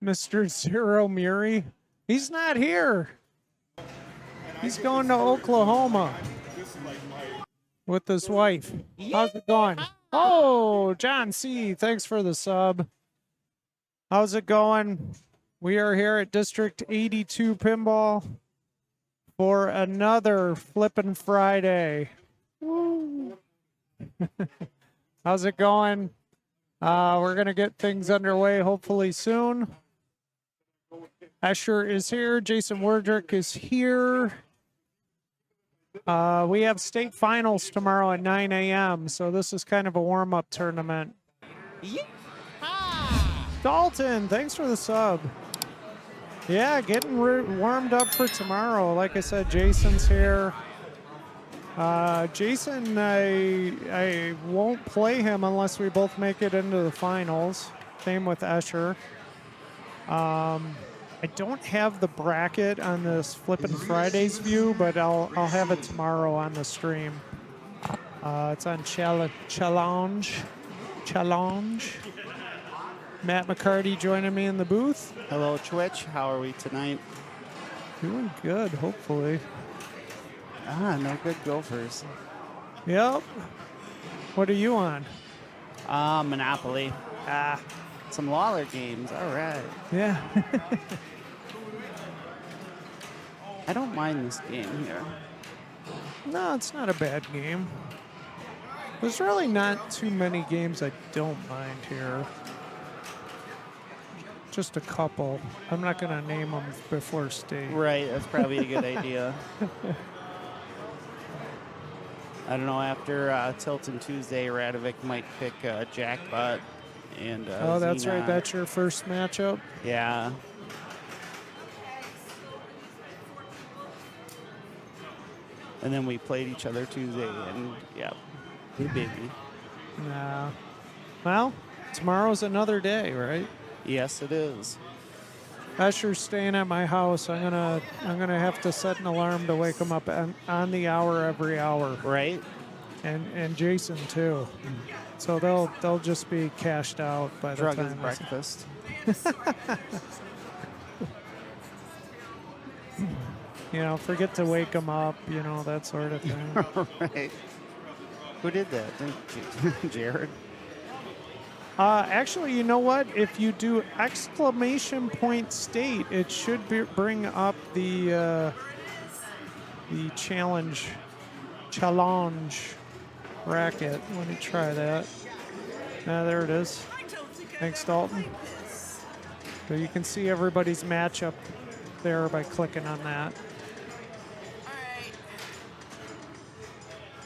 Mr. Zero Muri. He's not here. He's going to Oklahoma with his wife. How's it going? Oh, John C., thanks for the sub. How's it going? We are here at District 82 Pinball for another Flippin' Friday. Woo. How's it going? We're going to get things underway hopefully soon. Escher is here. Jason Werdrick is here. We have state finals tomorrow at 9 a.m., so this is kind of a warm-up tournament. Dalton, thanks for the sub. Yeah, getting warmed up for tomorrow. Like I said, Jason's here. Jason, I won't play him unless we both make it into the finals. Same with Escher. I don't have the bracket on this Flippin' Fridays view, but I'll have it tomorrow on the stream. It's on Challenge. Matt McCarty joining me in the booth. Hello, Twitch. How are we tonight? Doing good, hopefully. No good Gophers. Yep. What are you on? Monopoly. Some Lawler games. All right. Yeah. I don't mind this game here. No, it's not a bad game. There's really not too many games I don't mind here. Just a couple. I'm not going to name them before state. Right, that's probably a good idea. I don't know, after Tilton Tuesday, Radovic might pick Jackpot. And oh, that's Xena. right. That's your first matchup? Yeah. And then we played each other Tuesday, and yeah, hey baby. Nah. Well, tomorrow's another day, right? Yes, it is. Escher's staying at my house. I'm gonna have to set an alarm to wake him up on the hour every hour. Right. And Jason too. So they'll just be cashed out by the Drug time is breakfast. You know, forget to wake them up, you know, that sort of thing. Right. Who did that? Jared? Actually, you know what? If you do exclamation point state, it should bring up the challenge bracket. Let me try that. There it is. Thanks, Dalton. So you can see everybody's matchup there by clicking on that.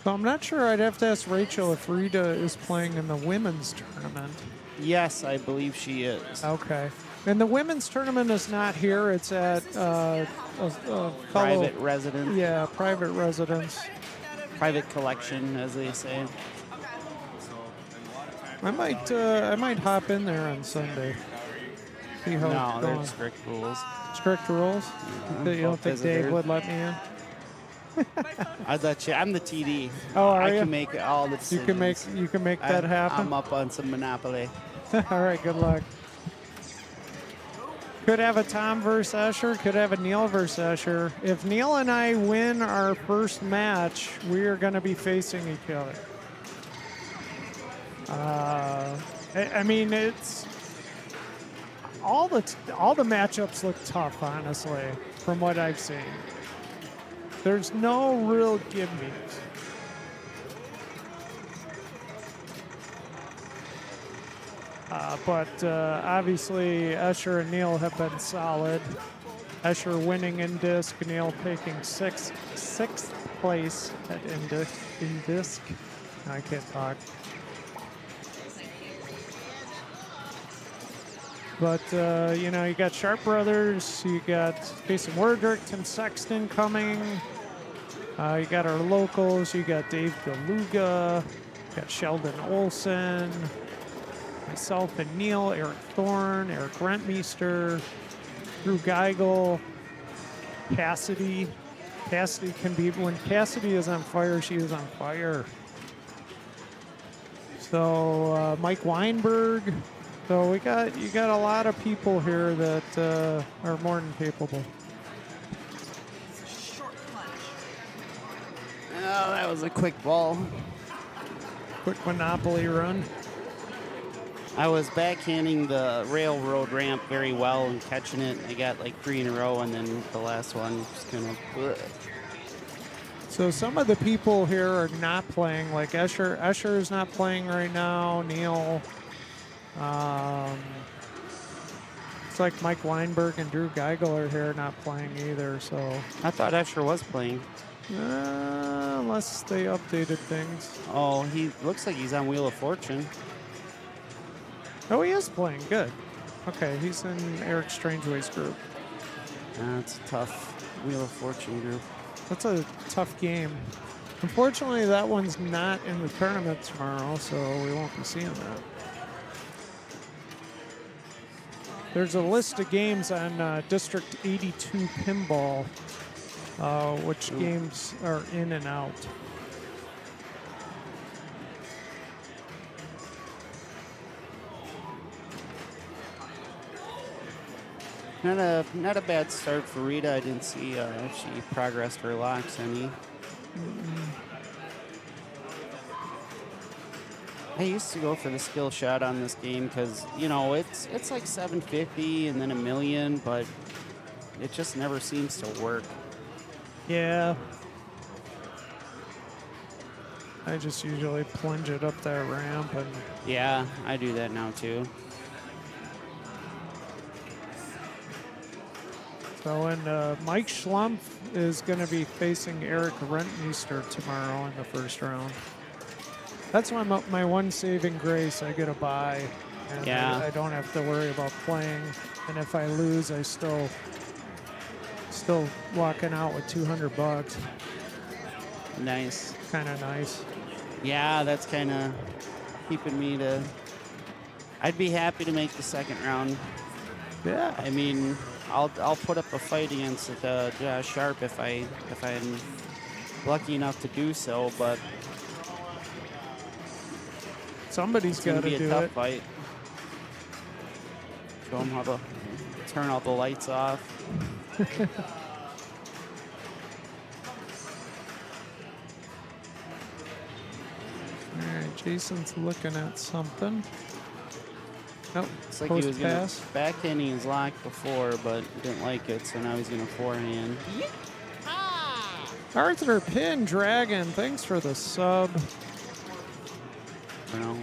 So I'm not sure. I'd have to ask Rachel if Rita is playing in the women's tournament. Yes, I believe she is. Okay. And the women's tournament is not here. It's at a private residence. Yeah, private residence. Private collection, as they say. I might hop in there on Sunday. See how no, it's going. there's strict rules. Strict rules? Yeah, you don't think visitors. Dave would let me in? I'd let you. I'm the TD. Oh, are I you? can make all the decisions. You can make that happen. I'm up on some Monopoly. All right, good luck. Could have a Tom versus Escher. Could have a Neil versus Escher. If Neil and I win our first match, we are going to be facing each other. I mean, it's all the matchups look tough, honestly, from what I've seen. There's no real gimmies. But obviously, Escher and Neil have been solid. Escher winning in disc, Neil taking sixth place at in disc. I can't talk. But, you know, you got Sharp Brothers, you got Jason Werdrick, Tim Sexton coming. You got our locals, you got Dave Galuga, you got Sheldon Olson, myself and Neil, Eric Thorne, Eric Rentmeester, Drew Geigel, Cassidy. Cassidy can be, when Cassidy is on fire, she is on fire. So Mike Weinberg, So you got a lot of people here that are more than capable. Oh, that was a quick ball. Quick Monopoly run. I was backhanding the railroad ramp very well and catching it. I got like 3 in a row, and then the last one just kind of. So some of the people here are not playing, like Escher. Escher is not playing right now. Neil. It's like Mike Weinberg and Drew Geigel are here not playing either. So I thought Escher was playing. unless they updated things. Oh, he looks like he's on Wheel of Fortune. Oh, he is playing. Good. Okay, he's in Eric Strangeway's group. That's a tough Wheel of Fortune group. That's a tough game. Unfortunately, that one's not in the tournament tomorrow, so we won't be seeing that. There's a list of games on District 82 Pinball, which games are in and out. Not a bad start for Rita. I didn't see if she progressed her locks any. I used to go for the skill shot on this game because, you know, it's like 750 and then a million, but it just never seems to work. Yeah. I just usually plunge it up that ramp and Yeah, I do that now too. so, and Mike Schlumpf is going to be facing Eric Rentmeester tomorrow in the first round. That's my one saving grace. I get a bye, and Yeah. I don't have to worry about playing. And if I lose, I still walking out with $200. Nice. Kind of nice. Yeah, that's kind of keeping me to. I'd be happy to make the second round. Yeah. I mean, I'll put up a fight against Josh Sharp if I'm lucky enough to do so, but Somebody's it's gonna got to be a do tough it. fight. Show him how to turn all the lights off. All right, Jason's looking at something. Nope. It's like he was gonna pass. backhanding his lock before, but didn't like it, so now he's gonna forehand. Arthur Pin Dragon, thanks for the sub. You know,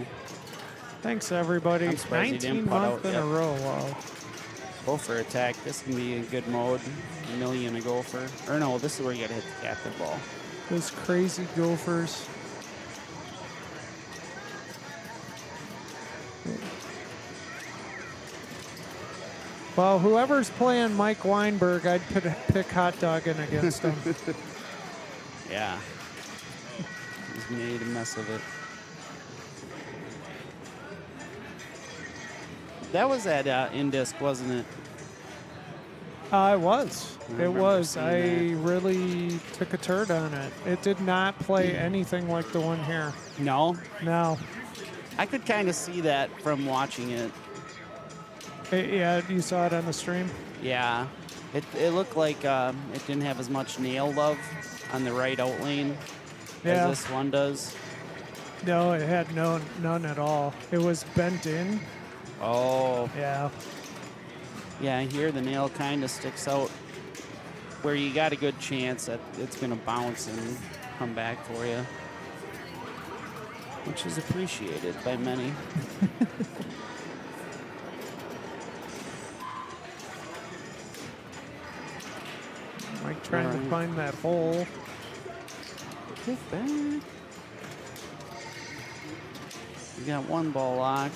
Thanks everybody. I'm surprised he 19 didn't put months out in yet. a row. Wow. gopher attack. This can be a good mode. A million a gopher. Or no, this is where you gotta hit the captain ball. Those crazy gophers. Well, whoever's playing Mike Weinberg, I'd pick Hot Doggin against him. Yeah. He's made a mess of it. That was at Indisc, wasn't it? It was. I It remember was. seeing I that. really took a turd on it. It did not play anything like the one here. No? No. I could kind of see that from watching it. Yeah, you saw it on the stream? Yeah. It looked like it didn't have as much nail love on the right out lane Yeah. as this one does. No, it had none at all. It was bent in. Oh. Yeah. Yeah, here the nail kind of sticks out where you got a good chance that it's going to bounce and come back for you, which is appreciated by many. Mike trying to Alright. find that hole. Get back. We got one ball locked.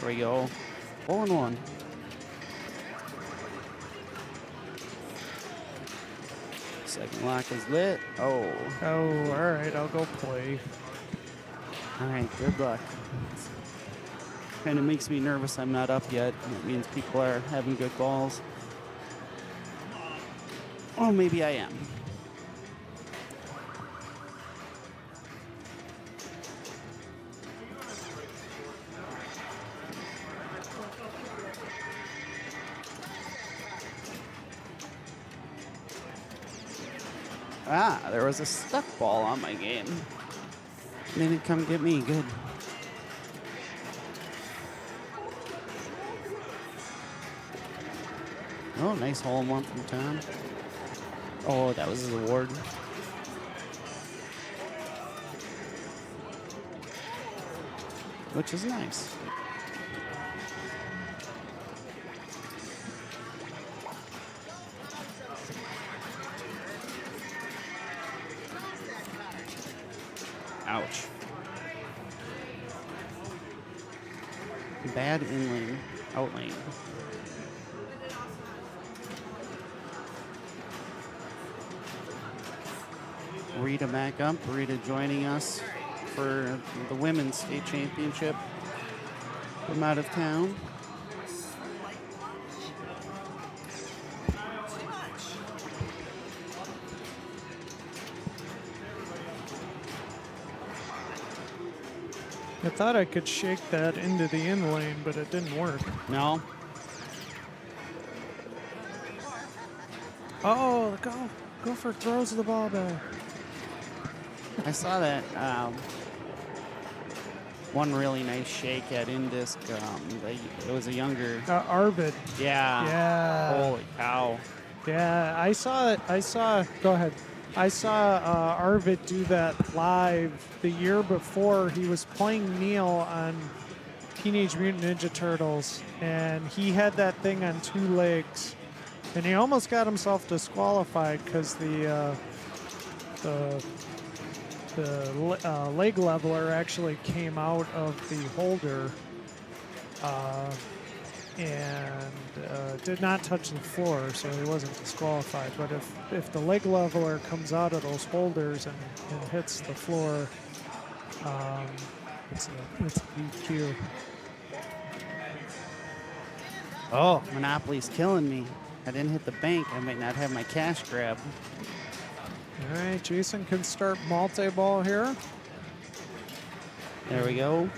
There we go. 4-1. Second lock is lit. Oh. Oh, all right. I'll go play. All right, good luck. Kind of makes me nervous I'm not up yet. That means people are having good balls. Oh, maybe I am. Ah, there was a stuck ball on my game. They didn't come get me. Good. Oh, nice hole-in-one from Tom. Oh, that was his award. Which is nice. Ouch. Bad in-lane, out-lane. Rita back up. Rita joining us for the women's state championship from out of town. I thought I could shake that into the in lane, but it didn't work. No. Oh, Gopher throws the ball back. I saw that one really nice shake at Indisc. It was a younger. Arvid. Yeah. Yeah. Holy cow. Yeah, I saw it. Go ahead. I saw Arvid do that live the year before. He was playing Neil on Teenage Mutant Ninja Turtles, and he had that thing on 2 legs, and he almost got himself disqualified because the leg leveler actually came out of the holder and did not touch the floor, so he wasn't disqualified. But if the leg leveler comes out of those holders and hits the floor, it's a DQ. Oh, Monopoly's killing me. I didn't hit the bank. I might not have my cash grab. All right, Jason can start multi-ball here. There we go.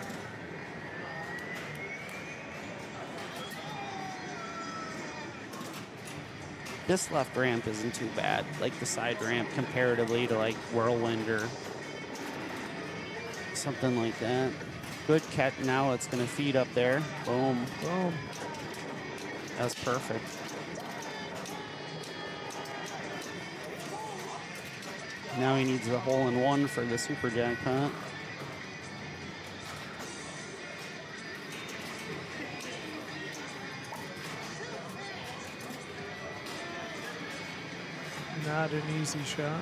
This left ramp isn't too bad, like the side ramp comparatively to like Whirlwind or something like that. Good catch. Now it's going to feed up there. Boom. Boom. That's perfect. Now he needs the hole-in-one for the super jackpot. Not an easy shot.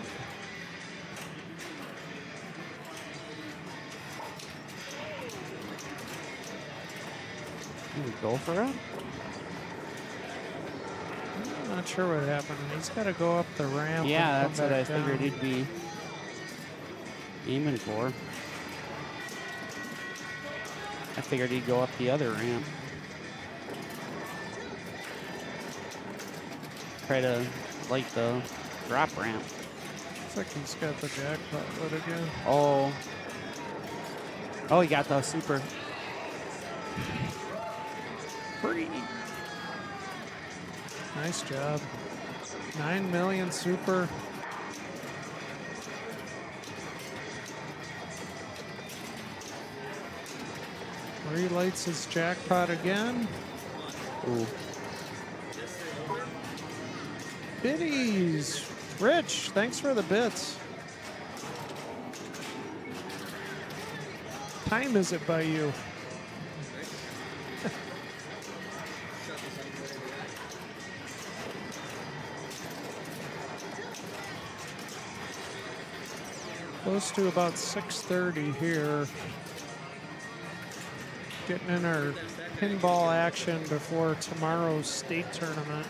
Can we go for it? I'm not sure what happened. He's got to go up the ramp. Yeah, and that's come what I back down. figured he'd be aiming for. I figured he'd go up the other ramp. Try to light the drop ramp. Looks like he's got the jackpot lit again. Oh. Oh, he got the super. Free. Nice job. 9 million super. Relights his jackpot again. Ooh. Biddies. Rich, thanks for the bits. Time is it by you? Close to about 6:30 here. Getting in our pinball action before tomorrow's state tournament.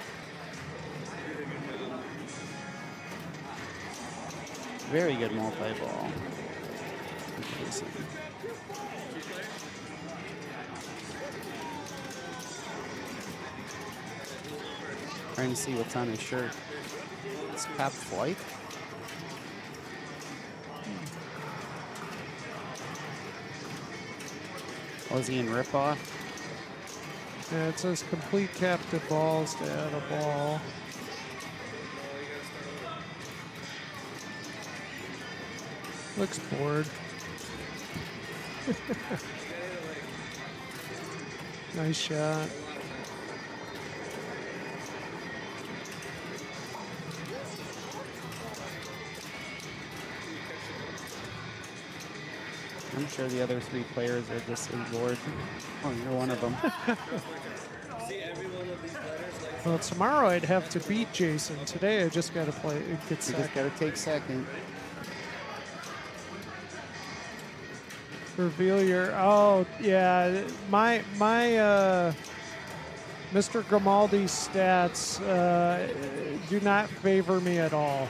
Very good multi-ball. Trying to see what's on his shirt. It's Cap Flight. Was he in ripoff? Yeah, it says complete captive balls to add a ball. Looks bored. Nice shot. I'm sure the other 3 players are just as bored. Oh, you're one of them. Well, tomorrow I'd have to beat Jason. Today I just got to play. It gets You just got to take second. reveal your. Oh yeah, my Mr. Grimaldi's stats do not favor me at all.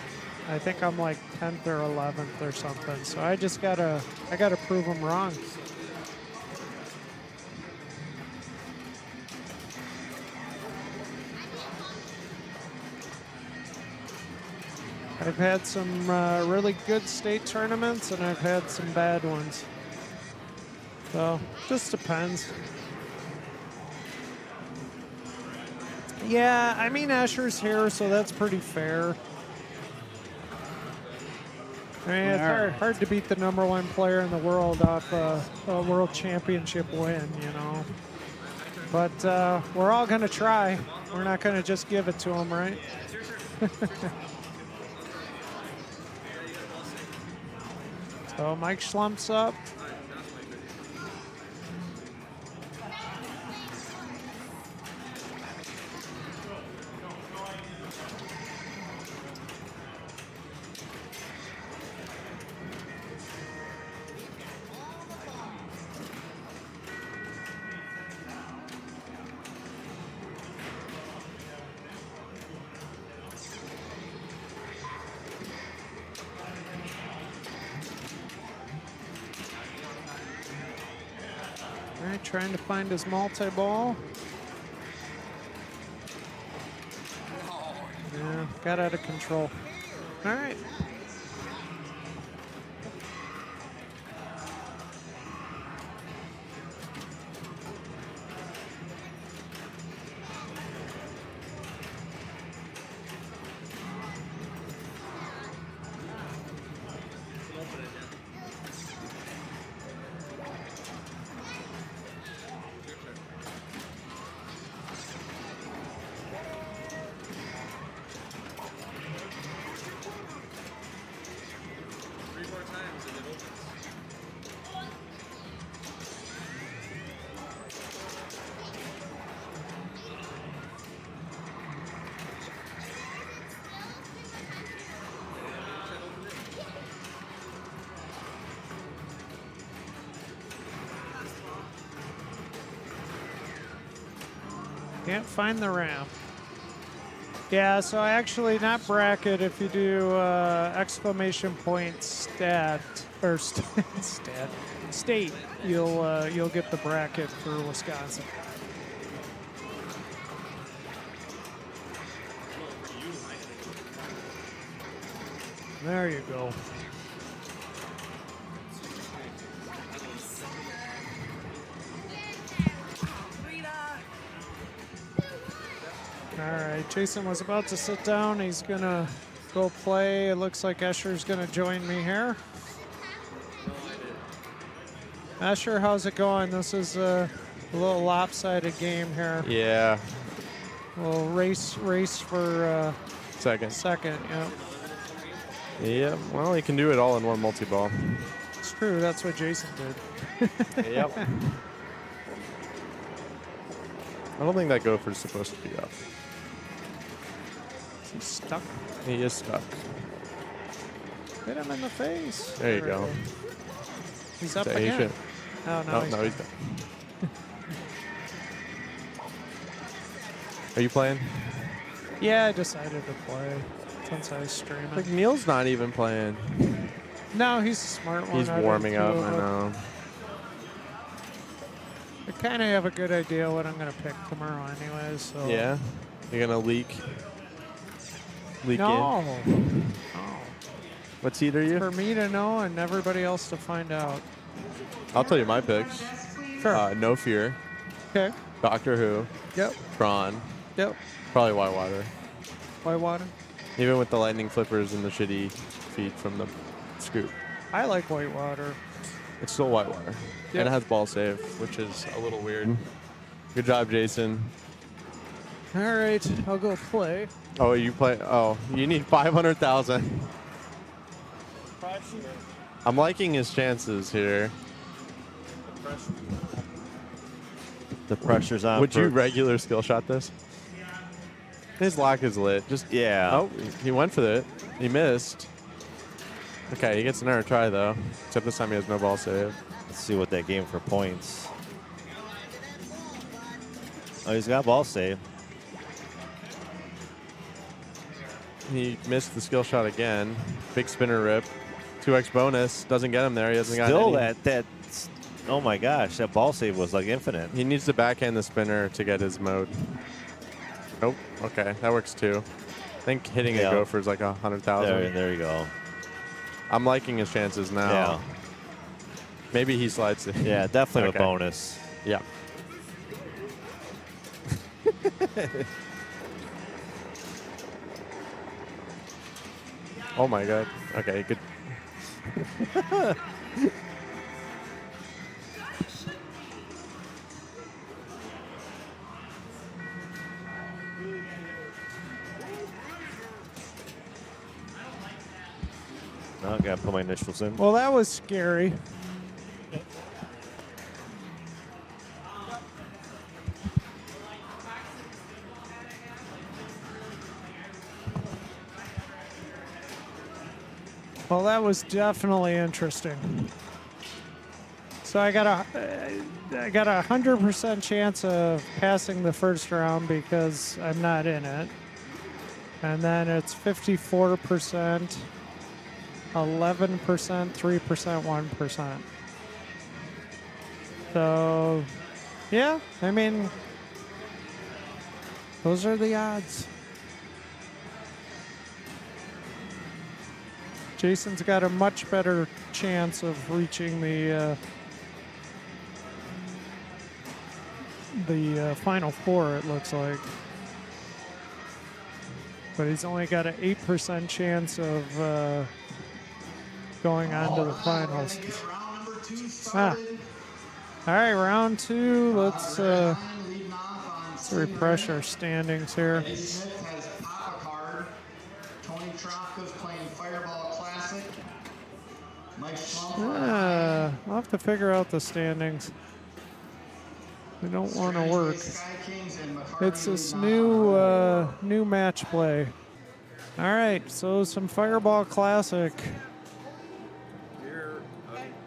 I think I'm like 10th or 11th or something. So I gotta prove them wrong. I've had some really good state tournaments, and I've had some bad ones. So, just depends. Yeah, I mean, Escher's here, so that's pretty fair. I mean, it's hard to beat the #1 player in the world off a world championship win, you know. But we're all going to try. We're not going to just give it to him, right? So Mike Schlumps up. All right, trying to find his multi-ball. Yeah, got out of control. All right. Can't find the ramp. Yeah, so actually not bracket. If you do exclamation point stat or state, you'll get the bracket for Wisconsin. There you go. All right, Jason was about to sit down. He's gonna go play. It looks like Escher's gonna join me here. Escher, how's it going? This is a little lopsided game here. Yeah. We'll race for Second. yeah. Yep. Well, you can do it all in one multi-ball. It's true, that's what Jason did. Yep. I don't think that gopher's supposed to be up. He's stuck. He is stuck. Hit him in the face. There you go. He's up Is that again. Asian? Oh, no, No, he's no, he's done. Are you playing? Yeah, I decided to play since I was streaming. Like Neil's not even playing. No, he's a smart one. He's out of warming the up. two of I them. know. I kind of have a good idea what I'm going to pick tomorrow anyways. So. Yeah. You're gonna leak. Leak No. in. No. What seed are you? For me to know and everybody else to find out. I'll tell you my picks. Sure. No Fear. Okay. Doctor Who. Yep. Tron. Yep. Probably Whitewater. Whitewater. Even with the lightning flippers and the shitty feed from the scoop. I like Whitewater. It's still Whitewater. Yep. And it has ball save, which is a little weird. Good job, Jason. All right, I'll go play. Oh, you play. Oh, you need 500,000. I'm liking his chances here. The pressure's on. Would you regular skill shot this? His lock is lit. Just Yeah. Oh, he went for it. He missed. Okay, he gets another try though. Except this time he has no ball save. Let's see what that game for points. Oh, he's got ball save. He missed the skill shot again. Big spinner rip. 2x bonus. Doesn't get him there. He hasn't got Still any. that. Oh my gosh, that ball save was like infinite. He needs to backhand the spinner to get his mode. Nope. Okay, that works too. I think hitting a gopher is like 100,000. There you go. I'm liking his chances now. Yeah. Maybe he slides it. Yeah, definitely Okay. a bonus. Yeah. Oh my god. Okay, good. Now I gotta put my initials in. Well, that was scary. Well, that was definitely interesting. So I got a 100% chance of passing the first round because I'm not in it, and then it's 54%, 11%, 3%, 1%. So, yeah, I mean, those are the odds. Jason's got a much better chance of reaching the Final Four, it looks like. But he's only got an 8% chance of going on to the finals. All right, round two. Let's refresh our standings here. Smith has Papa Card. Tony Tropka's playing Fireball Classic. Mike Slump. I'll have to figure out the standings. They don't want to work. It's this new match play. All right, so some Fireball Classic.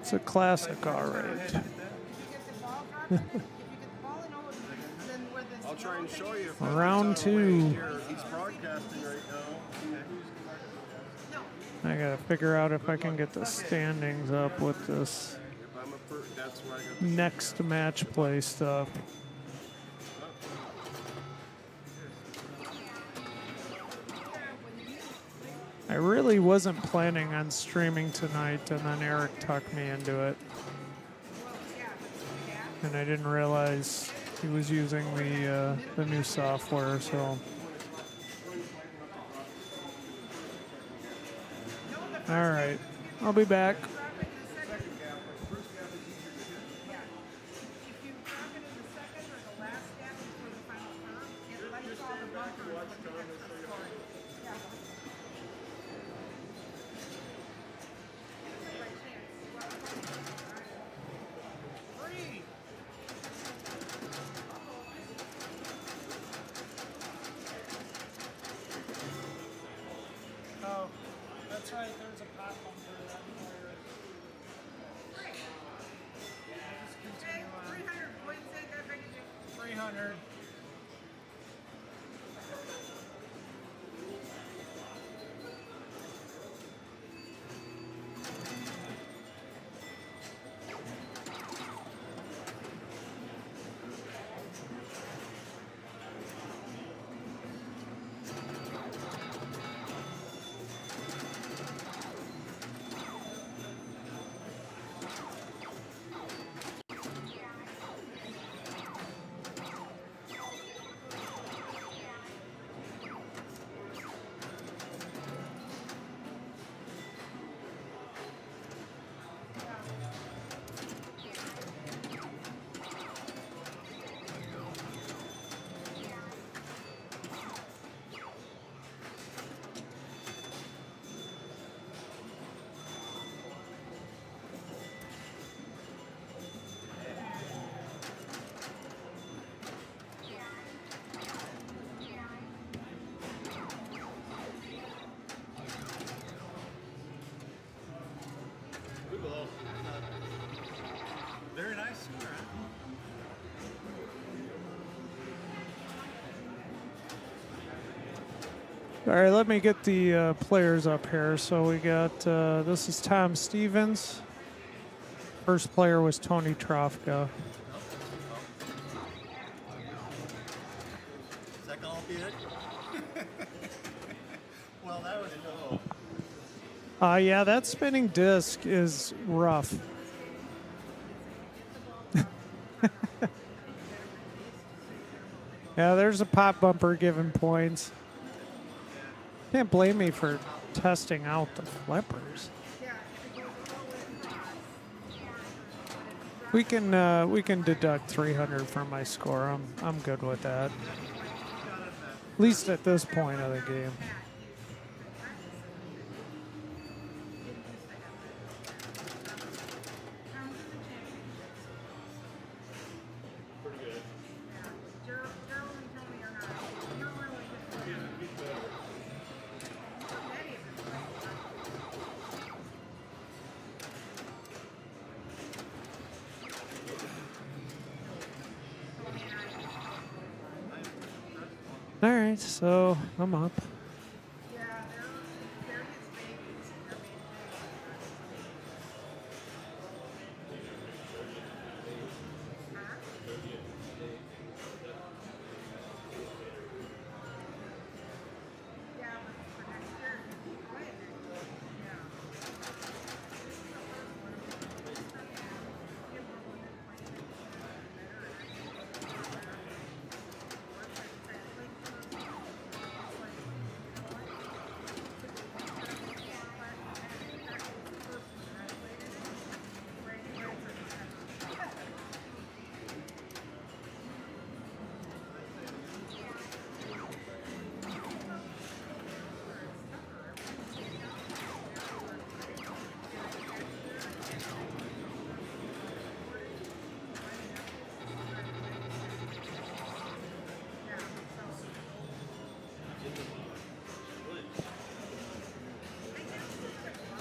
It's a classic, all right. I'll try and show you. Round two. He's broadcasting right now. I gotta figure out if I can get the standings up with this If I'm a that's where I got next match play stuff. I really wasn't planning on streaming tonight, and then Eric tucked me into it. And I didn't realize he was using the new software, so. All right, I'll be back. Oh, that's right. There's a pop bumper. 300. cool. Very nice score, huh? All right, let me get the players up here. So we got, this is Tom Stevens. First player was Tony Trofka. Second albeit. Well, that was cool. Yeah, that spinning disc is rough. Yeah, there's a pop bumper giving points. Can't blame me for testing out the flippers. We can deduct 300 from my score. I'm good with that. At least at this point of the game. All right, so I'm up.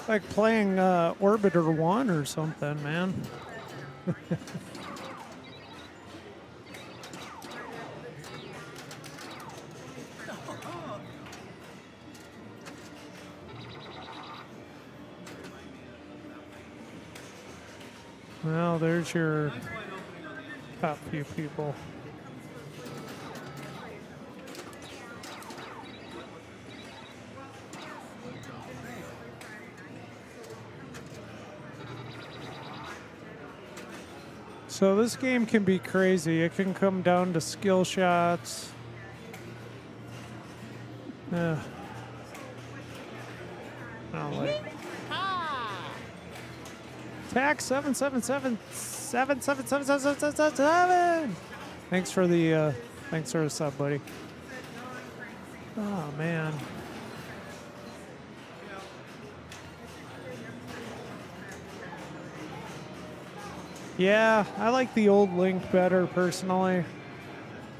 Like playing Orbiter 1 or something, man. Well, there's your top few people. So this game can be crazy. It can come down to skill shots. I don't like. Attack 777777777. Thanks for the sub, buddy. Oh man. Yeah, I like the old Link better personally,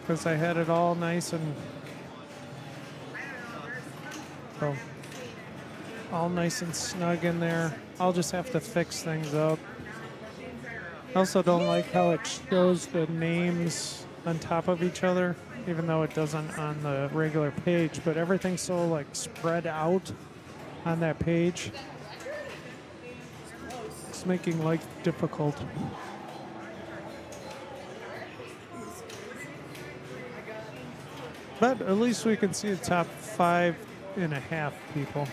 because I had it all nice and all nice and snug in there. I'll just have to fix things up. I also don't like how it shows the names on top of each other, even though it doesn't on the regular page, but everything's so like spread out on that page. It's making life difficult. But at least we can see the top 5.5 people.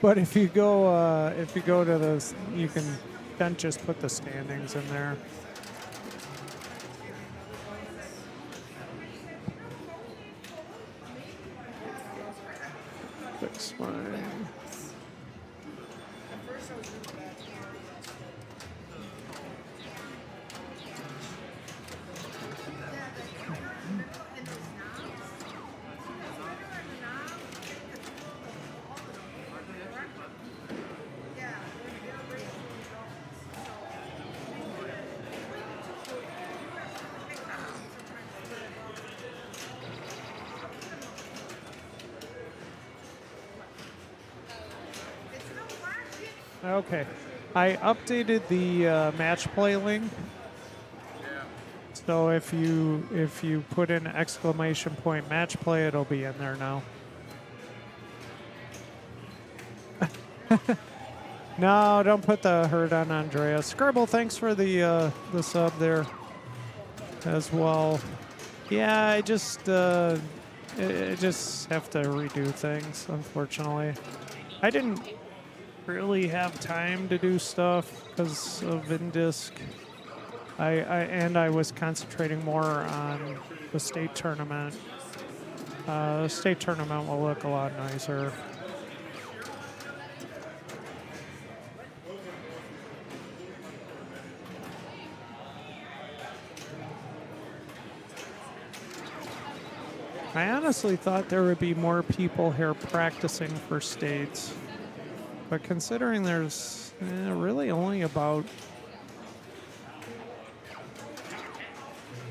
But if you go to this, you can then just put the standings in there. Fix mine. Okay. I updated the match play link. So if you put in exclamation point match play, it'll be in there now. No, don't put the hurt on Andrea. Scribble, thanks for the sub there as well. Yeah, I just have to redo things, unfortunately. I didn't really have time to do stuff because of Indisc. I was concentrating more on the state tournament. The state tournament will look a lot nicer. I honestly thought there would be more people here practicing for states, but considering there's really only about,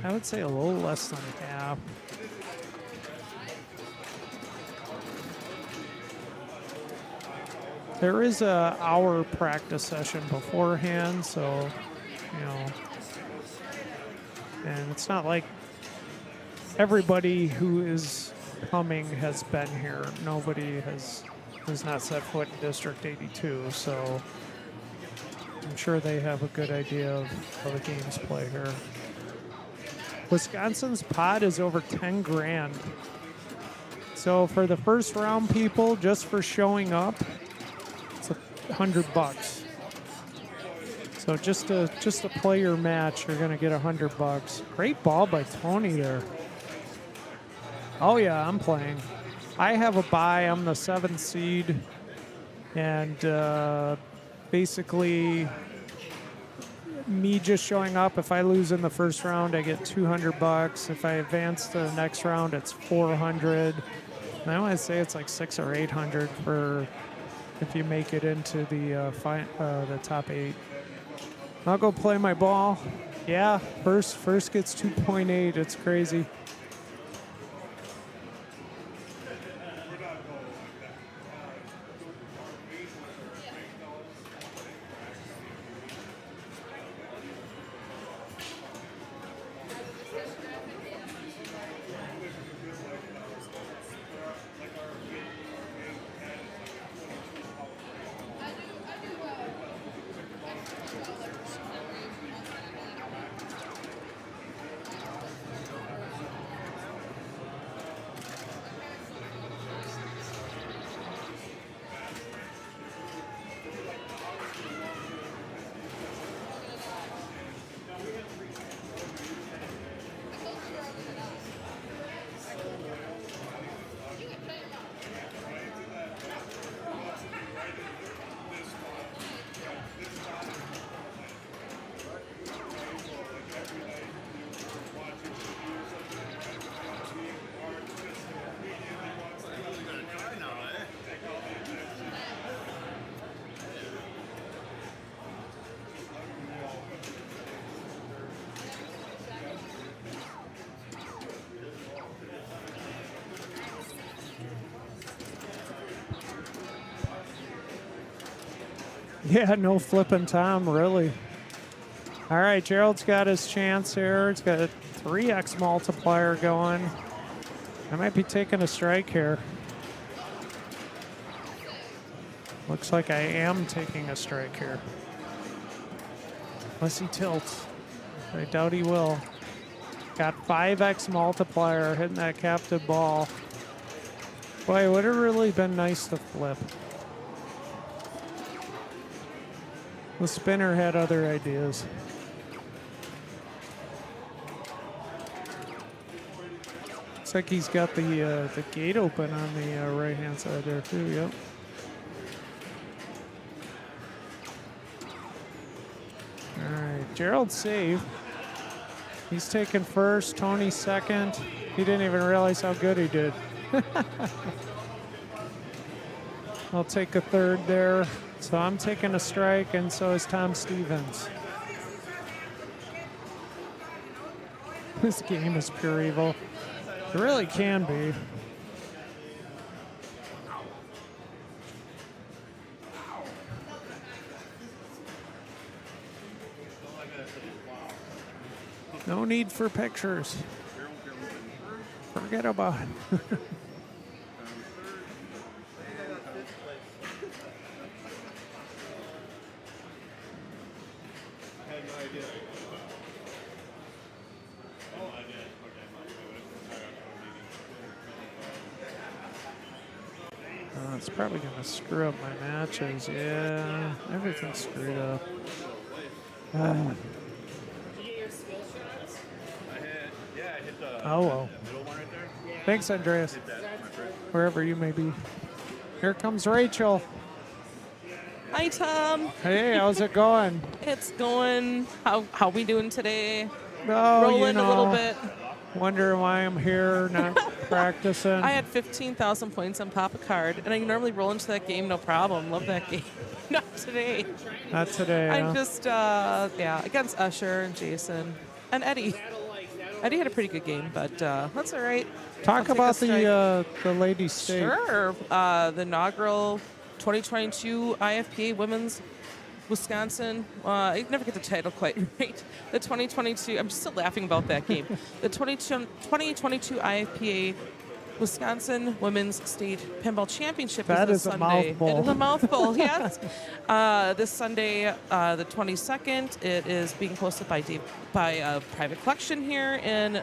I would say a little less than half. There is a hour practice session beforehand, so, you know, and it's not like everybody who is coming has been here. Nobody has not set foot in District 82, so I'm sure they have a good idea of how the games play here. Wisconsin's pot is over 10 grand. So for the first round people, just for showing up, it's $100. So just to play your match, you're gonna get $100. Great ball by Tony there. Oh yeah, I'm playing. I have a bye. I'm the 7th seed, and basically, me just showing up. If I lose in the first round, I get $200. If I advance to the next round, it's $400. And I want to say it's like $600 or $800 for if you make it into the top 8. I'll go play my ball. Yeah, first gets 2.8. It's crazy. Yeah, no flipping Tom, really. All right, Gerald's got his chance here. He's got a 3x multiplier going. I might be taking a strike here. Looks like I am taking a strike here. Unless he tilts. I doubt he will. Got 5x multiplier hitting that captive ball. Boy, it would have really been nice to flip. The spinner had other ideas. Looks like he's got the gate open on the right-hand side there too. Yep. All right, Gerald save. He's taking first. Tony second. He didn't even realize how good he did. I'll take a third there. So I'm taking a strike, and so is Tom Stevens. This game is pure evil. It really can be. No need for pictures. Forget about it. It's probably going to screw up my matches. Yeah, everything's screwed up. Oh, well. Thanks, Andreas. Wherever you may be. Here comes Rachel. Hi, Tom. Hey, how's it going? It's going. How we doing today? Oh, Rolling a little bit. Wondering why I'm here, not practicing. I had 15,000 points on Papa Card, and I normally roll into that game no problem. Love that game. Not today. Not today. I'm just, against Usher and Jason and Eddie. Eddie had a pretty good game, but that's all right. Talk about the ladies' state. Sure. The inaugural 2022 IFPA Women's Wisconsin. I never get the title quite right. The 2022. I'm still laughing about that game. The 2022 IFPA Wisconsin Women's State Pinball Championship That is is this a Sunday. mouthful. It is a mouthful, yes. This Sunday, the 22nd, it is being hosted by a private collection here in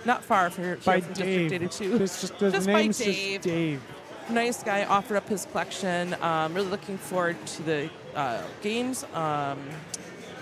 not far from By from Dave. District 82. Just the Just by name's Dave. just Dave. Nice guy, offered up his collection. Really looking forward to the games.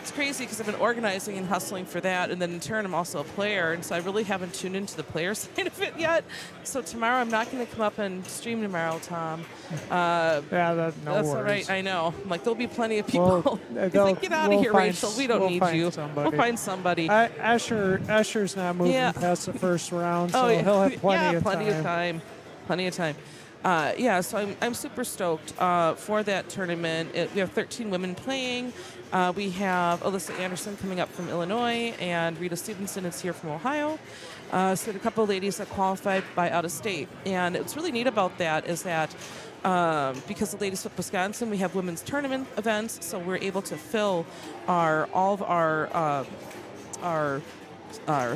It's crazy because I've been organizing and hustling for that, and then in turn I'm also a player, and so I really haven't tuned into the player side of it yet. So tomorrow I'm not going to come up and stream tomorrow, Tom. Yeah, no That's worries. all right. I know. I'm like, there'll be plenty of people. He's like, get out of here, find Rachel. We don't need you. Somebody. We'll find somebody. Usher's not moving Yeah. past the first round, so Oh, yeah. he'll have plenty yeah, of time. Plenty of time. So I'm super stoked for that tournament. We have 13 women playing. We have Alyssa Anderson coming up from Illinois, and Rita Stevenson is here from Ohio. So we had a couple of ladies that qualified by out of state. And what's really neat about that is that because the Ladies Flip Wisconsin, we have women's tournament events, so we're able to fill all of our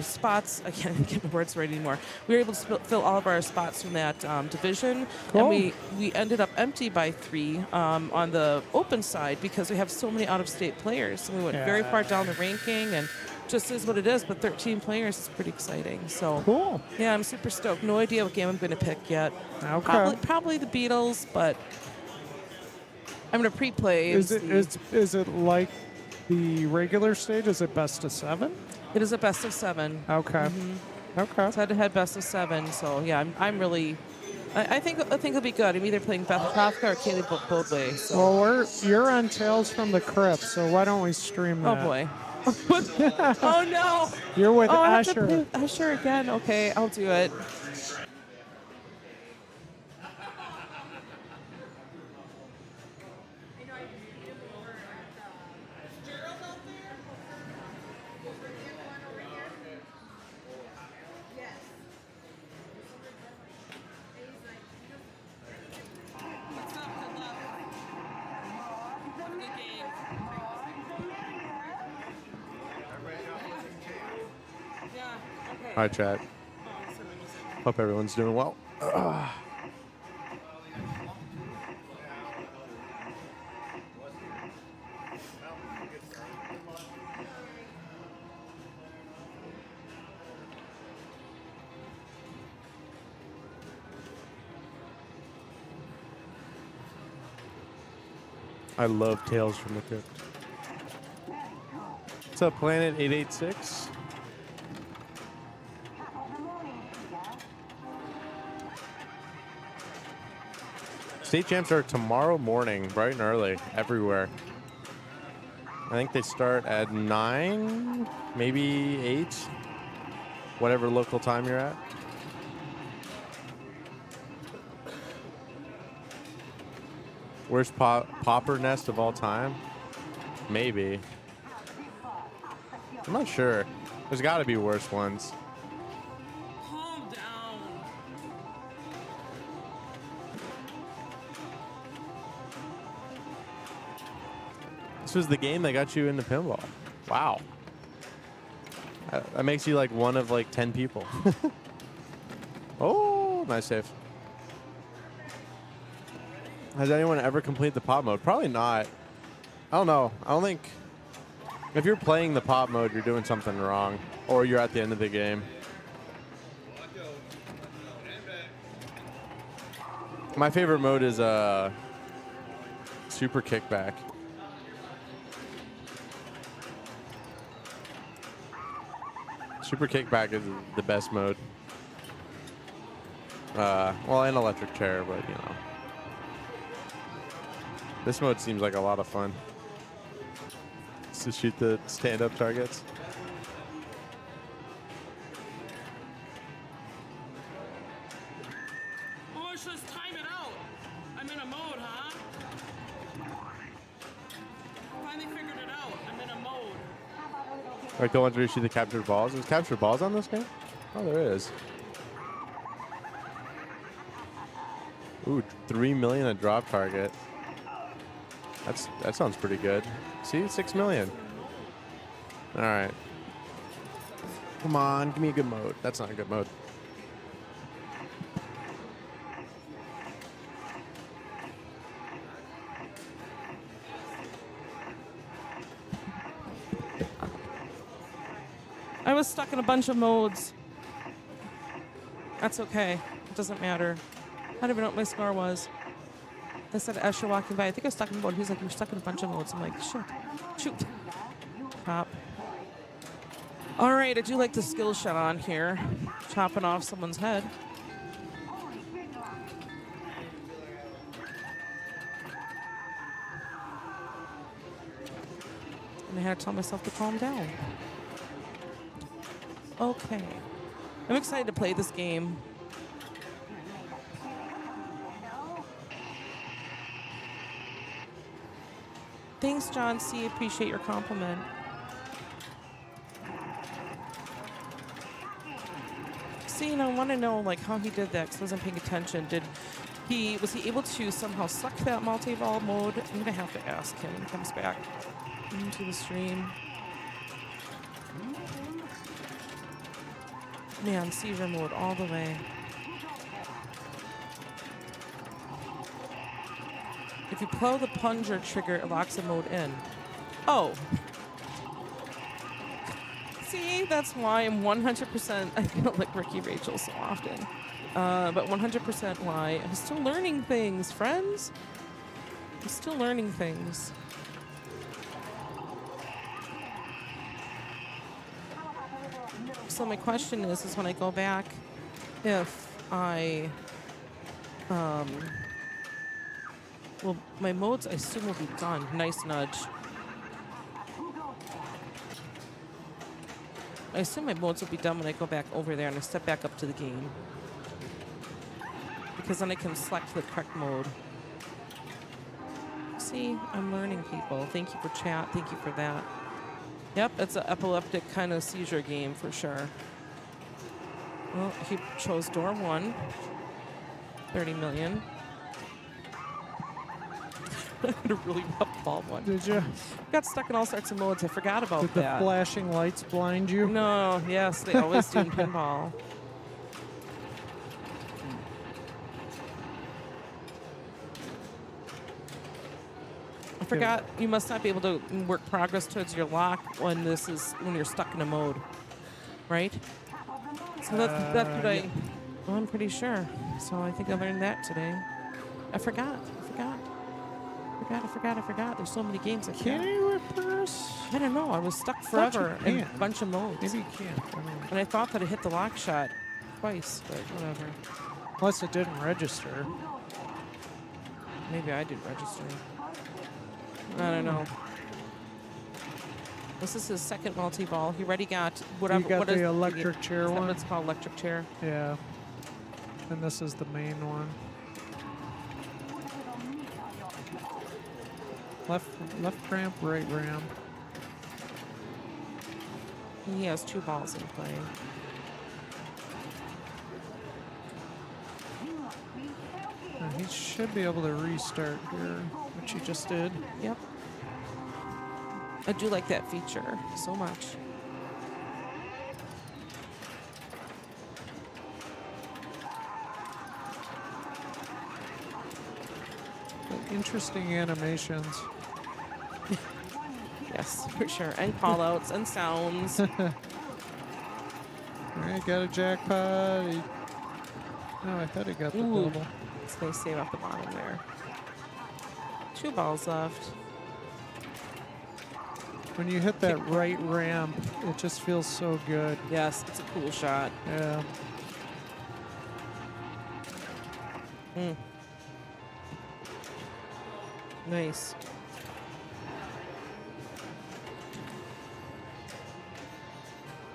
spots. I can't get my words right anymore. We were able to fill all of our spots from that division, Cool. and we ended up empty by 3 on the open side because we have so many out-of-state players. And we went very far down the ranking, and just is what it is. But 13 players is pretty exciting. So Cool. yeah, I'm super stoked. No idea what game I'm going to pick yet. Okay. Probably the Beatles, but I'm going to pre-play. and see. Is it like the regular stage? Is it best of 7? It is a best of 7. Okay. Okay. It's head-to-head best of 7. So yeah, I'm really. I think it'll be good. I'm either playing Beth Kafka or Kaylee Bodway. So. Well, you're on Tales from the Crypt, so why don't we stream Oh that? boy. Oh no. You're with I have to Usher. play Usher again. Okay, I'll do it. Hi, chat. Hope everyone's doing well. I love Tales from the Crypt. What's up, Planet 886? State champs are tomorrow morning, bright and early, everywhere. I think they start at 9, maybe 8, whatever local time you're at. Worst popper nest of all time? Maybe. I'm not sure. There's got to be worse ones. Calm down. This was the game that got you into pinball. Wow. That makes you like one of like 10 people. Oh, nice save. Has anyone ever completed the pop mode? Probably not. I don't know. I don't think if you're playing the pop mode, you're doing something wrong, or you're at the end of the game. My favorite mode is super kickback. Super kickback is the best mode. Well, and electric chair, but you know. This mode seems like a lot of fun. Just to shoot the stand-up targets. Boys, let's time it out. I'm in a mode, huh? Finally figured it out. I'm in a mode. Like the ones where you shoot the captured balls. Is captured balls on this game? Oh, there is. Ooh, 3 million a drop target. That sounds pretty good. See, 6 million. All right. Come on, give me a good mode. That's not a good mode. I was stuck in a bunch of modes. That's okay. It doesn't matter. I don't even know what my score was. I said Escher walking by. I think I was stuck in a mode. He was like, "You're stuck in a bunch of modes." I'm like, "Shit, shoot, pop." All right, I do like the skill shot on here, chopping off someone's head. And I had to tell myself to calm down. Okay, I'm excited to play this game. Thanks, John C. Appreciate your compliment. See, and I want to know like how he did that because I wasn't paying attention. Was he able to somehow suck that multi-ball mode? I'm gonna have to ask him when he comes back into the stream. Man, seizure mode all the way. If you pull the plunger trigger, it locks the mode in. Oh. See, that's why I'm 100%. I feel like Ricky Rachel so often. But 100% why. I'm still learning things, friends. I'm still learning things. So my question is when I go back, if I, well, my modes I assume will be done. Nice nudge. I assume my modes will be done when I go back over there and I step back up to the game. Because then I can select the correct mode. See, I'm learning, people. Thank you for chat. Thank you for that. Yep, it's an epileptic kind of seizure game for sure. Well, he chose door 1. 30 million. I had a really rough ball one. Did you? Got stuck in all sorts of modes. I forgot about Did that. the flashing lights blind you? No, yes, they always do in pinball. I forgot you must not be able to work progress towards your lock when you're stuck in a mode, right? So that's what yeah. well, I'm pretty sure. So I think I learned that today. I forgot. There's so many games I Can you reverse? I don't know. I was stuck thought you forever in a can. bunch of modes. Maybe you can't. I don't know. And I thought that I hit the lock shot twice, but whatever. Unless it didn't register. Maybe I didn't register. I don't know. This is his second multi-ball. He already got whatever. You got what is the electric chair is that one? what it's called? Electric chair. Yeah. And this is the main one. Left ramp, right ramp. He has 2 balls in play. And he should be able to restart here, which he just did. Yep. I do like that feature so much. Interesting animations. Yes, for sure. And call outs and sounds. All right, got a jackpot. No, I thought he got the Ooh. double. So they save off the bottom there. 2 balls left. When you hit that right ramp, it just feels so good. Yes, it's a cool shot. Yeah. Mm. Nice.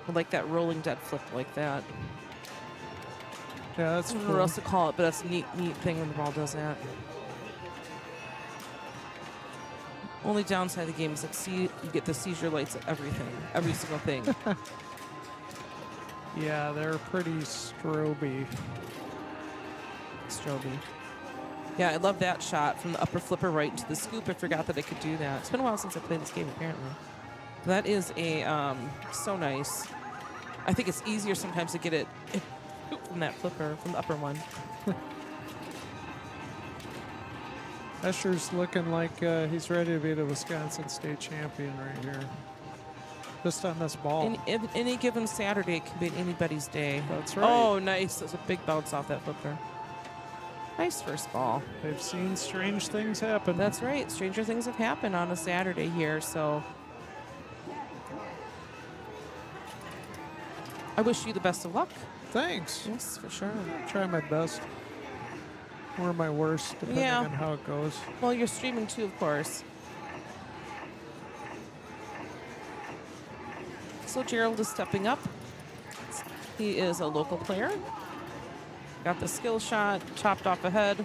I like that rolling dead flip like that. Yeah, that's I don't know cool. what else to call it, but that's a neat thing when the ball does that. Only downside of the game is that you get the seizure lights at everything, every single thing. Yeah, they're pretty stroby. Stroby. Yeah, I love that shot from the upper flipper right into the scoop. I forgot that I could do that. It's been a while since I played this game, apparently. That is so nice. I think it's easier sometimes to get it from that flipper, from the upper one. Escher's looking like he's ready to be the Wisconsin state champion right here. Just on this ball. Any given Saturday, it can be anybody's day. That's right. Oh, nice. That's a big bounce off that flipper. Nice first ball. They've seen strange things happen. That's right. Stranger things have happened on a Saturday here, so I wish you the best of luck. Thanks. Yes, for sure. Try my best. Or my worst, depending Yeah. on how it goes. Well, you're streaming too, of course. So Gerald is stepping up. He is a local player. Got the skill shot, chopped off a head.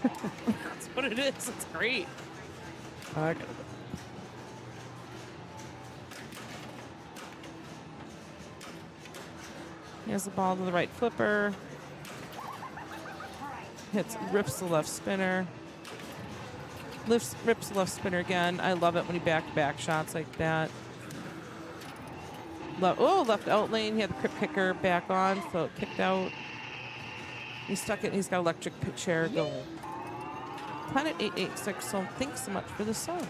That's what it is. It's great. I got it. Here's the ball to the right flipper. Rips the left spinner. Rips the left spinner again. I love it when he back shots like that. Left out lane. He had the crip kicker back on, so it kicked out. He stuck it. He's got electric chair going. Planet 886. So thanks so much for the sub.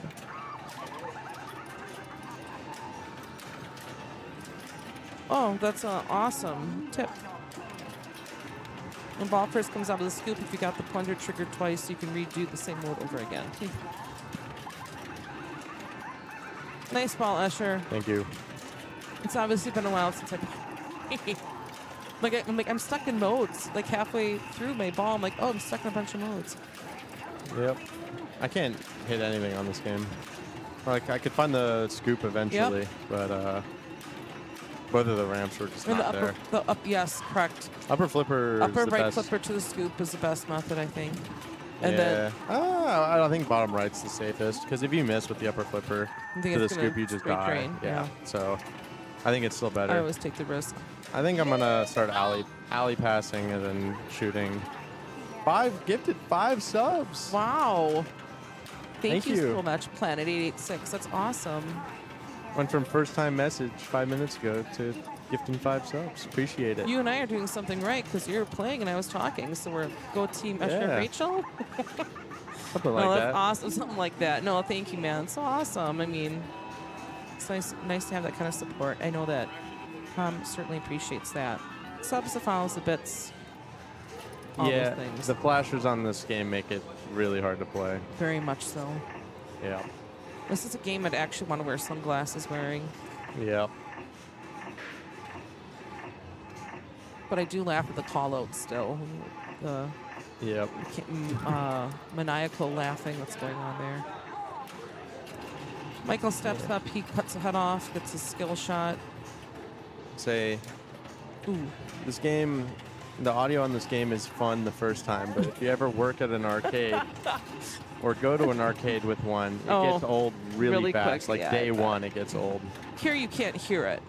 Oh, that's an awesome tip. When ball first comes out of the scoop, if you got the plunger triggered twice, you can redo the same mode over again. Nice ball, Escher. Thank you. It's obviously been a while since I've I'm stuck in modes. Like halfway through my ball, I'm like, oh, I'm stuck in a bunch of modes. Yep. I can't hit anything on this game. Like, I could find the scoop eventually, but both of the ramps were just And not there. Yes, correct. Upper flipper Upper is the right best. flipper to the scoop is the best method, I think. And yeah. then I don't think bottom right's the safest, because if you miss with the upper flipper I think to the it's gonna scoop, you just straight die. drain, yeah. So I think it's still better. I always take the risk. I think I'm gonna start alley passing and then shooting. Gifted 5 subs. Wow. Thank you you. so much, Planet 886. That's awesome. Went from first time message 5 minutes ago to gifting 5 subs. Appreciate it. You and I are doing something right because you're playing and I was talking. So we're go team Escher Yeah. Rachel. Something No, like that's that. awesome. Something like that. No, thank you, man. So awesome. I mean, it's nice to have that kind of support. I know that Tom certainly appreciates that. Subs, the follows, the bits, all Yeah, those things. the flashers on this game make it really hard to play. Very much so. Yeah. This is a game I'd actually want to wear sunglasses wearing. Yeah. But I do laugh at the call out still. The Yep. maniacal laughing that's going on there. Michael steps up, he cuts the head off, gets his skill shot. Say, Ooh. this game, the audio on this game is fun the first time, but if you ever work at an arcade or go to an arcade with one, it gets old really fast. quick, Like yeah, day I bet. one, it gets old. Here you can't hear it.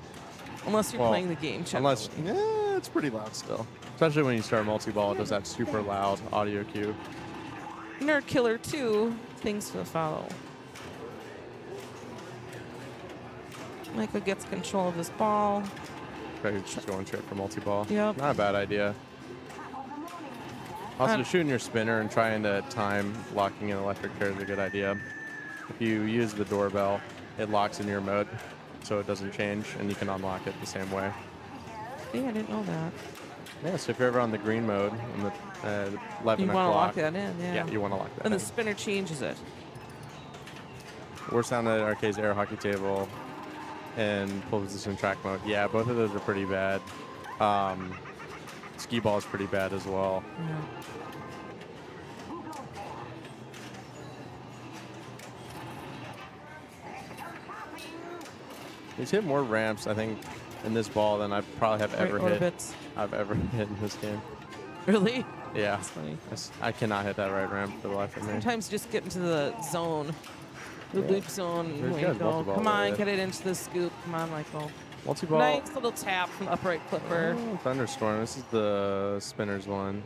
Unless you're Well, playing the game. Unless, it's pretty loud still. Especially when you start multi-ball, it does that super loud audio cue. Nerd Killer 2, things to follow. Michael gets control of this ball. Okay, just going straight for multi-ball. Yep. Not a bad idea. Also, shooting your spinner and trying to time locking in electric chair is a good idea. If you use the doorbell, it locks in your mode, so it doesn't change, and you can unlock it the same way. Yeah, I didn't know that. Yeah, so if you're ever on the green mode, on the 11 You o'clock. want to lock that in, yeah. Yeah, you want to lock that And in. the spinner changes it. We're sound at Arcade's air hockey table and pole position track mode. Yeah, both of those are pretty bad. Skee ball is pretty bad as well. Yeah. He's hit more ramps, I think, in this ball than I probably have ever hit. Orbits. I've ever hit in this game. Really? Yeah. That's funny. I cannot hit that right ramp for the life of me. Sometimes just get into the zone. The loop zone. There's There you guys go. multi-ball Come on, there. get it into the scoop. Come on, Michael. Multi-ball. Nice little tap from the upright clipper. Oh, thunderstorm. This is the spinners one.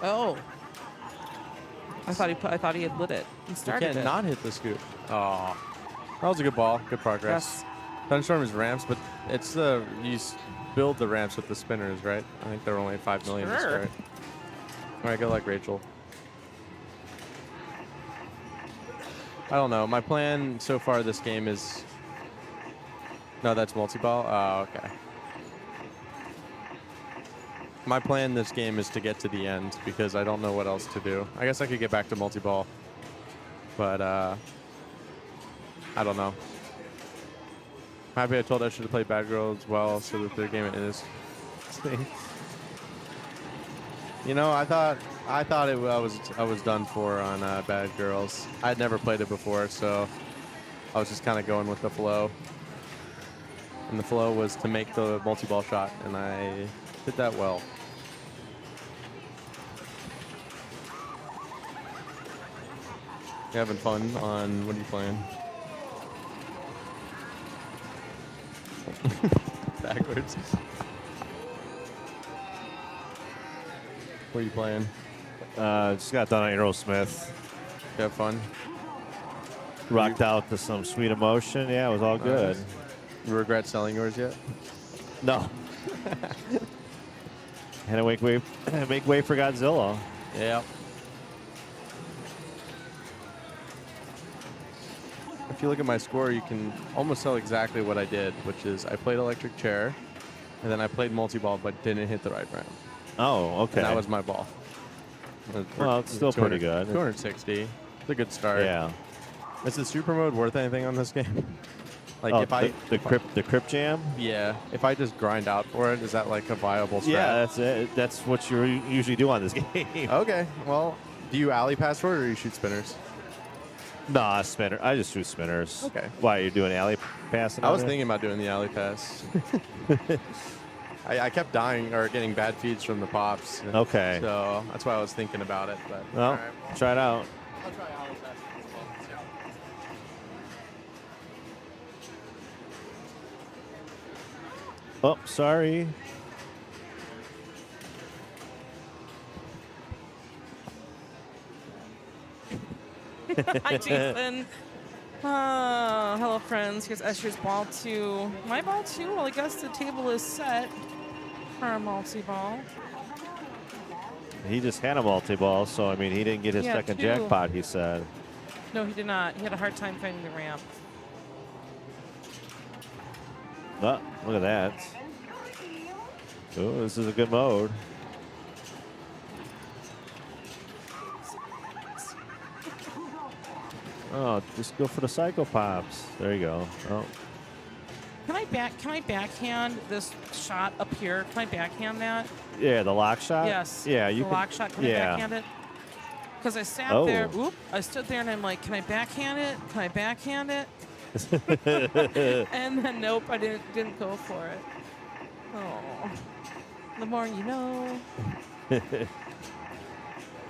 Oh. I thought he had lit it. He You started can't it. not hit the scoop. Oh, that was a good ball. Good progress. Yes. Thunderstorm is ramps, but it's build the ramps with the spinners, right? I think they're only 5 million to Sure. start. All right, go like Rachel. I don't know. My plan so far this game is. No, that's multi-ball. Oh, okay. My plan this game is to get to the end because I don't know what else to do. I guess I could get back to multi-ball, but I don't know. Happy I told I should have played Bad Girl as well, so that their game is. You know, I thought I was done for on Bad Girls. I'd never played it before, so I was just kind of going with the flow. And the flow was to make the multi-ball shot, and I did that well. You having fun on what are you playing? Backwards. What are you playing? Just got done on Aerosmith. You have fun? Rocked out to some Sweet Emotion. Yeah, it was all good. You regret selling yours yet? No. Had to make way for Godzilla. Yeah. If you look at my score, you can almost tell exactly what I did, which is I played electric chair, and then I played multi-ball, but didn't hit the right round. Oh, okay. And that was my ball. Well, it's still pretty good. 260. It's a good start. Yeah. Is the super mode worth anything on this game? Like Oh, if I the crypt jam. yeah, if I just grind out for it, is that like a viable strat? Yeah, that's it. That's what you usually do on this game. Okay. Well, do you alley pass for it or you shoot spinners? Nah, spinner. I just shoot spinners. Okay. Why, you're doing alley passing? I was on it? thinking about doing the alley pass. I kept dying or getting bad feeds from the pops. Okay. So that's why I was thinking about it. But Well, all right, try it out. I'll try alley pass as well. Yeah. Oh, sorry. Hi, Jason. Hello, friends. Here's Escher's ball 2. My ball 2? Well, I guess the table is set for a multi-ball. He just had a multi-ball, so, I mean, he didn't get his Yeah, second 2. jackpot, he said. No, he did not. He had a hard time finding the ramp. Oh, look at that. Oh, this is a good mode. Oh, just go for the Psycho Pops. There you go. Oh, Can I backhand this shot up here? Can I backhand that? yeah, the lock shot? Yes. Yeah, you the can. lock shot. Can I backhand it? Because I sat Oh. there. Oop! I stood there and I'm like, can I backhand it? Can I backhand it? And then nope, I didn't go for it. Oh, the more you know.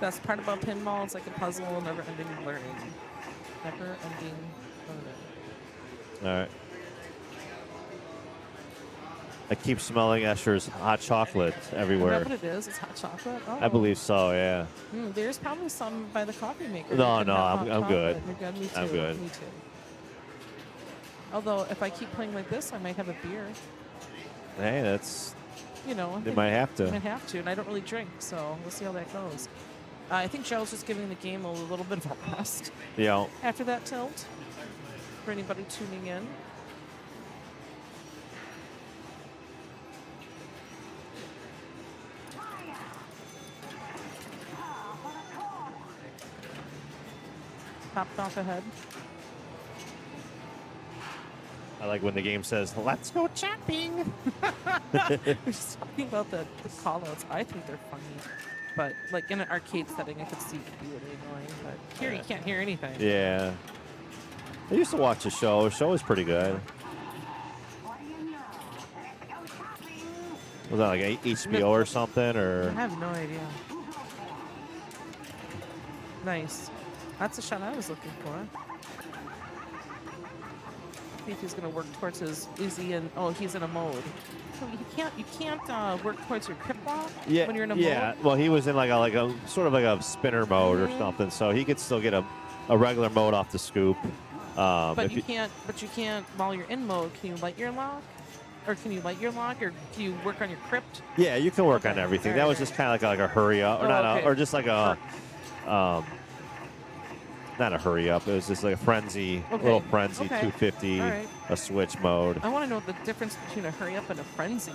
Best part about pinball, it's like a puzzle, never-ending learning. Never-ending learning. All right. I keep smelling Escher's hot chocolate Is everywhere. that what it is? It's hot chocolate? Oh. I believe so, yeah. There's probably some by the coffee maker. No, You can no, have I'm- hot I'm chocolate. good. You're good. Me too. I'm good. Me too. Although, if I keep playing like this, I might have a beer. Hey, that's You know, they might have I to. might have to, and I don't really drink, so we'll see how that goes. I think Joe's just giving the game a little bit of a rest You know, after that tilt. For anybody tuning in. Popped off ahead. I like when the game says, "Let's go chopping." We're just talking about the call-outs. I think they're funny. But, like, in an arcade setting, I could see it could be really annoying. But here, you can't hear anything. Yeah. I used to watch the show. The show was pretty good. Was that like HBO or something, I or? have no idea. Nice. That's the shot I was looking for. I think he's going to work towards his. Is he in? Oh, he's in a mode. So you can't work towards your crip lock Yeah, when you're in a yeah. mode. Well, he was in like a sort of like a spinner mode or something, so he could still get a regular mode off the scoop. But if you can't. But you can't while you're in mode. Can you light your lock? Or can you light your lock? Or can you work on your crypt? Yeah, you can work on Okay. everything. All That right, was just kind of like a hurry up, or Oh, not, okay. or just like not a hurry up. It was just like a frenzy, Okay. little frenzy, Okay. 250, All right. a switch mode. I want to know the difference between a hurry up and a frenzy.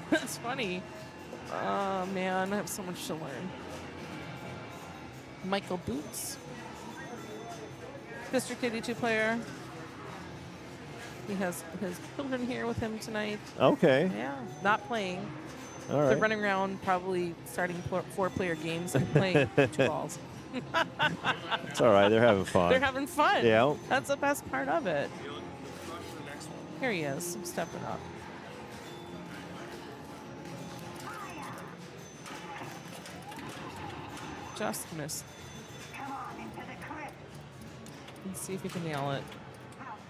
That's funny. Oh man, I have so much to learn. Michael Boots, District 82 player. He has his children here with him tonight. Okay, Yeah, not playing. all They're right. running around, probably starting 4-player games and playing 2 balls. It's all right. They're having fun. They're having fun. Yeah. That's the best part of it. Here he is, stepping up. Just missed. Let's see if we can nail it.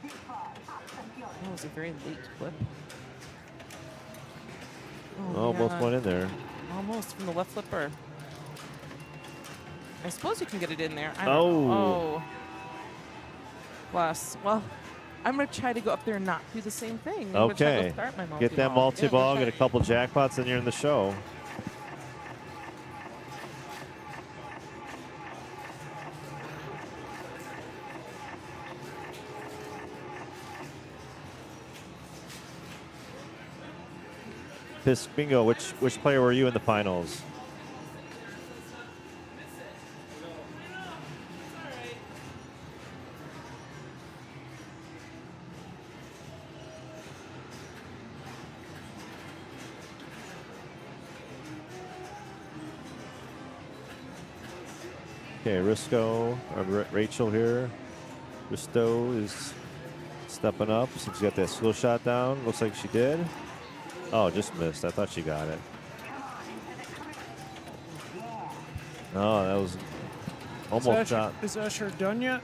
That was a very late flip. Oh, Almost yeah. went in there. Almost from the left flipper. I suppose you can get it in there. I don't Oh. know. Oh. Bless. Well, I'm going to try to go up there and not do the same thing. I'm gonna try to Okay. go start my Get that multi-ball. multi-ball, Yeah, get a couple jackpots, and you're in the show. Bingo, which player were you in the finals? Okay, Risco, Rachel here. Risto is stepping up since she got that skill shot down. Looks like she did. Oh, just missed. I thought she got it. Oh, that was almost shot. Is Usher done yet?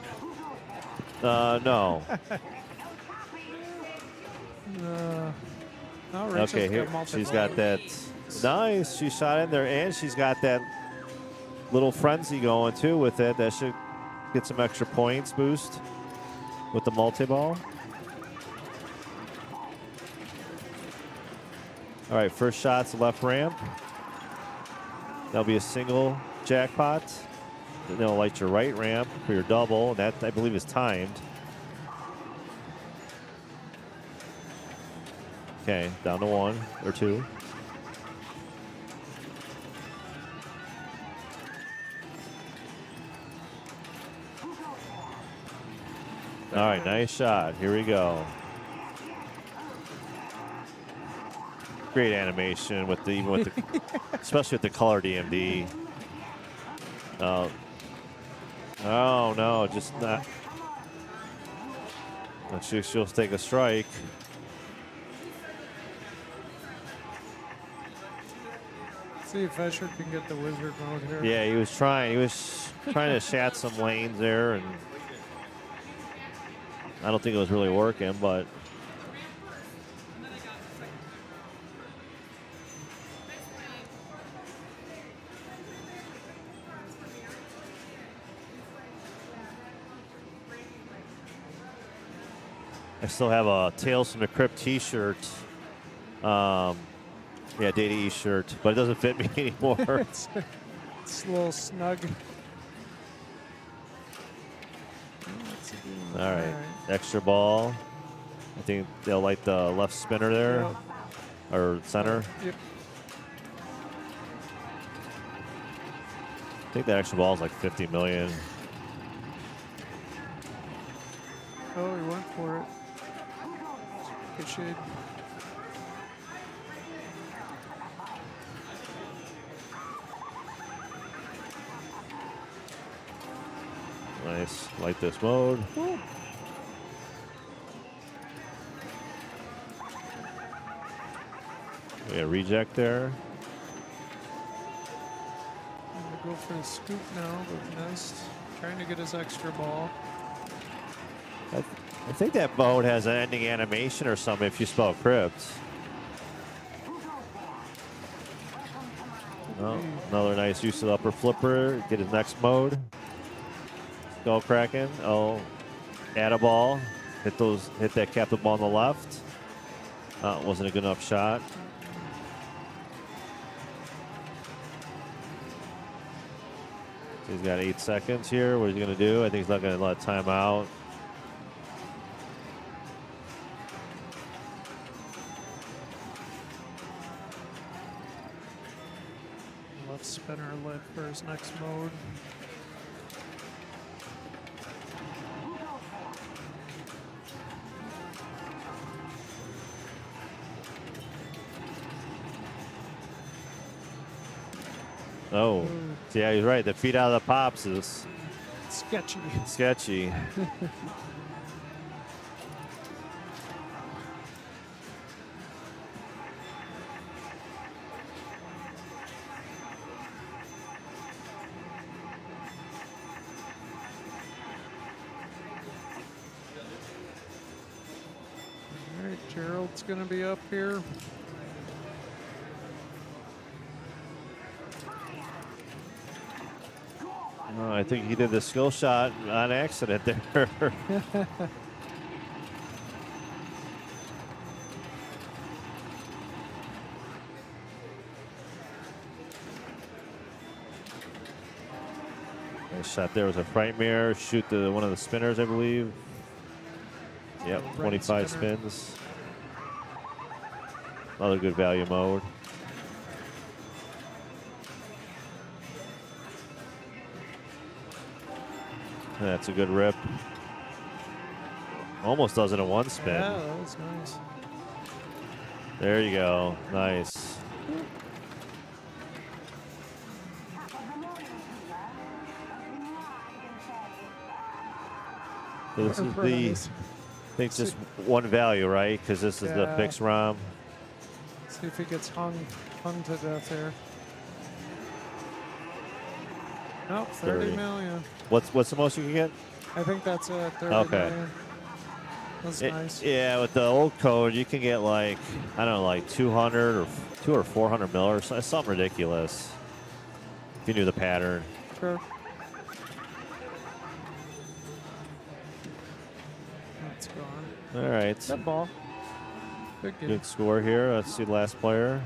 No. No, Rachel's Okay, here got multiple. she's got that. Nice. She shot in there, and she's got that little frenzy going too with it. That should get some extra points boost with the multi-ball. All right, first shot's left ramp. That'll be a single jackpot. Then they'll light your right ramp for your double. And that, I believe, is timed. Okay, down to 1 or 2. All right, nice shot. Here we go. Great animation with the especially with the color DMD. Oh no, just not. She'll take a strike. See if Usher can get the wizard mode here. Yeah, he was trying. He was trying to shat some lanes there, and I don't think it was really working, but I still have a Tales from the Crypt T-shirt. Yeah, Data East shirt, but it doesn't fit me anymore. It's a little snug. All right, extra ball. I think they'll like the left spinner there, Yep. or center. Yep. I think the extra ball is like 50 million. Oh, he went for it. Good shade. Nice, like this mode. Ooh. We have reject there. I'm gonna go for the scoop now, but missed. Trying to get his extra ball. I think that mode has an ending animation or something if you spell crypt. Oh, another nice use of the upper flipper. Get his next mode. Skull cracking. Oh, add a ball. Hit that captain ball on the left. Wasn't a good enough shot. He's got 8 seconds here. What is he going to do? I think he's not going to let time out. Left spinner lit for his next mode. Oh, yeah, he's right. The feet out of the pops is Sketchy. sketchy. All right, Gerald's gonna be up here. Oh, I think he did the skill shot on accident there. Nice shot there was a fright mirror. Shoot one of the spinners, I believe. Yep, Right 25 spinner. spins. Another good value mode. That's a good rip. Almost does it in one spin. Yeah, that was nice. There you go. Nice. So this is the, Prize. I think just one value, right? Because this is the Yeah. fixed ROM. See if he gets hung to death here. Nope, 30 30. million. What's the most you can get? I think that's it. 30 Okay. million. That's It- nice. Yeah, with the old code, you can get like, I don't know, like 200 or 200 or 400 mil or something ridiculous. If you knew the pattern. Sure. That's gone. All right. Good ball. Good game. Good score here. Let's see the last player.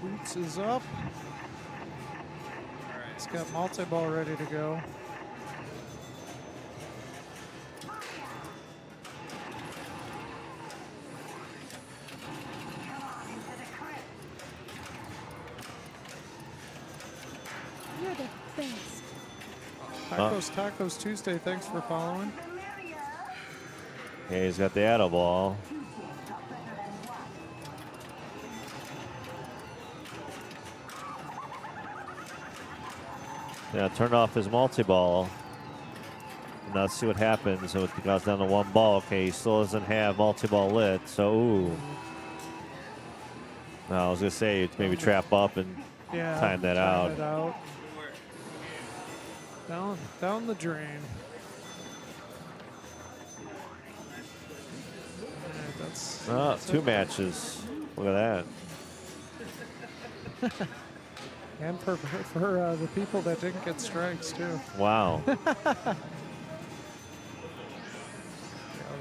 Boots is up. He's got multi-ball ready to go. You're the best. Tacos Tuesday. Thanks for following. Okay, he's got the add ball. Yeah, turned off his multi-ball. Now let's see what happens. So it goes down to one ball. Okay, he still doesn't have multi-ball lit. So, ooh. No, I was going to say maybe trap up and Yeah. time that out. It out. Down the drain. Alright, that's Oh, that's two it. matches. Look at that. And for the people that didn't get strikes, too. Wow. Yeah,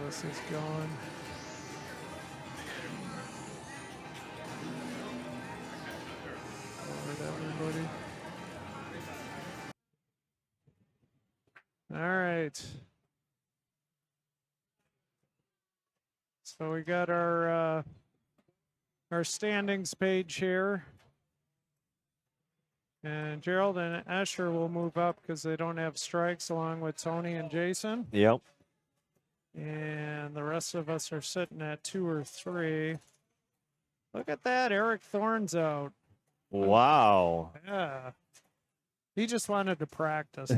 this is going. Forward, everybody. All right. So we got our standings page here. And Gerald and Escher will move up because they don't have strikes, along with Tony and Jason. Yep. And the rest of us are sitting at 2 or 3. Look at that. Eric Thorne's out. Wow. Yeah. He just wanted to practice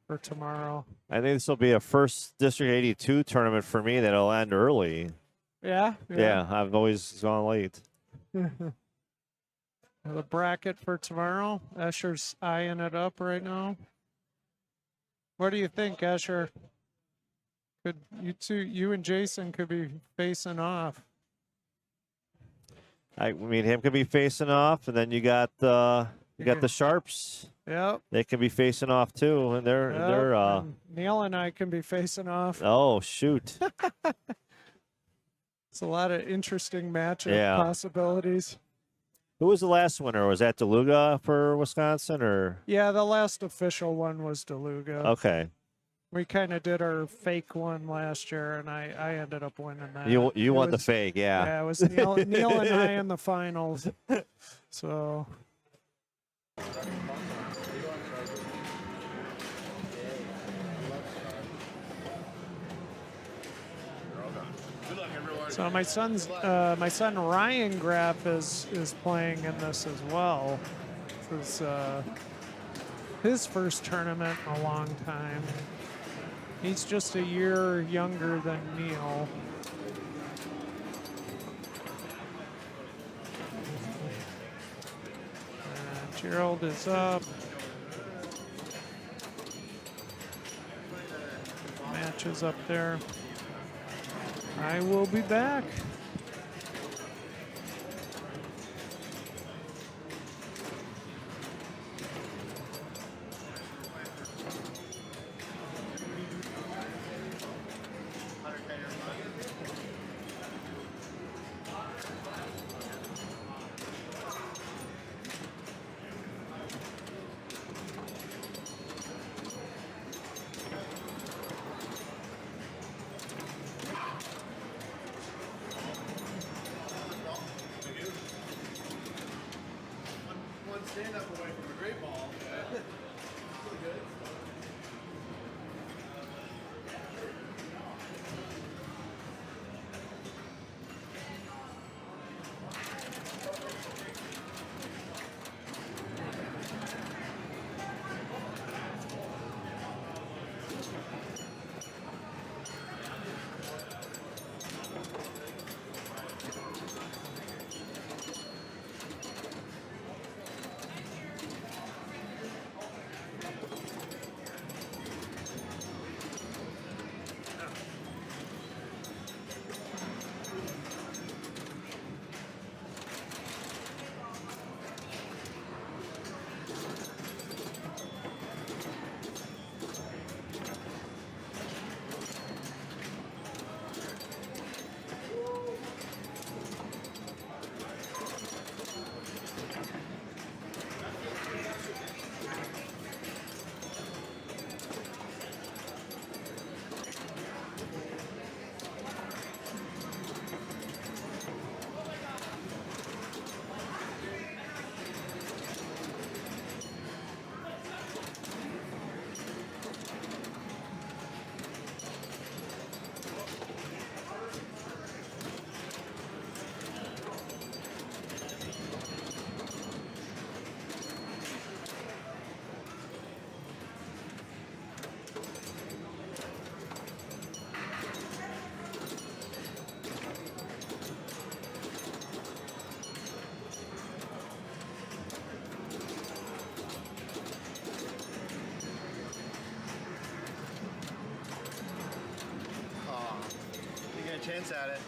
for tomorrow. I think this will be a first District 82 tournament for me that'll end early. Yeah? Yeah, I've always gone late. The bracket for tomorrow. Escher's eyeing it up right now. What do you think, Escher? Could you and Jason could be facing off? I mean, him could be facing off, and then you got the Sharps. Yep. They can be facing off too, and they're and Neil and I can be facing off. Oh shoot! It's a lot of interesting matchup Yeah. possibilities. Who was the last winner? Was that DeLuga for Wisconsin, or? Yeah, the last official one was DeLuga. Okay. We kind of did our fake one last year, and I ended up winning that. You won the fake, yeah. Yeah, it was Neil and I in the finals. So. So my son Ryan Graff is playing in this as well. This is his first tournament in a long time. He's just a year younger than Neil. And Gerald is up. Match is up there. I will be back. Stand up away from a great ball. Chance at it.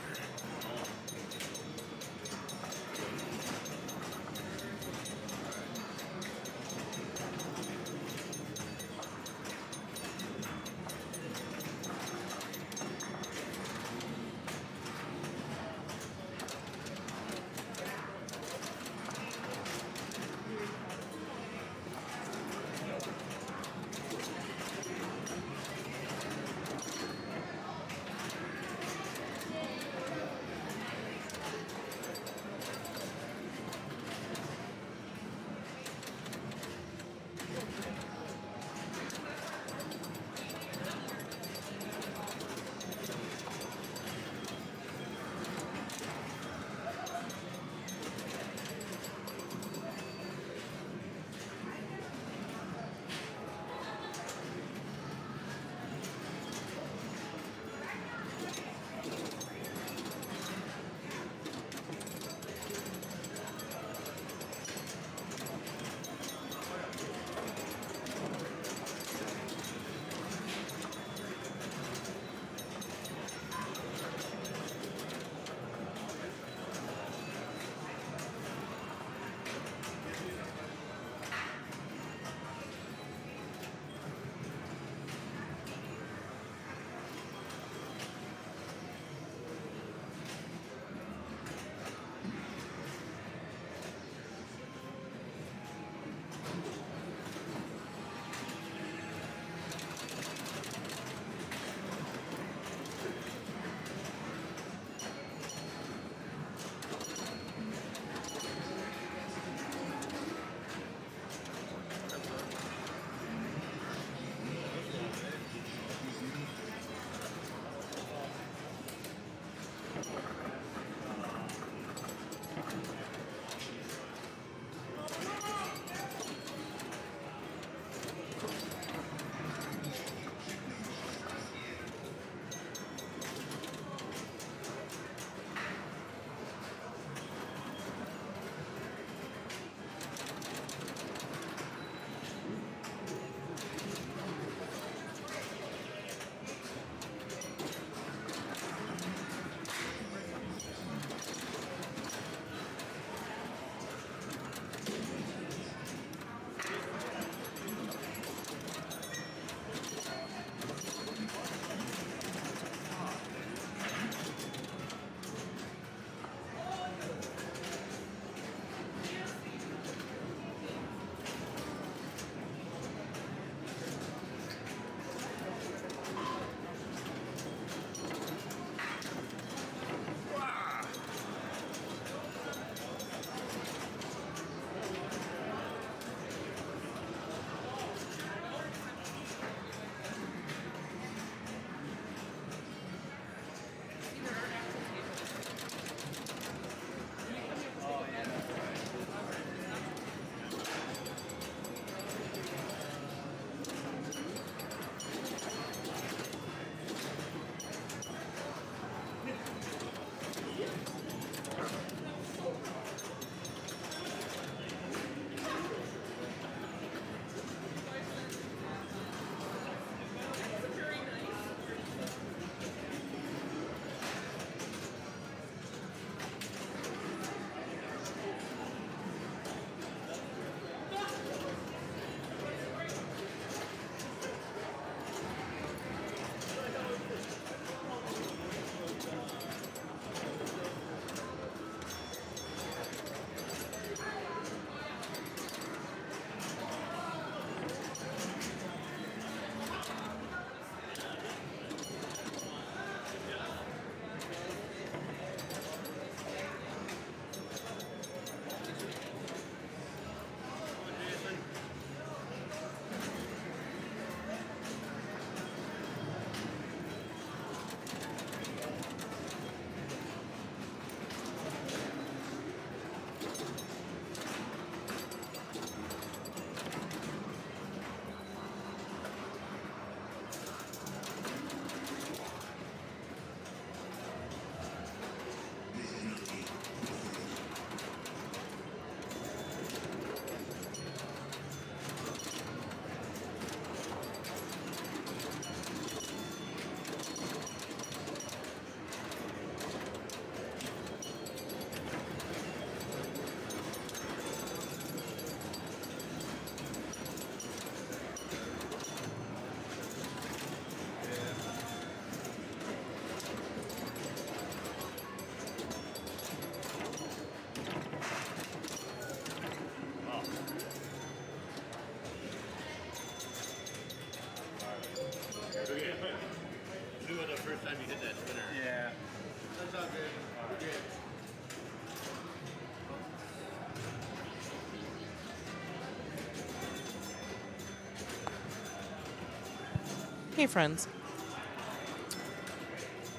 Hey, friends.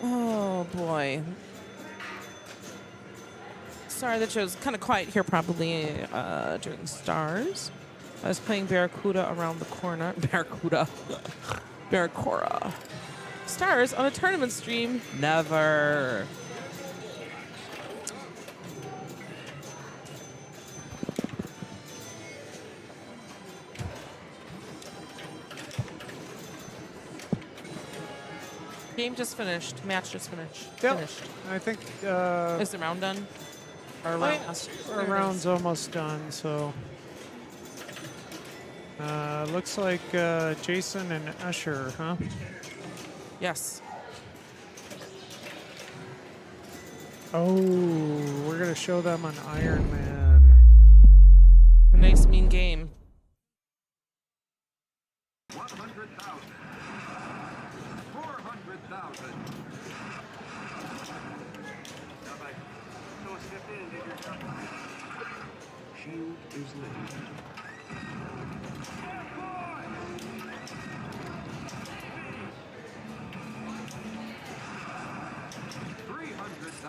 Oh, boy. Sorry that it was kind of quiet here probably during Stars. I was playing Barracuda around the corner. Barracuda. Barracora. Stars on a tournament stream? Never. Game just finished. Match just finished. Yep. Finished. I think Is the round done? Or our round's almost done, so looks like Jason and Usher, huh? Yes. Oh, we're gonna show them an Iron Man. A nice mean game. 100,000. 400,000. Shield is lit. $300,000.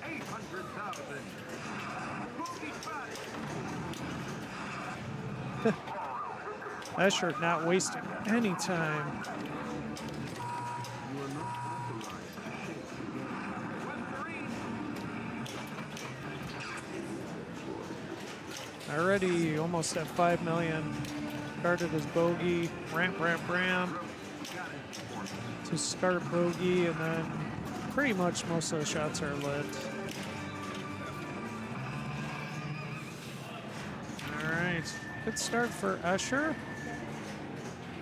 800,000. Boogie Spotted. Escher not wasting any time. Already almost at 5 million. Started as bogey, ramp. To start bogey, and then pretty much most of the shots are lit. All right, good start for Escher.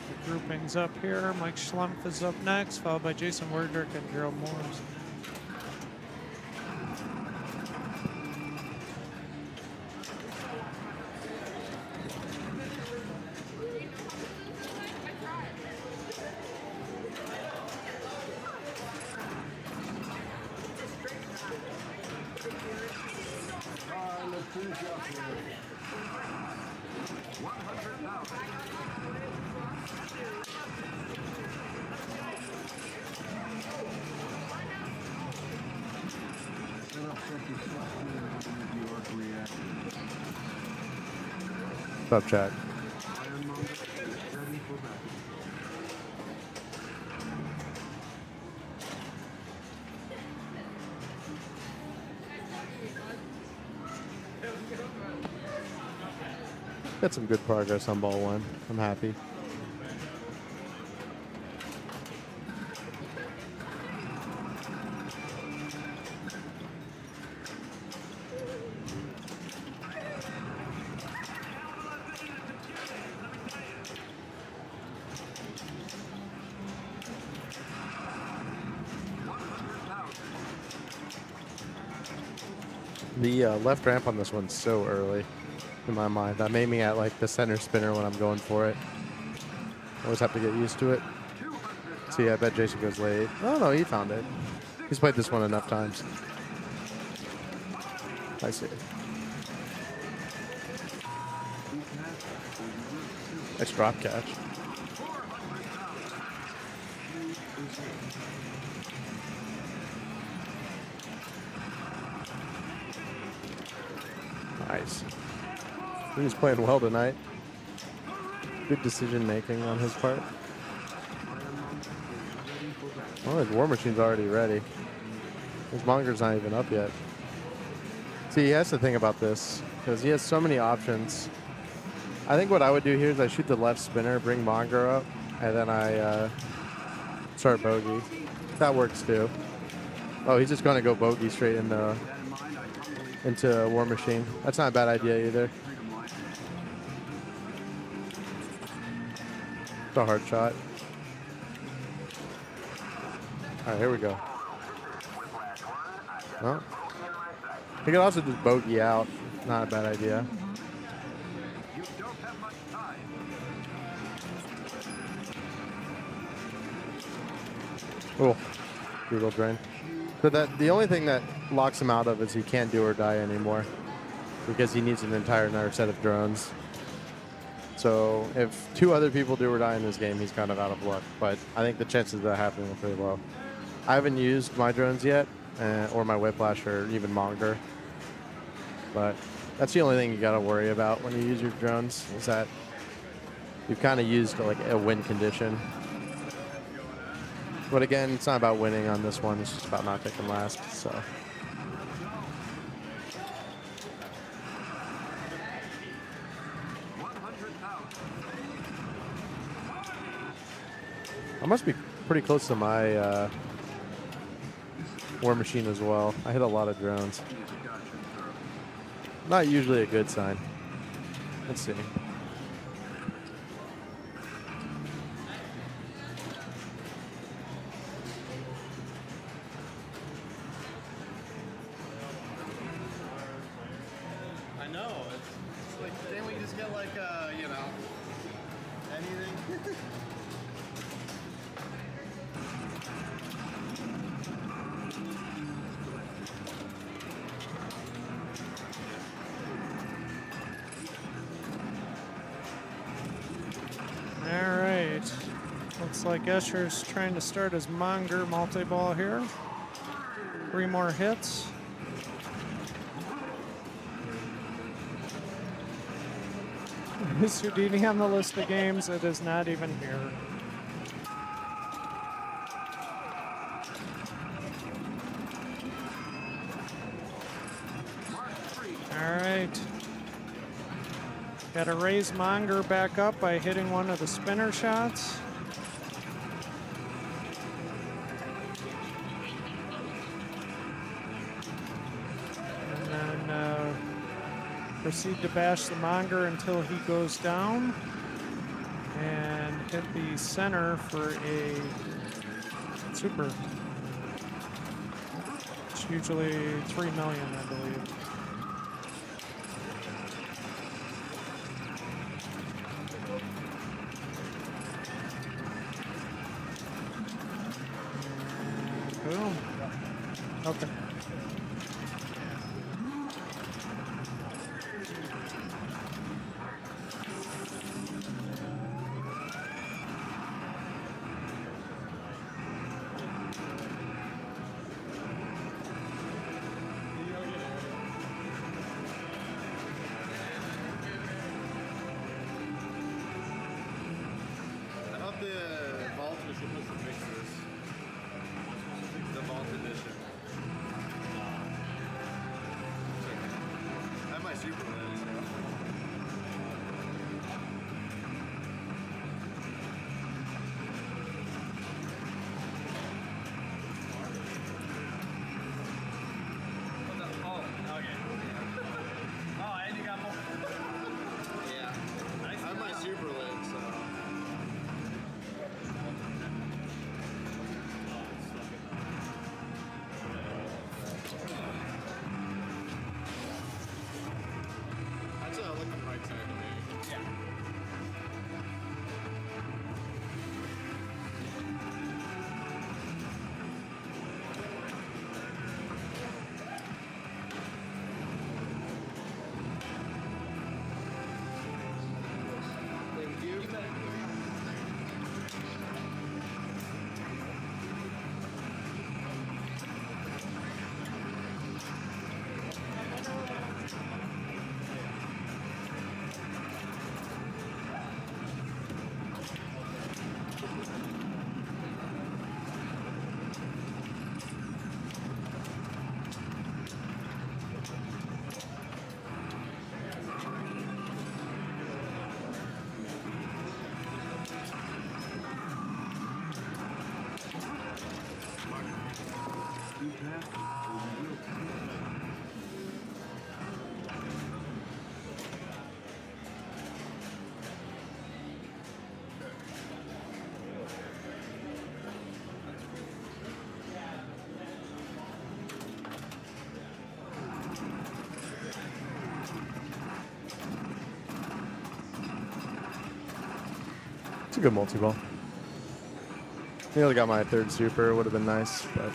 The groupings up here. Mike Schlumpf is up next, followed by Jason Werdrick and Gerald Morris. What's up, chat? Got some good progress on ball one. I'm happy. The left ramp on this one's so early in my mind. I'm aiming at like the center spinner when I'm going for it. I always have to get used to it. See, I bet Jason goes late. Oh no, he found it. He's played this one enough times. I see. Nice drop catch. Nice. He's playing well tonight. Good decision making on his part. Oh, his war machine's already ready. His monger's not even up yet. See, he has to think about this because he has so many options. I think what I would do here is I shoot the left spinner, bring monger up, and then I start bogey. That works too. Oh, he's just going to go bogey straight into war machine. That's not a bad idea either. It's a hard shot. All right, here we go. Well, he could also just bogey out. Not a bad idea. Oh, brutal drain. So the only thing that locks him out of is he can't do or die anymore because he needs an entire another set of drones. So if two other people do or die in this game, he's kind of out of luck. But I think the chances of that happening are pretty low. I haven't used my drones yet, or my whiplash, or even monger. But that's the only thing you got to worry about when you use your drones is that you've kind of used like a win condition. But again, it's not about winning on this one. It's just about not taking last. So. I must be pretty close to my war machine as well. I hit a lot of drones. Not usually a good sign. Let's see. I know. It's like, didn't we just get like, you know, anything? All right. Looks like Escher's trying to start his monger multi-ball here. 3 more hits. Is Houdini on the list of games? It is not even here. All right. Got to raise Monger back up by hitting one of the spinner shots. And then proceed to bash the Monger until he goes down. And hit the center for a super. It's usually 3 million, I believe. Boom. Okay. I hope the vault is supposed to fix this. The vault edition. I have my super lens, so. Oh, okay. Oh, and you got more. Yeah. I have my super lens, so. That's looking right side to me. Yeah. Thank you. It's a good multi-ball. Nearly got my 3rd super. Would have been nice, but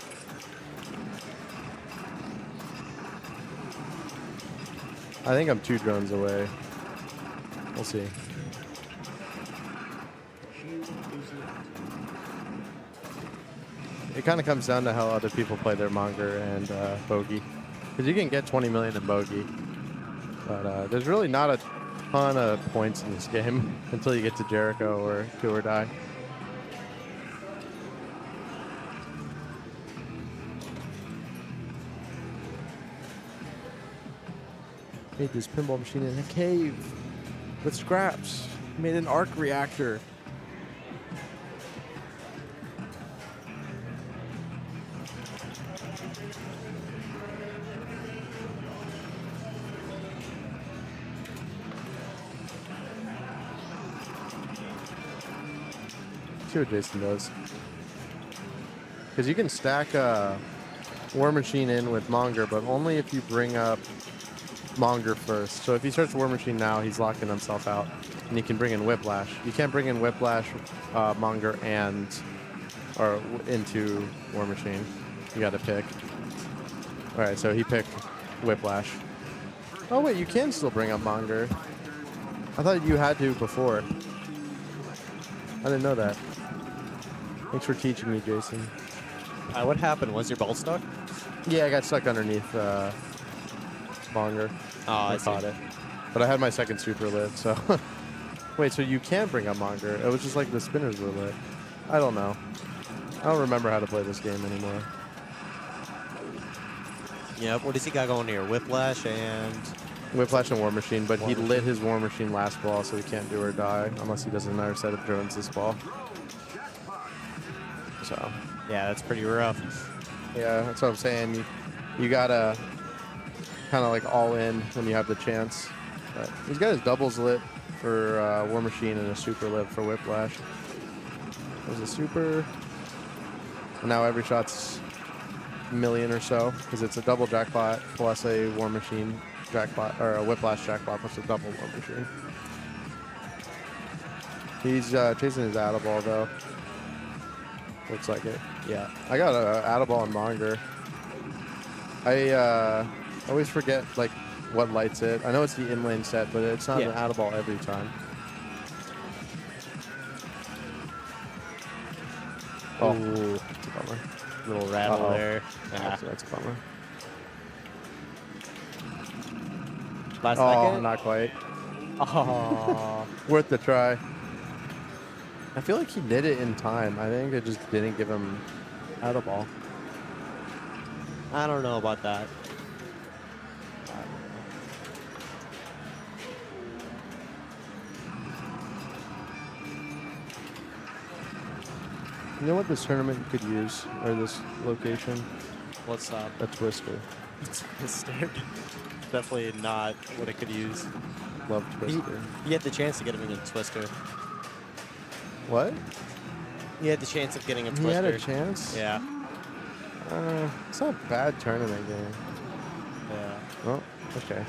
I think I'm 2 drones away. We'll see. It kind of comes down to how other people play their Monger and Bogey. Because you can get 20 million in Bogey. But there's really not a ton of points in this game until you get to Jericho or Do or Die. Made this pinball machine in a cave with scraps. Made an arc reactor. See what Jason does. Because you can stack a War Machine in with Monger, but only if you bring up Monger first. So if he starts War Machine now, he's locking himself out. And you can bring in Whiplash. You can't bring in Whiplash, Monger, or into War Machine. You got to pick. All right, so he picked Whiplash. Oh wait, you can still bring up Monger. I thought you had to before. I didn't know that. Thanks for teaching me, Jason. What happened? Was your ball stuck? Yeah, I got stuck underneath Monger. Oh, I caught see. it. But I had my second super lit, so. Wait, so you can bring up Monger? It was just like the spinners were lit. I don't know. I don't remember how to play this game anymore. Yeah, what does he got going here? Whiplash and... Whiplash and War Machine, but War he Machine. lit his War Machine last ball, so he can't do or die unless he does another set of drones this ball. So, Yeah, that's pretty rough. yeah, that's what I'm saying. You gotta kind of like all in when you have the chance. But he's got his doubles lit for War Machine and a super lit for Whiplash. There's a super. And now every shot's a million or so because it's a double jackpot plus a War Machine jackpot or a Whiplash jackpot plus a double War Machine. He's chasing his Addaball though. Looks like it. Yeah, I got a Addaball and Monger. I always forget like what lights it. I know it's the inlane set, but it's not an Addaball every time. Oh, that's a bummer. Little rattle Uh-oh. there. That's a bummer. Last Oh, second? not quite. Oh. Worth the try. I feel like he did it in time. I think it just didn't give him Addaball. I don't know about that. You know what this tournament could use, or this location? What's up? A Twister. It's definitely not what it could use. Love Twister. He had the chance to get him in a Twister. What? He had the chance of getting a He Twister. had a chance? Yeah. It's not a bad tournament game. Yeah. Well, okay.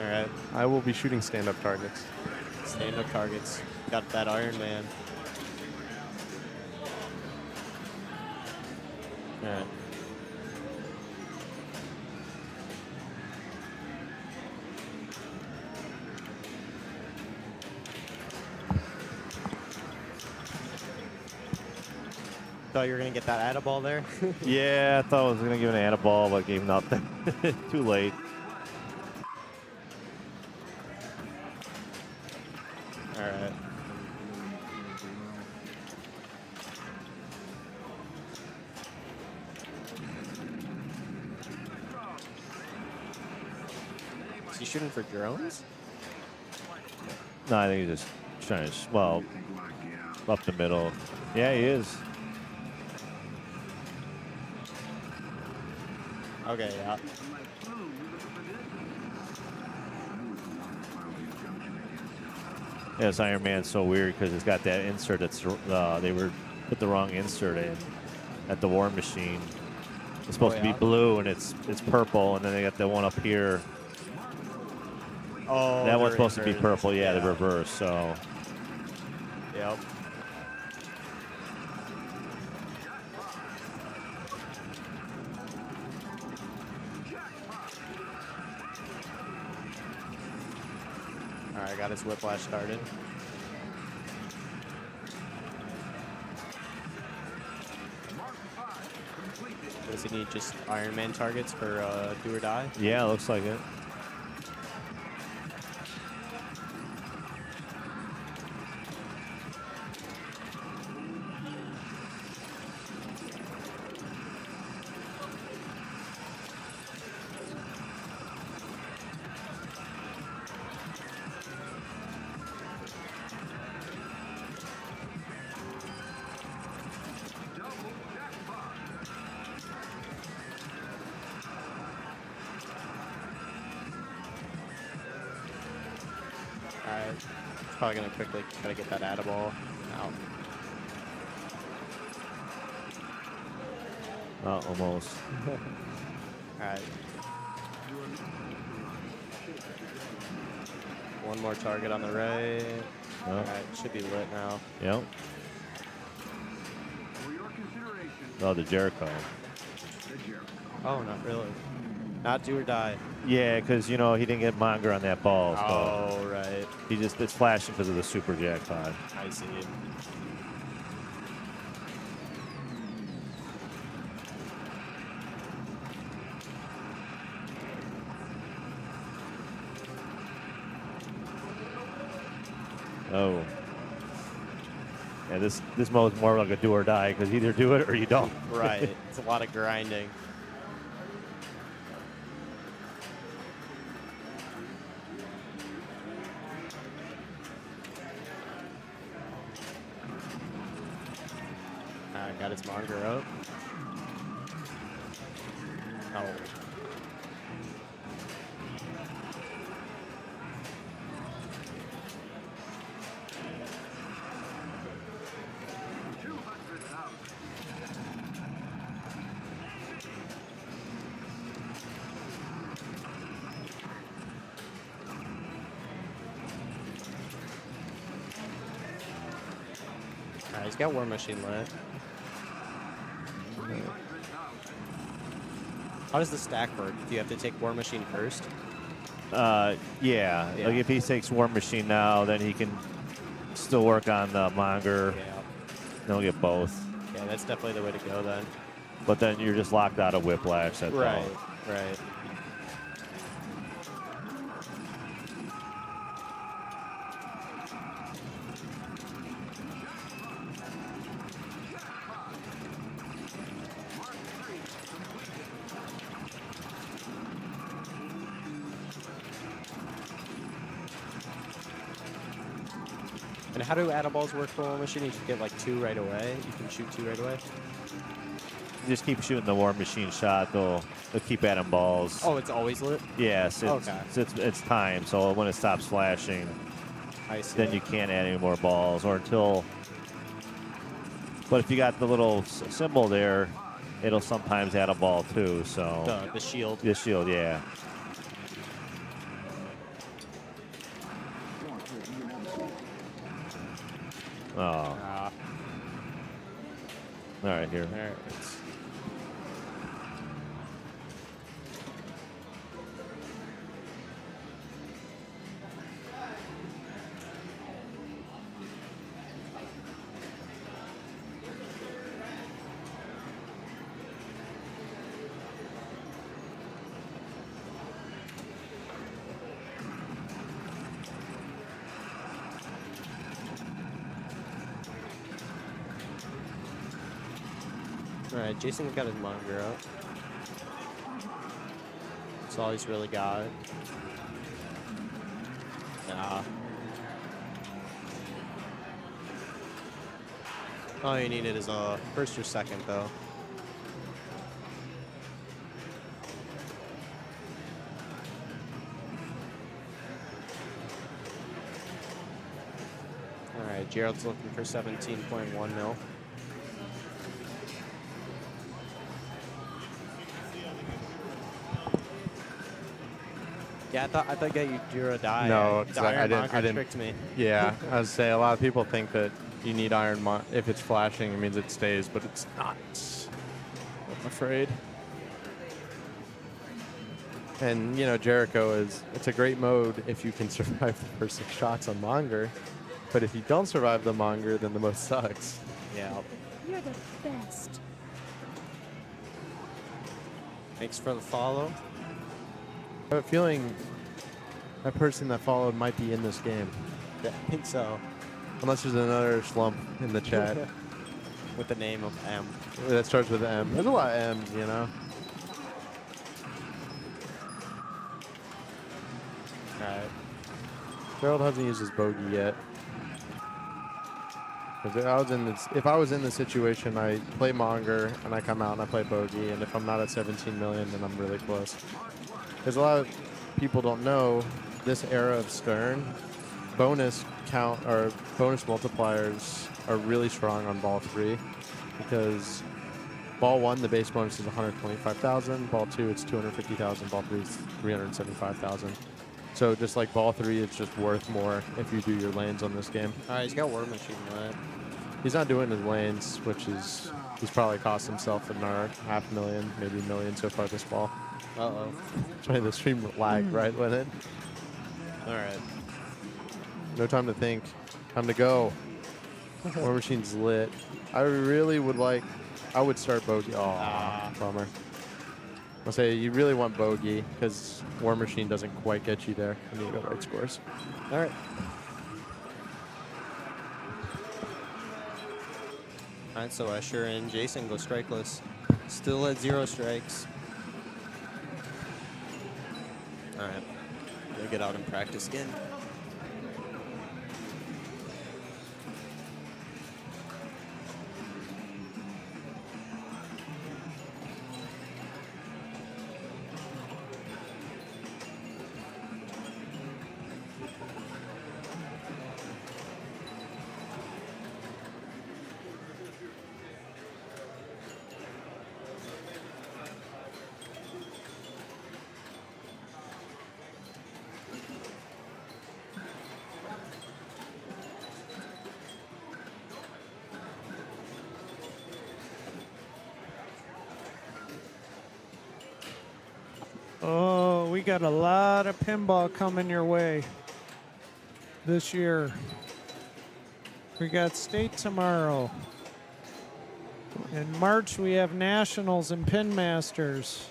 All right. I will be shooting stand-up targets. Stand-up targets. Got that Iron Man. All right. Thought you were gonna get that Addaball there. Yeah, I thought I was going to give an Addaball, but gave nothing. Too late. All right. Is he shooting for drones? No, I think he's just trying to, well, up the middle. Yeah, he is. Okay, yeah. Yeah, this Iron Man's so weird because it's got that insert that's, they were put the wrong insert in at the War Machine. It's supposed to be blue and it's purple, and then they got the one up here. Oh, that one's they're supposed to be inverted. purple, yeah, the reverse, so. Yep. All right, got his Whiplash started. Does he need just Iron Man targets for do or die? Yeah, looks like it. All right, probably gonna quickly try to get that Addaball out. Almost. All right. One more target on the right. All right, should be lit now. Yep. Oh, the Jericho. Oh, not really. Not do or die. Yeah, because, you know, he didn't get Monger on that ball. So Oh, right. he just, it's flashing because of the super jackpot. I see it. Oh. Yeah, this mode is more like a do or die because either do it or you don't. Right. It's a lot of grinding. Got his monger up. Oh. Alright, he's got War Machine lit. How does the stack work? Do you have to take War Machine first? Yeah. Like if he takes War Machine now, then he can still work on the Monger. Yeah. Then he'll get both. Yeah, that's definitely the way to go then. But then you're just locked out of Whiplash. That's Right, all. right. And how do Attaballs work for War Machine? You just get like 2 right away? You can shoot 2 right away? You just keep shooting the War Machine shot. They'll keep adding balls. Oh, it's always lit? Yes. It's time. So when it stops flashing, I see. then you can't add any more balls or until. But if you got the little symbol there, it'll sometimes add a ball too. So The shield. the shield, yeah. Oh. All right, here. All right. All right, Jason's got his monger up. That's all he's really got. Nah. All you needed is a first or second, though. All right, Gerald's looking for 17.1 mil. Yeah, I thought you drew a die. No, The 'cause I Iron didn't- Monger tricked me. Yeah, I would say a lot of people think that you need if it's flashing, it means it stays, but it's not. I'm afraid. And, you know, Jericho it's a great mode if you can survive the first 6 shots on Monger. But if you don't survive the Monger, then the mode sucks. Yeah. You're the best. Thanks for the follow. I have a feeling that person that followed might be in this game. Yeah, I think so. Unless there's another slump in the chat With the name of M. that starts with M. There's a lot of M's, you know? Alright. Gerald hasn't used his bogey yet. If I was in this situation, I play Monger and I come out and I play bogey, and if I'm not at 17 million, then I'm really close. Because a lot of people don't know this era of Stern, bonus multipliers are really strong on ball 3, because ball 1, the base bonus is 125,000, ball 2, it's 250,000, ball 3 is 375,000. So just like ball 3, it's just worth more if you do your lanes on this game. Alright, he's got War Machine lit. He's not doing his lanes, which is he's probably cost himself another $500,000, maybe $1 million so far this fall. Uh-oh. That's why the stream lagged right when it. Alright. No time to think. Time to go. War Machine's lit. I really would I would start bogey. Oh, bummer. I'll say you really want bogey because War Machine doesn't quite get you there when you go right scores. Alright. All right, so Usher and Jason go strikeless. Still at 0 strikes. All right, they'll get out and practice again. Oh, we got a lot of pinball coming your way this year. We got state tomorrow. In March, we have nationals and Pin Masters.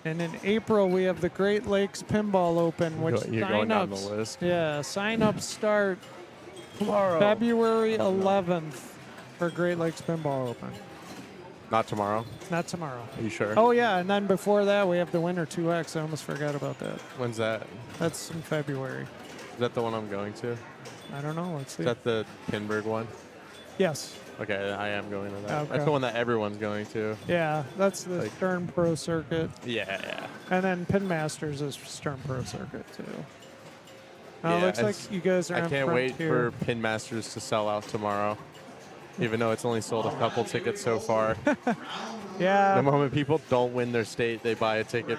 And in April, we have the Great Lakes Pinball Open, which You're going down the sign-ups, list. yeah, sign-ups start Tomorrow. February 11th for Great Lakes Pinball Open. Not tomorrow. Not tomorrow. Are you sure? Oh, yeah, and then before that, we have the Winter 2X. I almost forgot about that. When's that? That's in February. Is that the one I'm going to? Is I don't know. Let's see. that the Pinburg one? Yes. Okay, I am going to that. Okay. That's the one that everyone's going to. Yeah, that's the Like- Stern Pro Circuit. Yeah. And then Pin Masters is Stern Pro Circuit, too. Yeah, Looks like it's- you guys are I on can't wait Frontier. for Pin Masters to sell out tomorrow. Even though it's only sold a couple tickets so far. Yeah. The moment people don't win their state, they buy a ticket.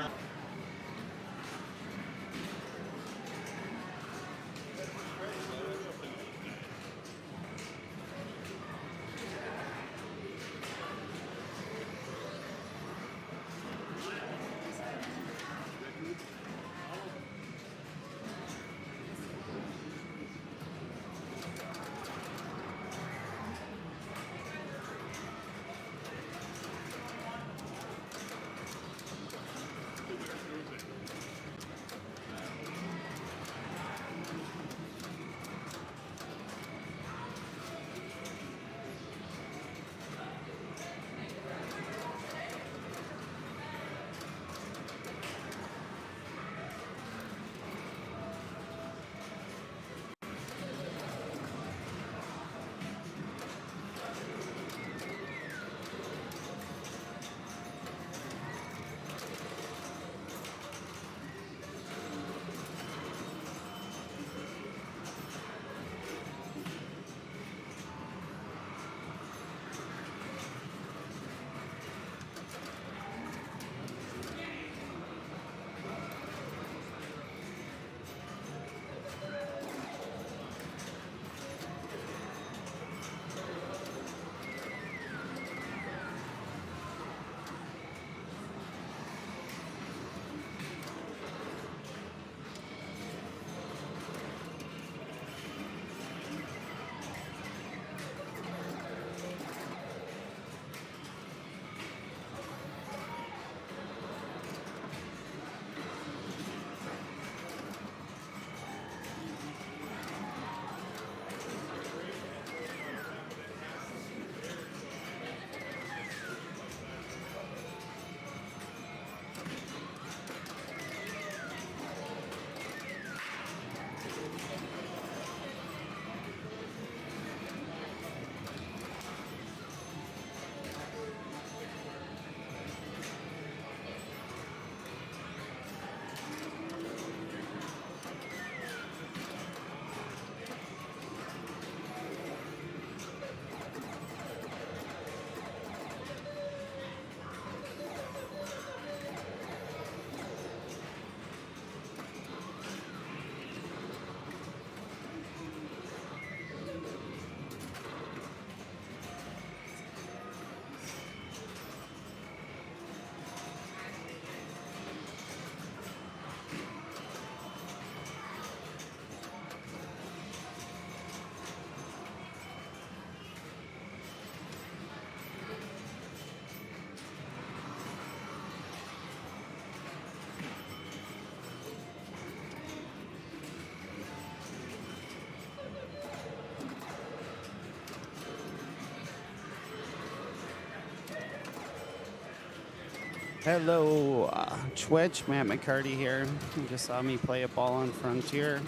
Hello, Twitch. Matt McCarty here. You just saw me play a ball on Frontier.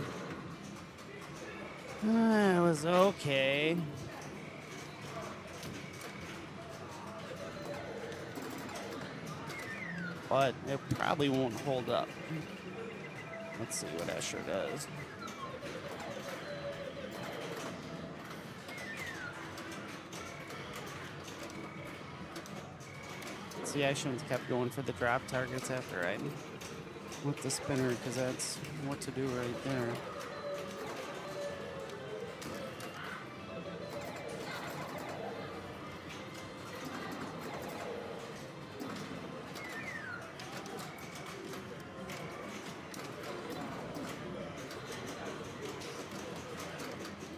It was okay. But it probably won't hold up. Let's see what Escher does. See, I shouldn't have kept going for the drop targets after I with the spinner, because that's what to do right there.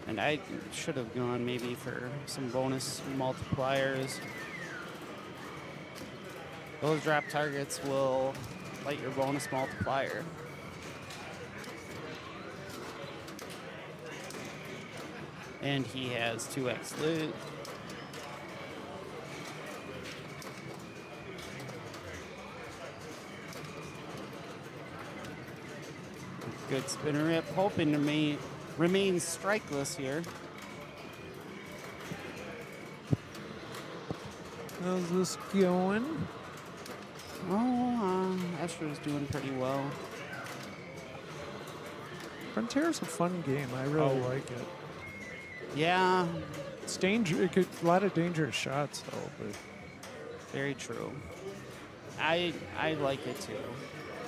And I should have gone maybe for some bonus multipliers. Those drop targets will light your bonus multiplier. And he has 2x loot. Good spinner rip, hoping to remain strikeless here. How's this going? Oh, Escher's doing pretty well. Frontier's a fun game. I really like it. Yeah, It's dangerous. A lot of dangerous shots, though. But very true. I like it too.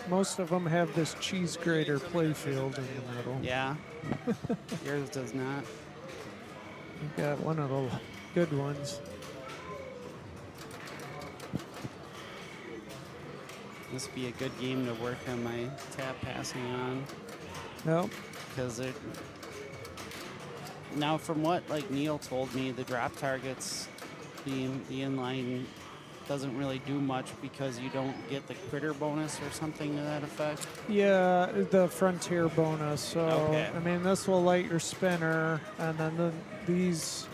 most of them have this cheese grater playfield in the middle. Yeah. Yours does not. You got one of the good ones. This would be a good game to work on my tap passing on. Nope. Because it. Now, from what like Neil told me, the drop targets, the inline doesn't really do much because you don't get the critter bonus or something to that effect. Yeah, the Frontier bonus. So, Okay. I mean, this will light your spinner, and then these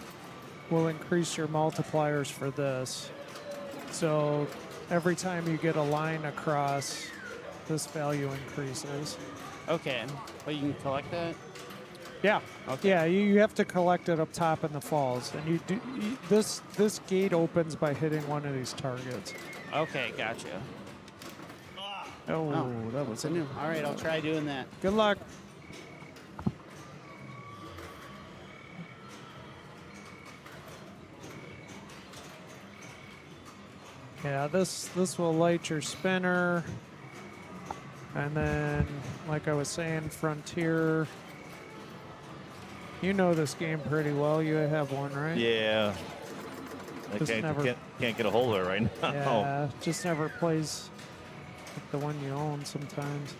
will increase your multipliers for this. So, every time you get a line across, this value increases. Okay, but you can collect that. Yeah. Okay. Yeah, you have to collect it up top in the falls, and this gate opens by hitting one of these targets. Okay, gotcha. Oh, that was a new. All right, I'll try doing that. Good luck. Yeah, this will light your spinner, and then, like I was saying, Frontier. You know this game pretty well. You have one, right? Yeah. I Just never- can't get a hold of it right now. Yeah, just never plays like the one you own sometimes.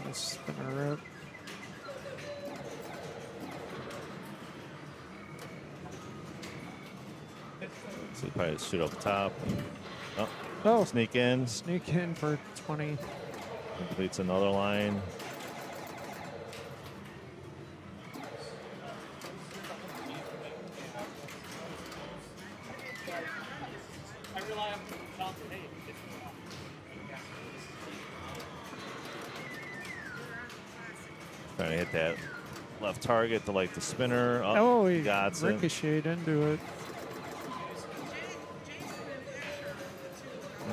Nice spinner rip. So you probably shoot up top. Oh, Oh, sneak in. sneak in for 20. Completes another line. Trying to hit that left target to like the spinner. Oh, he got it. ricocheted into it.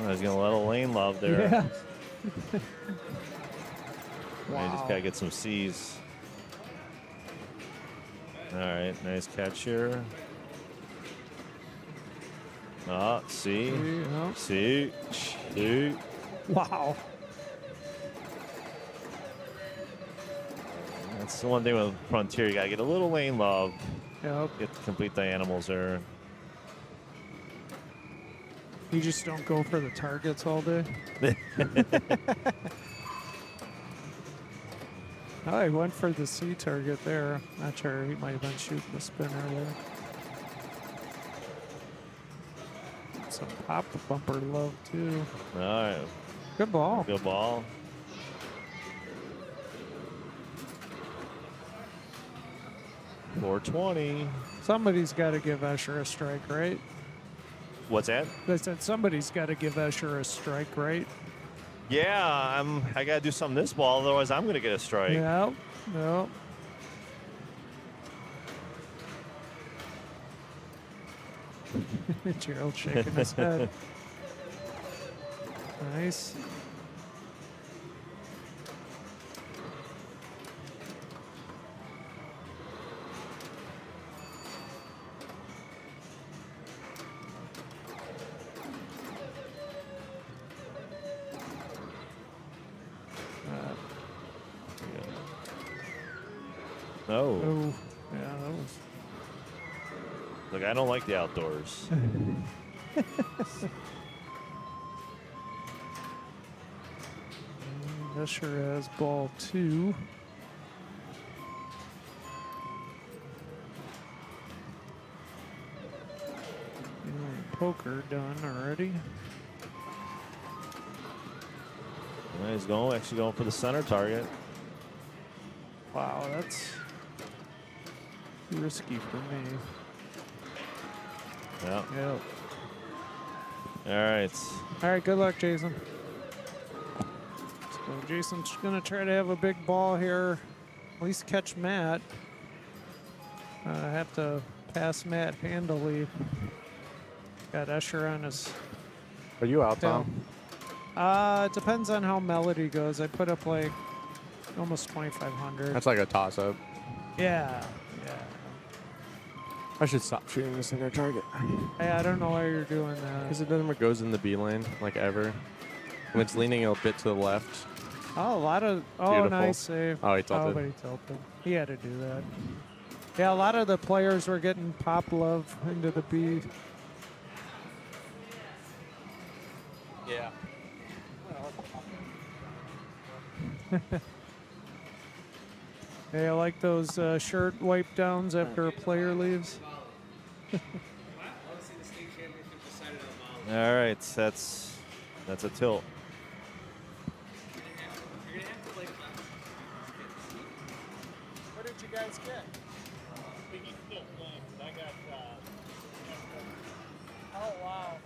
Oh, he's gonna let a lane love there. Yeah. You just gotta get some C's. All right, nice catch here. Ah, C. Yeah. C. C. Wow. That's the one thing with Frontier. You gotta get a little lane love. Yep. Get to complete the animals there. You just don't go for the targets all day. Oh, he went for the C target there. Not sure. He might have been shooting the spinner there. Some pop bumper love, too. All right, Good ball. good ball. 420. Somebody's got to give Escher a strike, right? What's that? I said somebody's got to give Escher a strike, right? Yeah, I got to do something this ball, otherwise I'm going to get a strike. Yeah. No. Gerald shaking his head. Nice. No. Oh, yeah, that was. Look, I don't like the outdoors. Escher has ball 2. Poker done already. He's actually going for the center target. Wow, that's risky for me. Yeah. Yep. All right. All right, good luck, Jason. So Jason's going to try to have a big ball here, at least catch Matt. Have to pass Matt handily. Got Escher on his. Are you out, Tom? It depends on how Melody goes. I put up like almost 2,500. That's like a toss-up. Yeah. I should stop shooting the center target. Hey, I don't know why you're doing that. Because it never goes in the B lane, like ever. When it's leaning a bit to the left. Oh, a lot of. Oh, Beautiful. nice save. Oh, he tilted. Oh, but he tilted. He had to do that. Yeah, a lot of the players were getting pop love into the B. Yeah. Hey, I like those shirt wipe downs after a player leaves. All right, that's a tilt. What did you guys get? Oh, wow.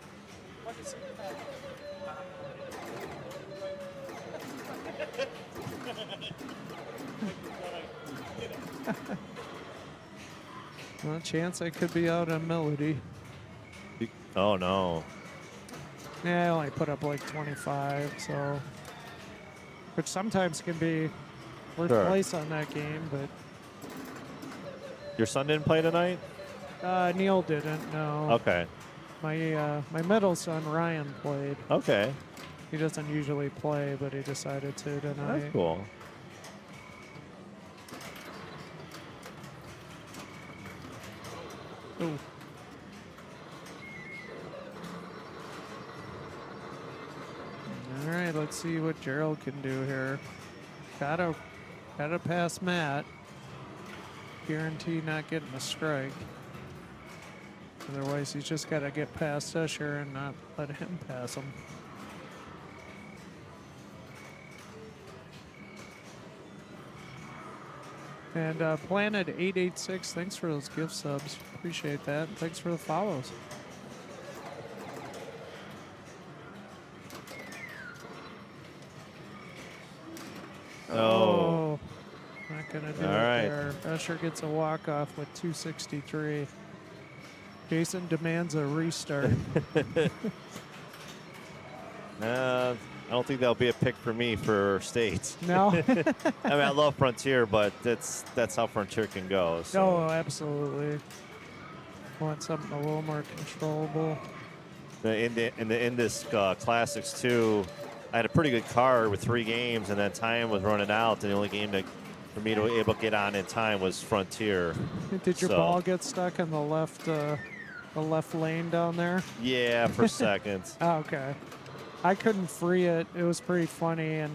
What is it? Well, chance I could be out on Melody. Oh, no. Yeah, I only put up like 25, so. Which sometimes can be worth Sure. place on that game, but. Your son didn't play tonight? Neil didn't, no. Okay. My middle son, Ryan, played. Okay. He doesn't usually play, but he decided to tonight. That's cool. Ooh. All right, let's see what Gerald can do here. Gotta pass Matt. Guarantee not getting a strike. Otherwise, he's just gotta get past Escher and not let him pass him. And Planet 886, thanks for those gift subs. Appreciate that. And thanks for the follows. Oh. Not gonna do All it right. there. Escher gets a walk-off with 263. Jason demands a restart. I don't think that'll be a pick for me for state. No? I mean, I love Frontier, but that's how Frontier can go. So. Oh, absolutely. Want something a little more controllable. In this Classics too, I had a pretty good card with 3 games, and then time was running out. And the only game that for me to be able to get on in time was Frontier. Did your ball get stuck in the left lane down there? Yeah, for a second. Oh, okay. I couldn't free it. It was pretty funny, and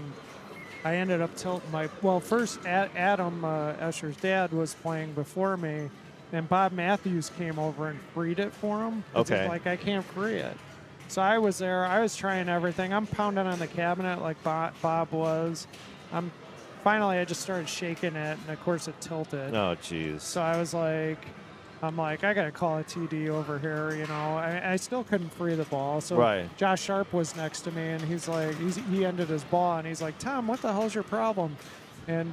I ended up tilting my. Well, first Adam Escher's dad was playing before me, and Bob Matthews came over and freed it for him. Okay. He's like, I can't free it. So I was there. I was trying everything. I'm pounding on the cabinet like Bob was. I'm finally I just started shaking it, and of course it tilted. Oh, jeez. So I was like, I gotta call a TD over here, you know. I still couldn't free the ball. So Right. Josh Sharp was next to me, and he's like, he ended his ball, and he's like, Tom, what the hell's your problem? And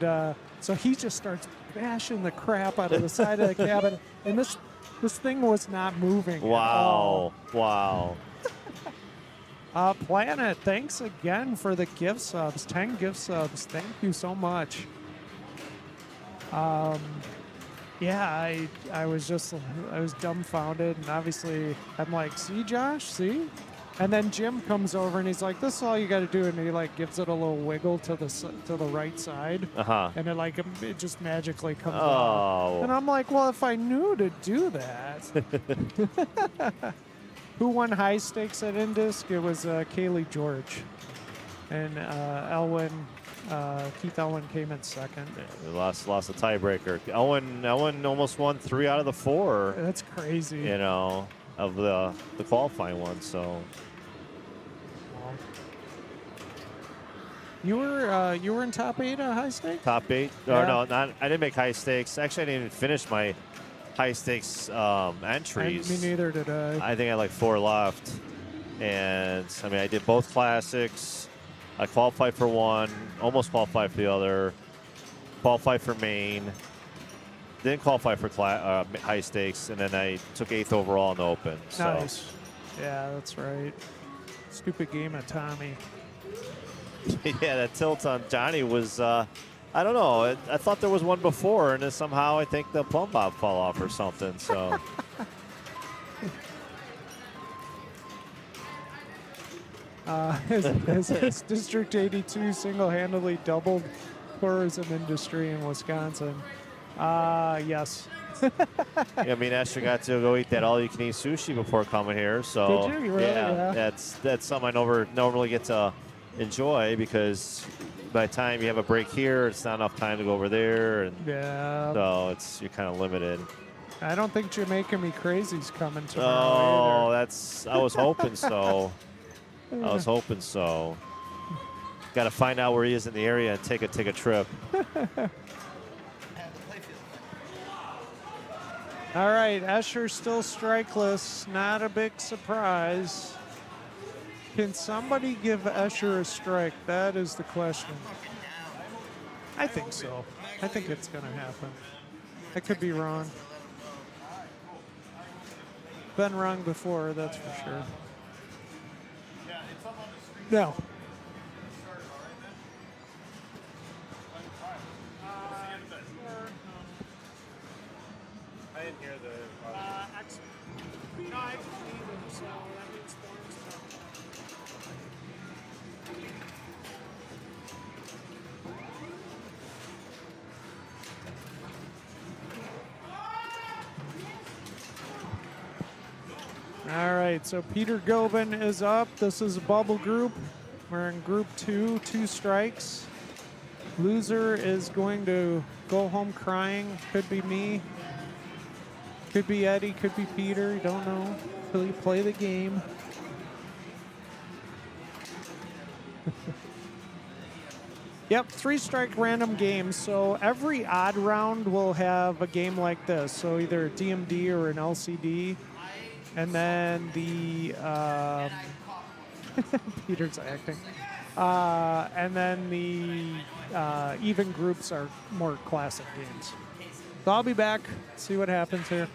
so he just starts bashing the crap out of the side of the cabin, and this thing was not moving. At all. Wow. Planet, thanks again for the gift subs. 10 gift subs. Thank you so much. Yeah, I was dumbfounded, and obviously I'm like, see, Josh, see? And then Jim comes over and he's like, this is all you got to do, and he like gives it a little wiggle to the right side, and it just magically comes off. And I'm like, well, if I knew to do that. Who won high stakes at Indisc? It was Kaylee George, and Keith Elwin came in second. Yeah, we lost a tiebreaker. Elwin almost won 3 out of the 4. That's crazy. You know, of the qualifying one. So you were in top 8 at high stakes. top 8? Yeah. Or no, not. I didn't make high stakes. Actually, I didn't even finish my high stakes entries. Me neither did I. I think I had like 4 left, and I mean I did both classics. I qualified for one, almost qualified for the other, qualified for main, didn't qualify for high stakes, and then I took 8th overall in the Open. So. Nice. Yeah, that's right. Stupid game of Tommy. Yeah, that tilt on Johnny was, I don't know. I thought there was one before, and then somehow I think the plumb bob fell off or something. So. His District 82 single-handedly doubled tourism industry in Wisconsin. Yes. I mean, Esther got to go eat that all-you-can-eat sushi before coming here. So did you really? Yeah. That's something I normally get to enjoy, because by the time you have a break here, it's not enough time to go over there, and yeah. So you're kind of limited. I don't think Jamaica Me Crazy's coming tomorrow. I was hoping so. I was hoping so. Got to find out where he is in the area and take a trip. All right, Escher still strikeless. Not a big surprise. Can somebody give Escher a strike? That is the question. I think so. I think it's going to happen. I could be wrong. Been wrong before, that's for sure. No. I didn't hear the. No, I didn't either, so that means Thorns. All right, so Peter Gobin is up. This is a bubble group. We're in group 2, 2 strikes. Loser is going to go home crying. Could be me. Could be Eddie, could be Peter. You don't know until you play the game. Yep, 3-strike random games. So every odd round will have a game like this. So either a DMD or an LCD. And then the Peter's acting. And then the even groups are more classic games. So I'll be back, see what happens here.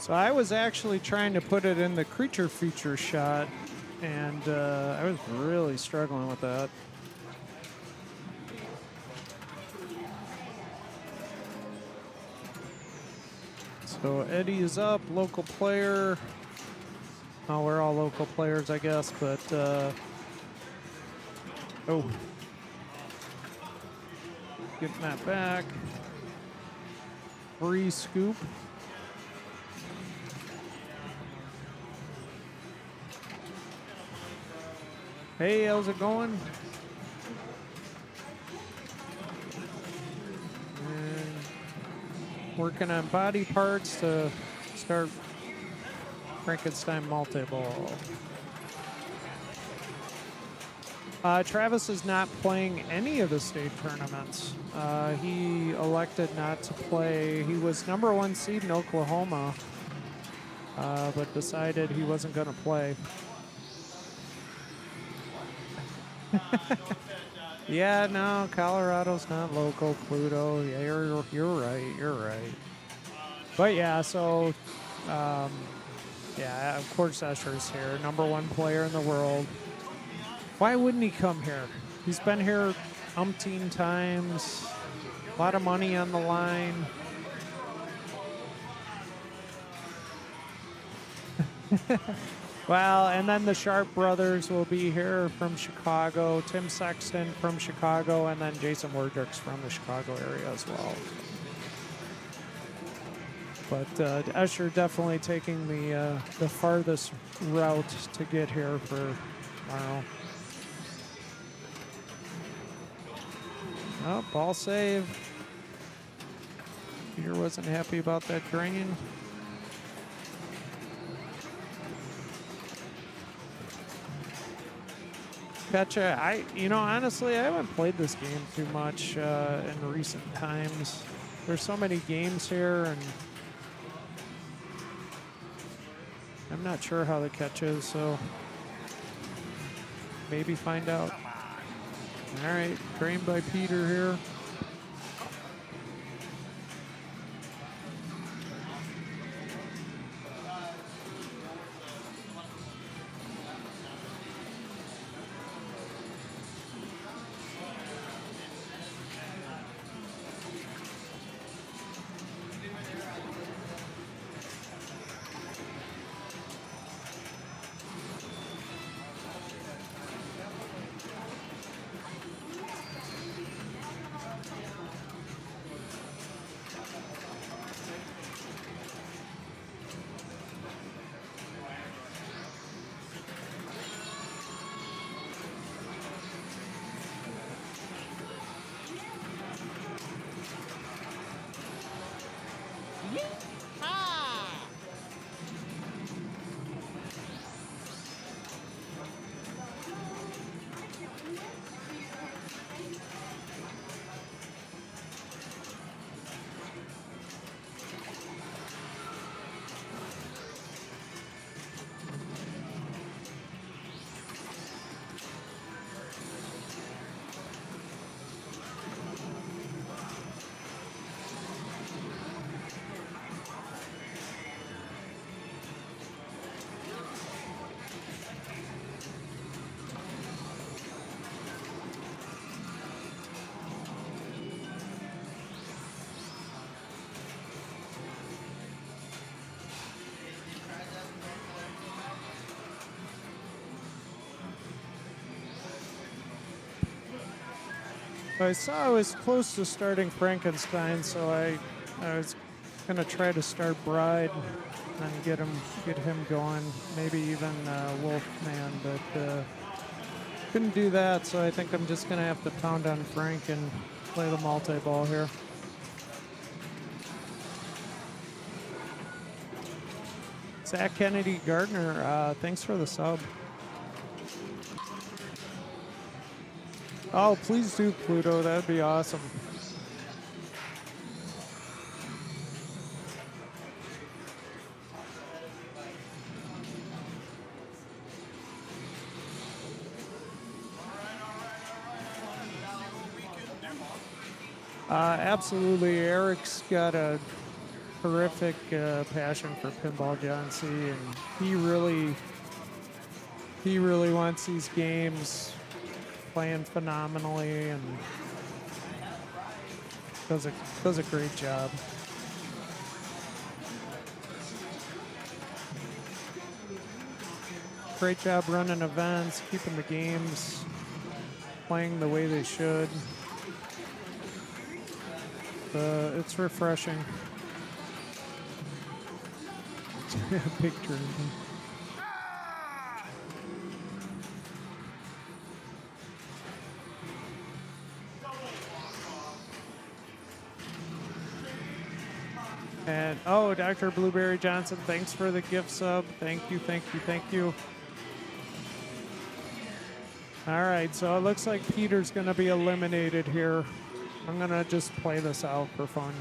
So I was actually trying to put it in the creature feature shot, and I was really struggling with that. So Eddie is up, local player. Oh, we're all local players, I guess, but oh, getting that back. Free scoop. Hey, how's it going? And working on body parts to start Frankenstein multi-ball. Travis is not playing any of the state tournaments. He elected not to play. He was #1 seed in Oklahoma, but decided he wasn't going to play. Yeah, no, Colorado's not local, Pluto. Yeah, you're right. You're right. But yeah, so yeah, of course Escher's here, #1 player in the world. Why wouldn't he come here? He's been here umpteen times. A lot of money on the line. Well, and then the Sharp brothers will be here from Chicago. Tim Sexton from Chicago, and then Jason Werdrick's from the Chicago area as well. But Escher definitely taking the farthest route to get here for tomorrow. Oh, ball save. Peter wasn't happy about that drain. Gotcha. Honestly, I haven't played this game too much in recent times. There's so many games here, and I'm not sure how the catch is, so maybe find out. All right, trained by Peter here. I saw I was close to starting Frankenstein, so I was gonna try to start Bride and get him going. Maybe even Wolfman, but couldn't do that. So I think I'm just gonna have to pound on Frank and play the multi-ball here. Zach Kennedy Gardner, thanks for the sub. Oh, please do, Pluto. That'd be awesome. Absolutely. Eric's got a terrific passion for pinball, John C. And he really wants these games playing phenomenally and does a great job. Great job running events, keeping the games playing the way they should. It's refreshing. Big turn. And oh, Dr. Blueberry Johnson, thanks for the gift sub. Thank you, thank you, thank you. All right, so it looks like Peter's going to be eliminated here. I'm going to just play this out for fun.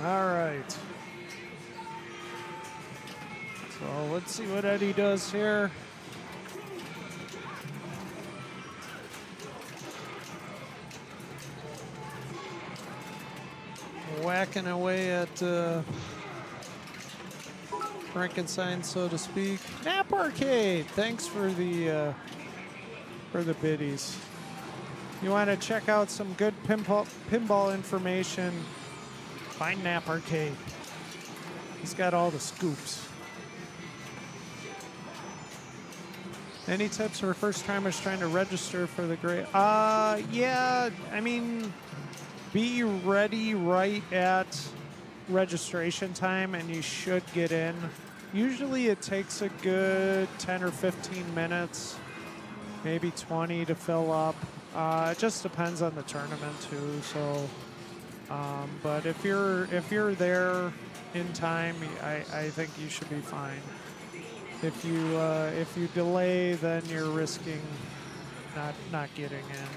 All right. So let's see what Eddie does here. Whacking away at Frankenstein, so to speak. Nap Arcade, thanks for the biddies. You want to check out some good pinball information? Find Nap Arcade. He's got all the scoops. Any tips for first timers trying to register for the great? Yeah, I mean, be ready right at registration time and you should get in. Usually it takes a good 10 or 15 minutes maybe 20 to fill up. It just depends on the tournament too. So, but if you're there in time, I think you should be fine. If you delay, then you're risking not getting in.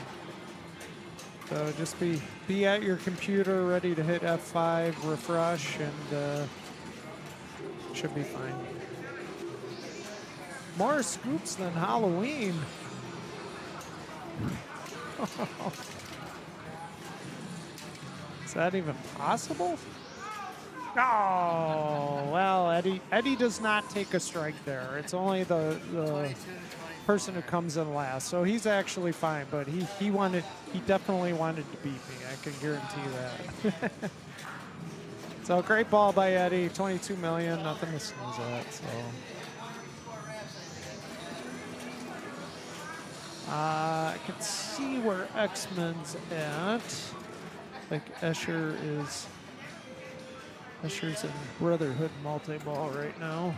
So just be at your computer, ready to hit F5, refresh, and should be fine. More scoops than Halloween. Is that even possible? Oh, well, Eddie does not take a strike there. It's only the person who comes in last. So he's actually fine, but he definitely wanted to beat me. I can guarantee that. So great ball by Eddie, 22 million, nothing to sneeze at. So I can see where X-Men's at. Like Escher's in Brotherhood multi-ball right now.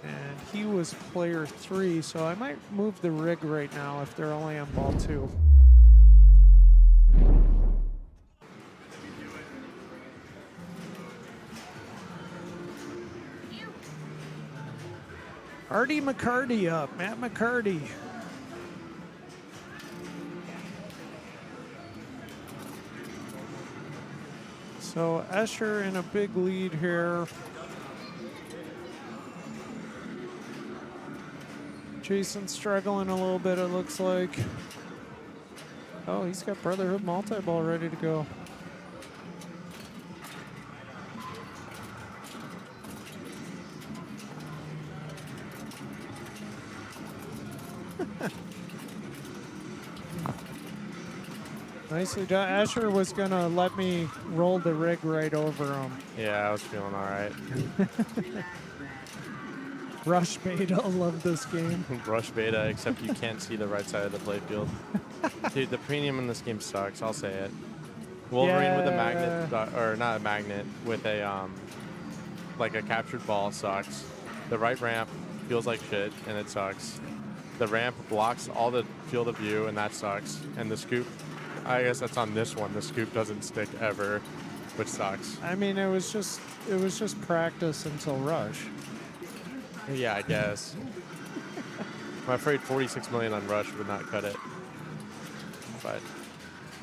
And he was player 3, so I might move the rig right now if they're only on ball 2. Artie McCarty up, Matt McCarty. So Escher in a big lead here. Jason struggling a little bit, it looks like. Oh, he's got Brotherhood multi-ball ready to go. Nicely done. Asher was gonna let me roll the rig right over him. Yeah, I was feeling all right. Rush beta, love this game. Rush beta, except you can't see the right side of the playfield. Dude, the premium in this game sucks. I'll say it. Wolverine with a magnet, or not a magnet, with a like a captured ball sucks. The right ramp feels like shit, and it sucks. The ramp blocks all the field of view, and that sucks. And the scoop, I guess that's on this one. The scoop doesn't stick ever, which sucks. I mean, it was just practice until rush. Yeah, I guess. I'm afraid 46 million on rush would not cut it. But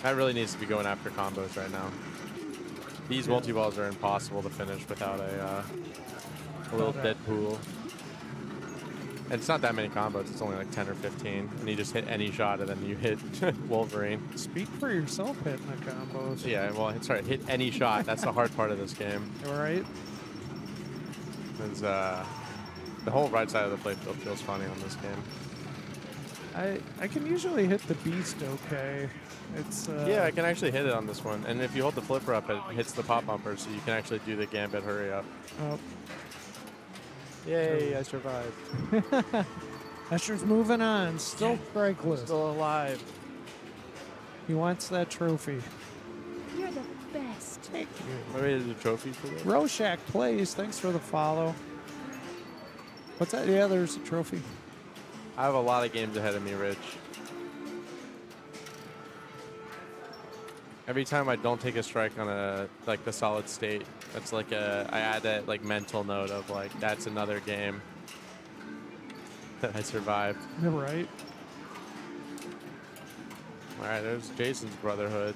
that really needs to be going after combos right now. These multi-balls are impossible to finish without a little dead pool. And it's not that many combos. It's only like 10 or 15. And you just hit any shot, and then you hit Wolverine. Speak for yourself hitting the combos. Yeah, well, it's right. Hit any shot. That's the hard part of this game. All right. Because the whole right side of the playfield feels funny on this game. I can usually hit the beast okay. It's yeah, I can actually hit it on this one. And if you hold the flipper up, it hits the pop bumper, so you can actually do the gambit hurry up. Oh. Yay, I survived. Escher's moving on, still strikeless. Still alive. He wants that trophy. You're the best. Thank you. Maybe there's a trophy for this? Rorschach plays, thanks for the follow. What's that? Yeah, there's a trophy. I have a lot of games ahead of me, Rich. Every time I don't take a strike on the solid state, that's like I add that like mental note of like that's another game that I survived. You're right. All right, there's Jason's Brotherhood.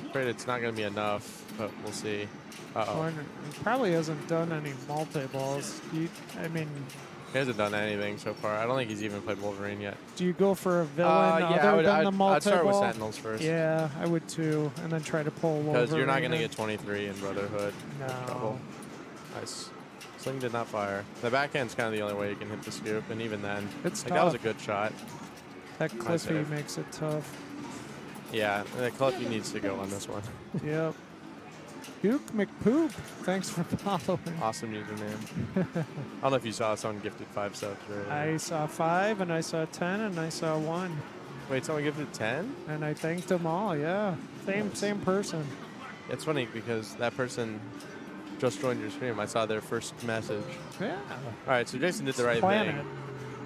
Afraid it's not going to be enough, but we'll see. Uh-oh. He probably hasn't done any multi-balls. I mean, he hasn't done anything so far. I don't think he's even played Wolverine yet. Do you go for a villain other than the multi-ball? I'd start with Sentinels first. Yeah, I would too, and then try to pull Wolverine. Because you're not going to get 23 in Brotherhood. No. Trouble. Nice. Sling did not fire. The backhand's kind of the only way you can hit the scoop, and even then, it's like, that was a good shot. That Cliffy makes it tough. Yeah, the Cliffy needs to go on this one. Yep. Duke McPoop, thanks for following. Awesome username. I don't know if you saw someone gifted 5 subs earlier. I saw 5, and I saw 10, and I saw 1. Wait, someone gifted 10? And I thanked them all, yeah. Same person. It's funny because that person just joined your stream. I saw their first message. Yeah. All right, so Jason did the right thing.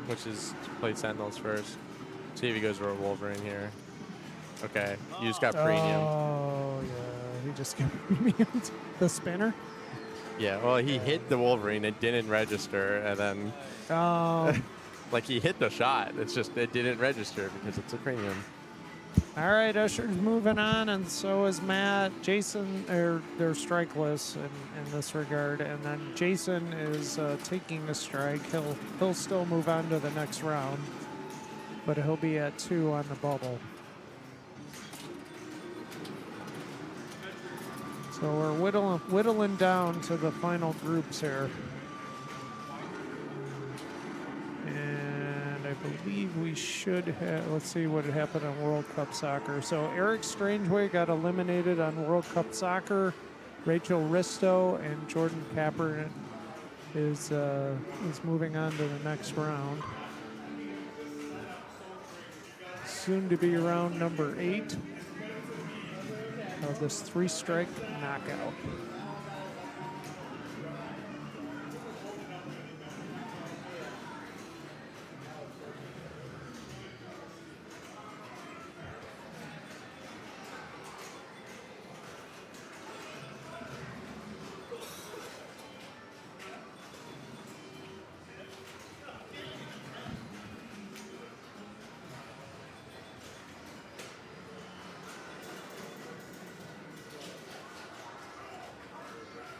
which is to play Sentinels first. See if he goes for a Wolverine here. Okay, you just got premium. Oh, yeah. He just got premium. The spinner? Yeah, well, he hit the Wolverine. It didn't register, and then Oh. like he hit the shot. It's just it didn't register because it's a premium. All right, Usher's moving on, and so is Matt. Jason, they're strikeless in this regard, and then Jason is taking a strike. He'll still move on to the next round, but he'll be at 2 on the bubble. So we're whittling down to the final groups here. And I believe we should have, let's see what happened on World Cup Soccer. So Eric Strangeway got eliminated on World Cup Soccer. Rachel Risto and Jordan Kaepernick is moving on to the next round. Soon to be round number 8 of this 3-strike knockout.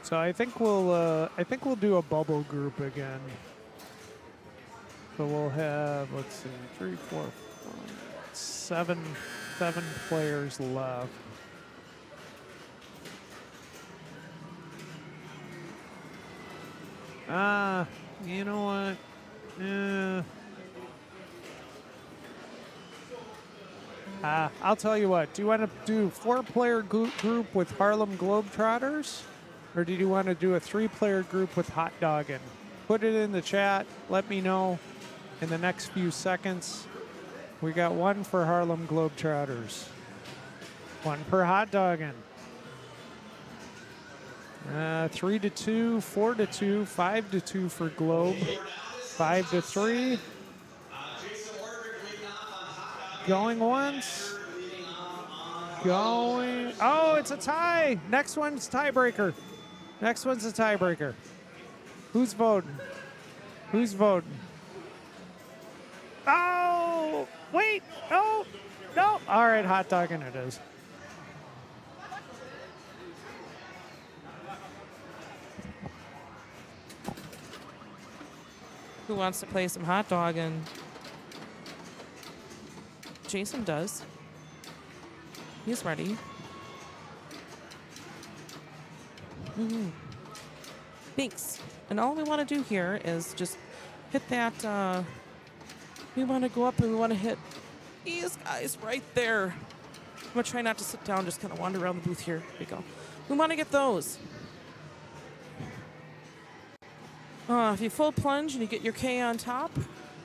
So I think we'll do a bubble group again. So we'll have, let's see, 3, 4, 5, 7 players left. You know what? I'll tell you what. Do you want to do 4-player group with Harlem Globetrotters? Or do you want to do a 3-player group with Hot Doggin? Put it in the chat. Let me know in the next few seconds. We got 1 for Harlem Globetrotters. 1 per Hot Doggin. 3-2, 4-2, 5-2 for Globe. 5-3. Going once. Going. Oh, it's a tie. Next one's tiebreaker. Next one's a tiebreaker. Who's voting? Who's voting? Oh, wait. Oh, no. All right, Hot Doggin it is. Who wants to play some Hot Doggin? Jason does. He's ready. Thanks. And all we want to do here is just hit that. We want to go up and we want to hit these guys right there. I'm going to try not to sit down, just kind of wander around the booth here. There we go. We want to get those. If you full plunge and you get your K on top,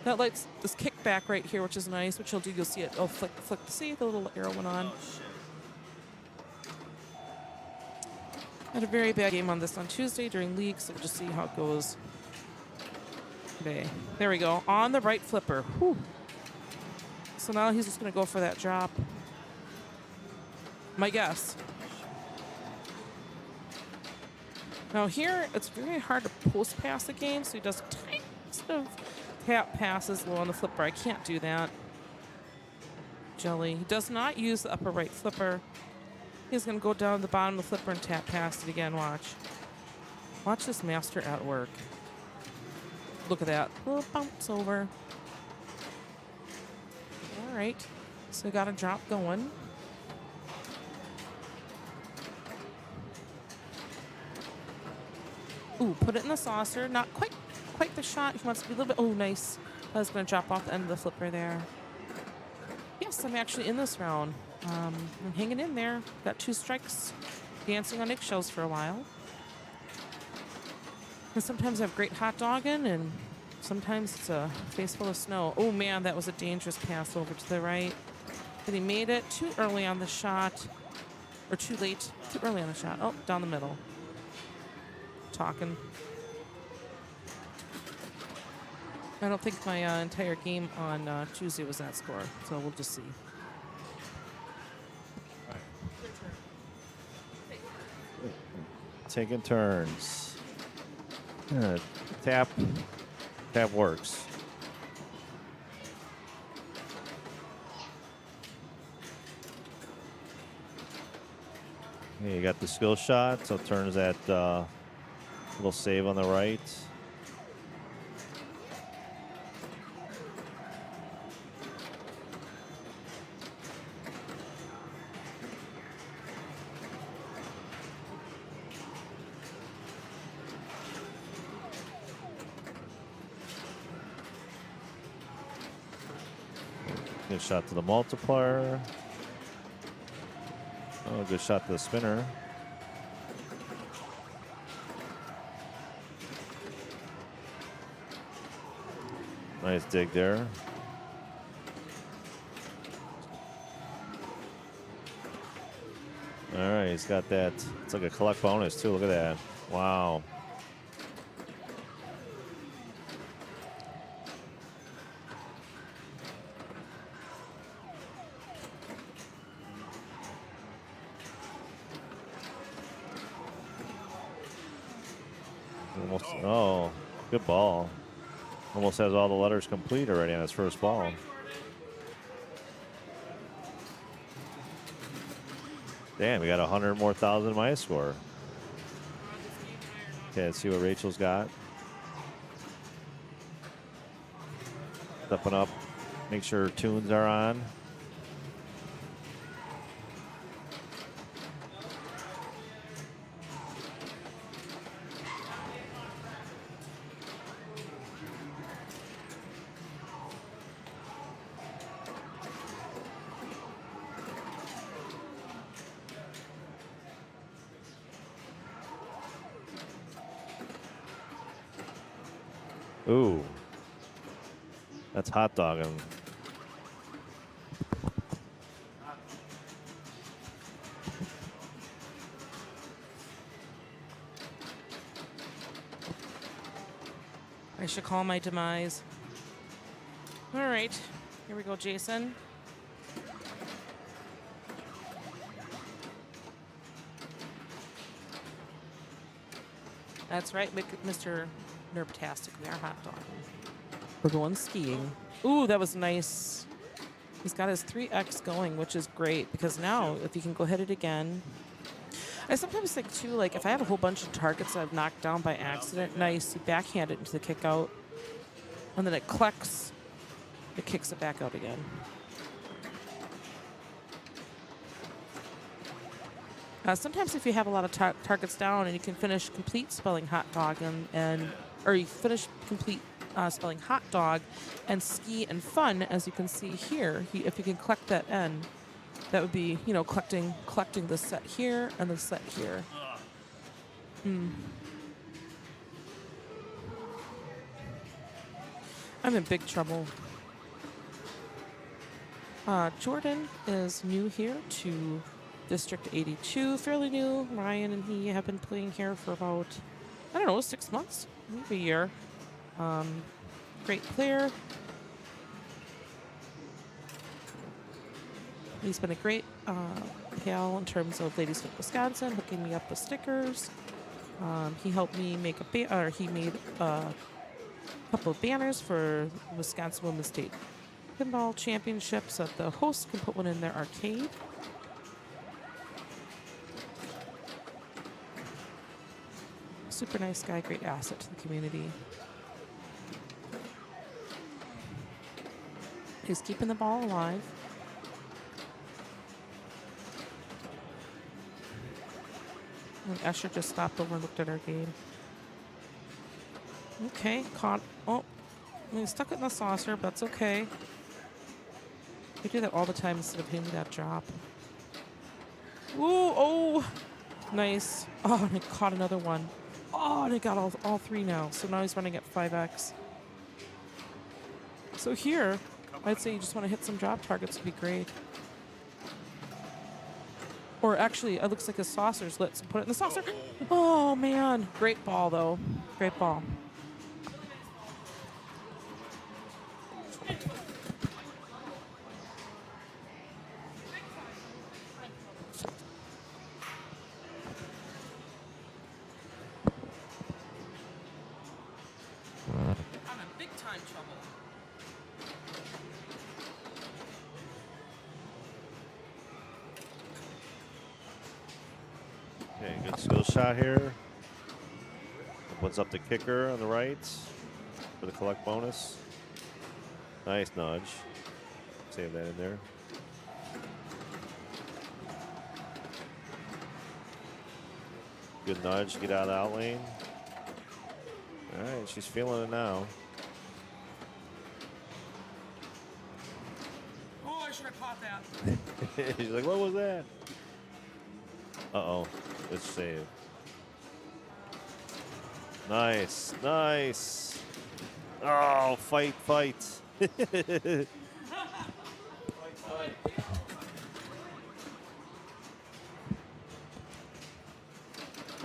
that lights this kickback right here, which is nice. What you'll do, you'll see it. Oh, flick. See, the little arrow went on. I had a very bad game on this on Tuesday during league, so we'll just see how it goes today. There we go. On the right flipper. Whew. So now he's just going to go for that drop. My guess. Now here, it's very hard to post pass the game, so he does tiny of tap passes low on the flipper. I can't do that. Jelly. He does not use the upper right flipper. He's going to go down the bottom of the flipper and tap pass it again. Watch. Watch this master at work. Look at that. Little bounce over. All right. So we got a drop going. Ooh, put it in the saucer. Not quite the shot. He wants to be a little bit. Oh, nice. I was going to drop off the end of the flipper there. Yes, I'm actually in this round. I'm hanging in there. Got 2 strikes. Dancing on eggshells for a while. And sometimes I have great Hot Doggin, and sometimes it's a face full of snow. Oh, man, that was a dangerous pass over to the right. But he made it too early on the shot. Or too late. Too early on the shot. Oh, down the middle. Talking. I don't think my entire game on Tuesday was that score, so we'll just see. Taking turns. Tap works. Yeah, you got the skill shot, so turns that little save on the right. Good shot to the multiplier. Oh, good shot to the spinner. Nice dig there. All right, he's got that. It's like a collect bonus, too. Look at that. Wow. Almost, oh, good ball. Almost has all the letters complete already on his first ball. Damn, we got 100 more thousand my score. Okay, let's see what Rachel's got. Stepping up, make sure tunes are on. Ooh, that's hot dogging. I should call my demise. All right, here we go, Jason. That's right, Mr. Nerptastic. We are hot dogging. We're going skiing. Ooh, that was nice. He's got his 3X going, which is great because now if you can go hit it again. I sometimes think too, like if I have a whole bunch of targets that I've knocked down by accident, nice, you backhand it into the kick out, and then it clicks, it kicks it back out again. Sometimes if you have a lot of targets down and you can finish complete spelling hot dog or you finish complete spelling hot dog and ski and fun, as you can see here, if you can collect that end, that would be, you know, collecting the set here and the set here. I'm in big trouble. Jordan is new here to District 82, fairly new. Ryan and he have been playing here for about, I don't know, 6 months, maybe a year. Great player. He's been a great pal in terms of Ladies Foot Wisconsin, hooking me up with stickers. He helped me make he made a couple of banners for the Wisconsin Women's State Pinball Championship so that the hosts can put one in their arcade. Super nice guy, great asset to the community. He's keeping the ball alive. And Escher just stopped over and looked at our game. Okay, caught. Oh, we stuck it in the saucer, but that's okay. We do that all the time instead of hitting that drop. Ooh, oh, nice. Oh, and I caught another one. Oh, and I got all three now. So now he's running at 5x. So here, I'd say you just want to hit some drop targets would be great. Or actually, it looks like his saucer's lit, so put it in the saucer. Oh, man. Great ball, though. Great ball. time trouble. Okay, good skill shot here. Opens up the kicker on the right for the collect bonus. Nice nudge. Save that in there. Good nudge, get out of the out lane. All right, she's feeling it now. Oh, I should have caught that. She's like, what was that? Uh-oh, good save. Nice, nice. Oh, fight, fight.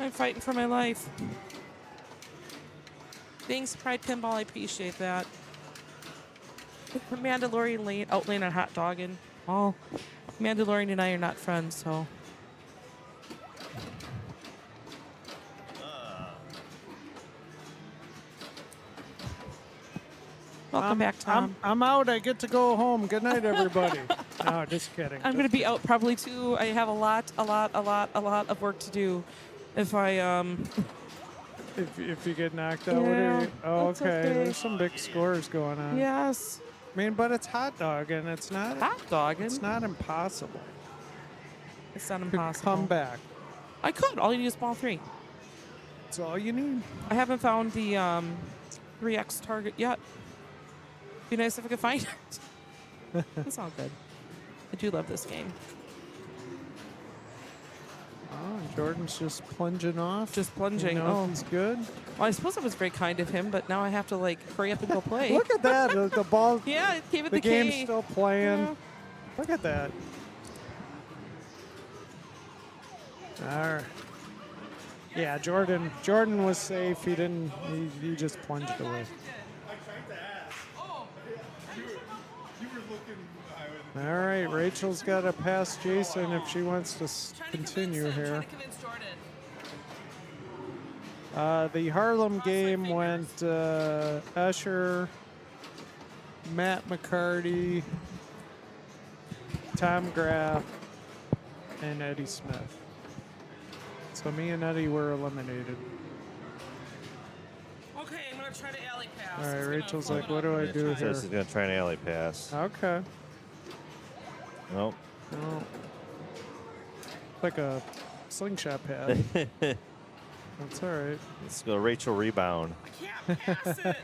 I'm fighting for my life. Thanks, Pride Pinball. I appreciate that. Mandalorian outlane on Hot Doggin. Well, Mandalorian and I are not friends, so. Welcome back, Tom. I'm out. I get to go home. Good night, everybody. No, just kidding. I'm going to be out probably too. I have a lot of work to do. If I If you get knocked out, Yeah, what are you? Oh, that's okay. okay. There's some big scores going on. yes, I mean, but it's hot dog, and it's not. Hot Doggin. It's not impossible. It's not To impossible. come back. I could. All you need is ball 3. That's all you need. I haven't found the 3x target yet. Be nice if I could find it. That's all good. I do love this game. Oh, and Jordan's just plunging off. Just plunging. You know, Oh, he's good. well, I suppose that was very kind of him, but now I have to like hurry up and go play. Look at that. The ball. Yeah, it came at The the game's K. still playing. Yeah. Look at that. All right. Yeah, Jordan was safe. He didn't. He just plunged away. All right, Rachel's got to pass Jason if she wants to continue here. The Harlem game went Usher, Matt McCarty, Tom Graff, and Eddie Smith. So me and Eddie were eliminated. Okay, I'm gonna try to alley pass. All right, Rachel's like, what do I do here? Says he's going to try an alley pass. Okay. Nope. Oh. Like a slingshot pad. That's all right. Let's go Rachel rebound. I can't pass it.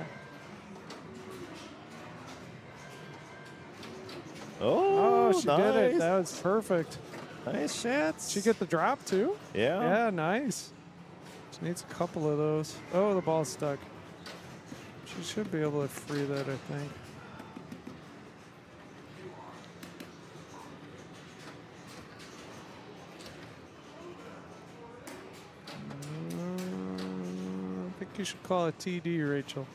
Oh, Oh, she nice. did it. That was perfect. Nice shots. She get the drop too? Yeah. Yeah, nice. She needs a couple of those. Oh, the ball's stuck. She should be able to free that, I think. I think you should call it TD, Rachel.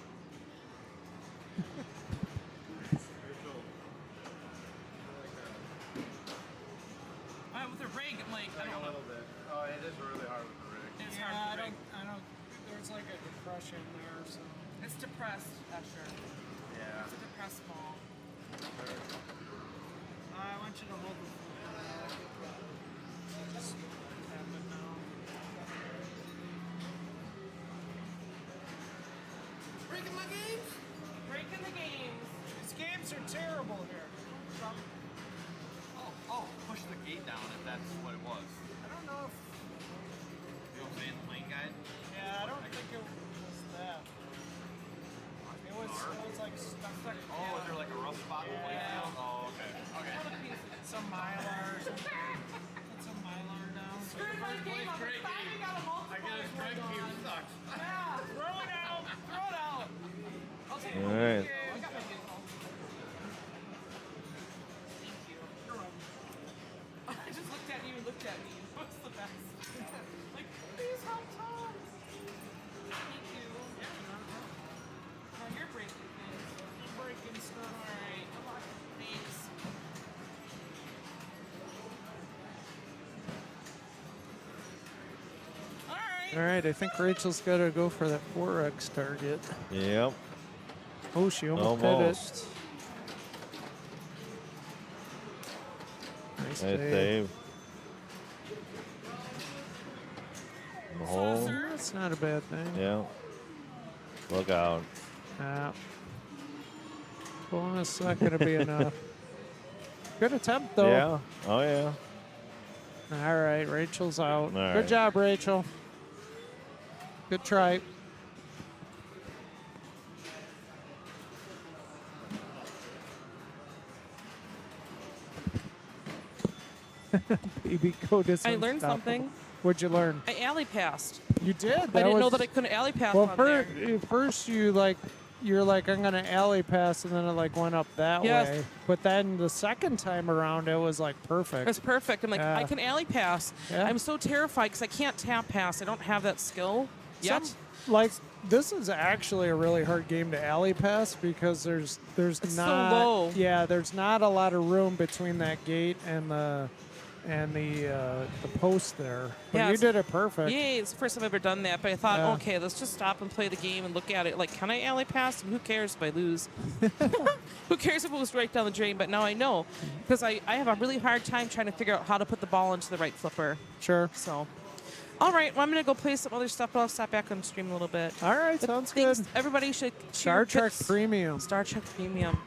With the rig, like, I don't know. Oh, it is really hard with the rig. It's hard to rig. I don't, there's like a depression there, so. It's depressed, Usher. Yeah. It's a depressed ball. I want you to hold the just tap it now. Breaking my games? Breaking the games. These games are terrible here. Oh, push the gate down if that's what it was. I don't know if, You know what I'm saying? The lane guide? yeah, I don't think it was that. It was like stuff like, Oh, is there like a rough spot in the lane field? Oh, okay. Okay. some mylar or something. Put some mylar down. Screw my game. I'm finally got a multiplier. sucks. Yeah, throw it out. Throw it out. I'll take it. All right. I got my vehicle. Thank you. I just looked at you and looked at me. What's the best? Like, please help Tom. Thank you. Now you're breaking things. I'm breaking stuff. All right. Thanks. All right. All right, I think Rachel's got to go for that 4X target. Yep. Oh, she almost hit Almost. it. Nice Nice save. save. In the hole. That's not a bad thing. Yeah. Look out. Yeah. Bonus not going to be enough. Good attempt, though. Yeah. Oh, yeah. All right, Rachel's out. All Good right. job, Rachel. Good try. BB code is I learned unstoppable. something. What'd you learn? I alley passed. You did. I didn't know that I couldn't alley pass Well, on there. first you're like, I'm gonna alley pass, and then it like went up that Yes. way. But then the second time around, it was like perfect. It's perfect. I'm like, Yeah. I can alley pass. Yeah. I'm so terrified because I can't tap pass. I don't have that skill yet. Like this is actually a really hard game to alley pass because there's It's so not low. yeah there's not a lot of room between that gate and the post there. But Yeah, you it's- did it perfect. Yay, it's the first time I've ever done that. But I thought, Yeah. okay, let's just stop and play the game and look at it. Like, can I alley pass? And who cares if I lose? Who cares if it was right down the drain? But now I know because I have a really hard time trying to figure out how to put the ball into the right flipper. Sure. So, all right, well, I'm going to go play some other stuff, but I'll stop back on stream a little bit. All right, But sounds thanks. good. Everybody should Star cheer Trek Pips. Premium. Star Trek Premium.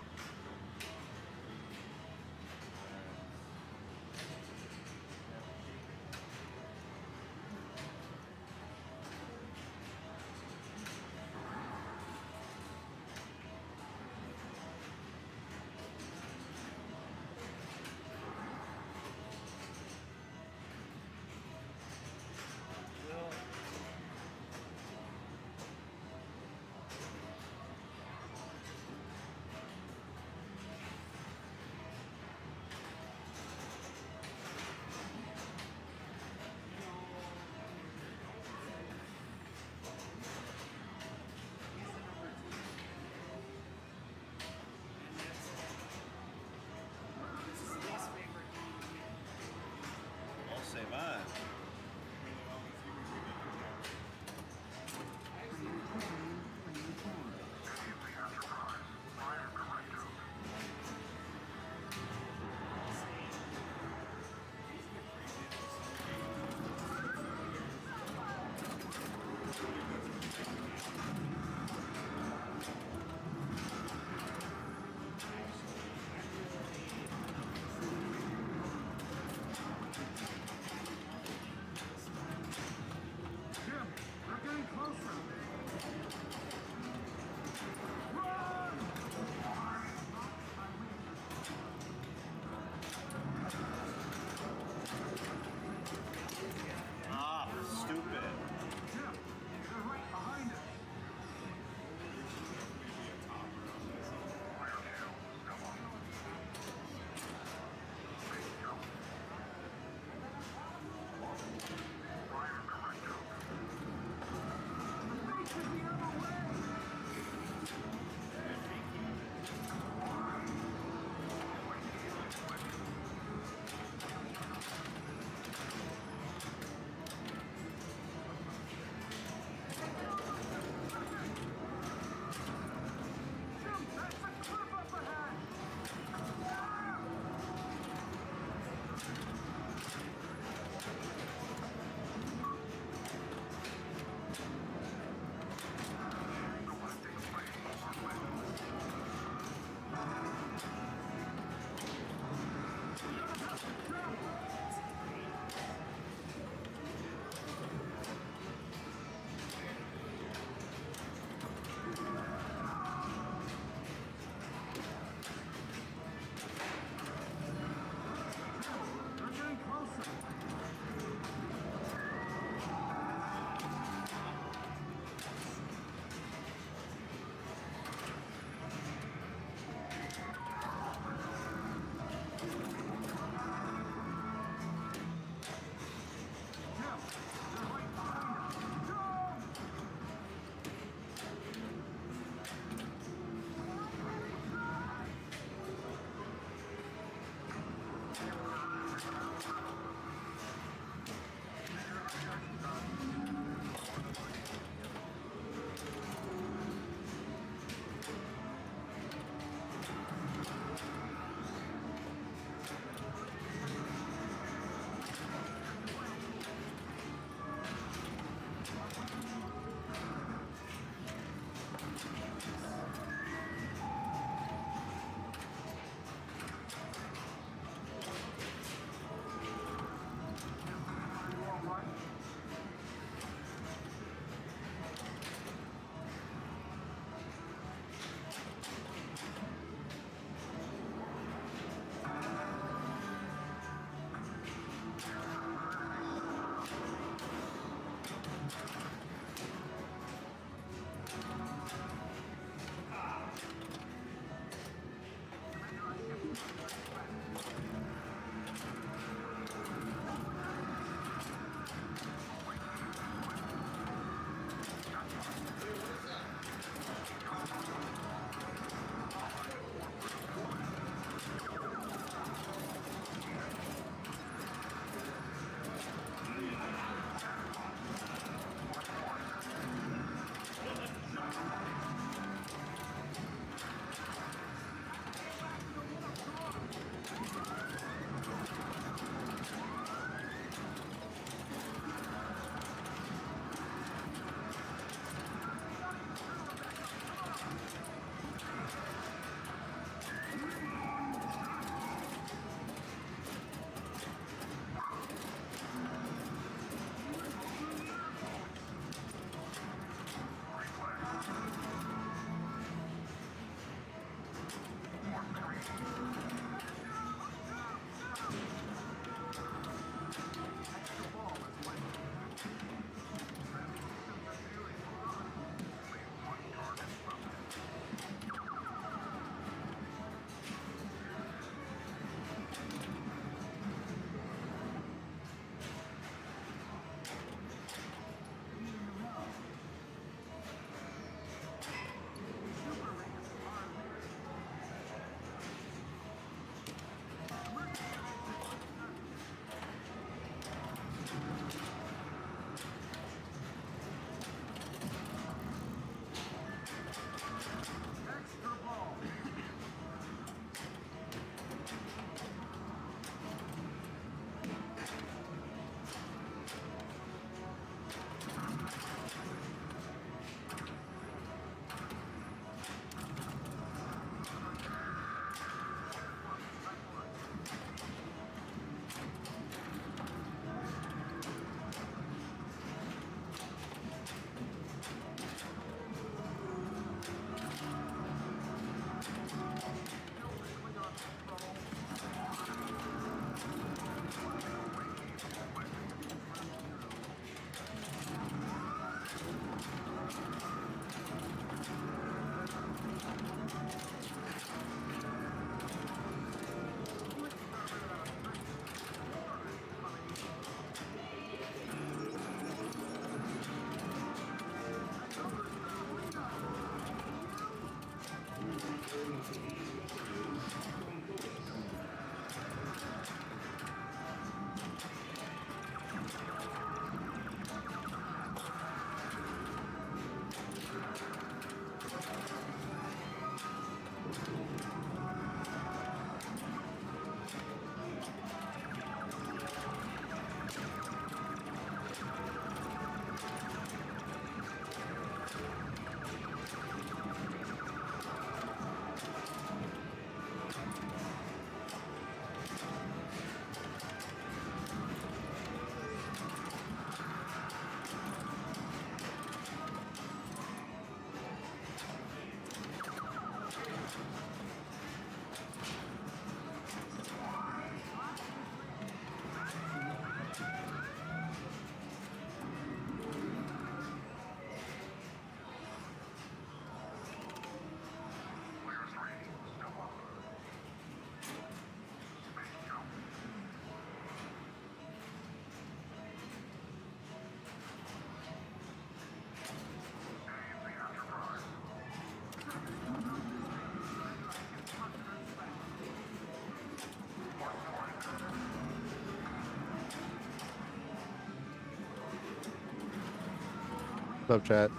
What's up, chat?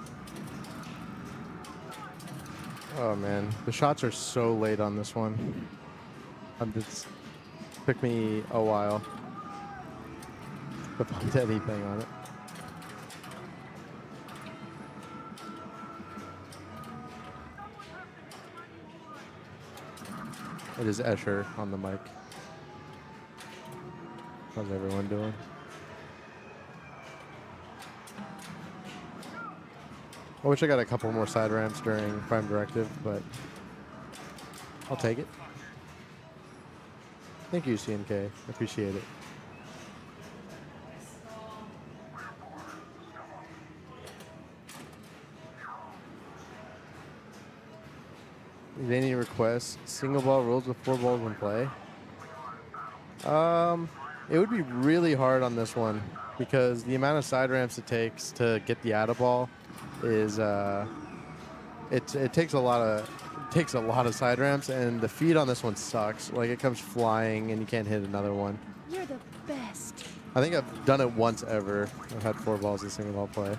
Oh man, the shots are so late on this one. It's took me a while to find anything on it. It is Escher on the mic. How's everyone doing? I wish I got a couple more side ramps during Prime Directive, but I'll take it. Thank you, CNK. Appreciate it. Any requests? Single ball rules with 4 balls in play? It would be really hard on this one because the amount of side ramps it takes to get the out of ball is it takes a lot of side ramps, and the feed on this one sucks. Like it comes flying and you can't hit another one. You're the best. I think I've done it once ever. I've had 4 balls in single ball play.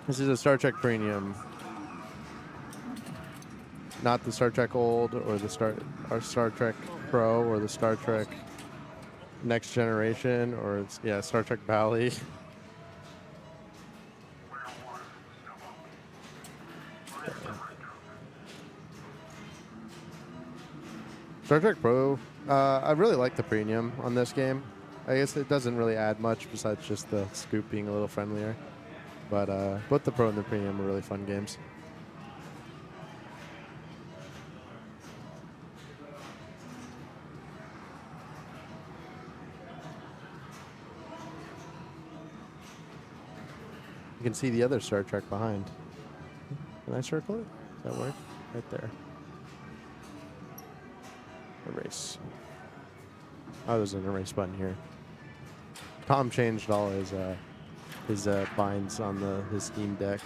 This is a Star Trek Premium. Not the Star Trek Old or the Star Trek Pro or the Star Trek Next Generation or Star Trek Valley. Star Trek Pro, I really like the premium on this game. I guess it doesn't really add much besides just the scoop being a little friendlier. But both the Pro and the premium are really fun games. You can see the other Star Trek behind. Can I circle it? Does that work? Right there. Erase. Oh, there's an erase button here. Tom changed all his binds on his Steam Deck.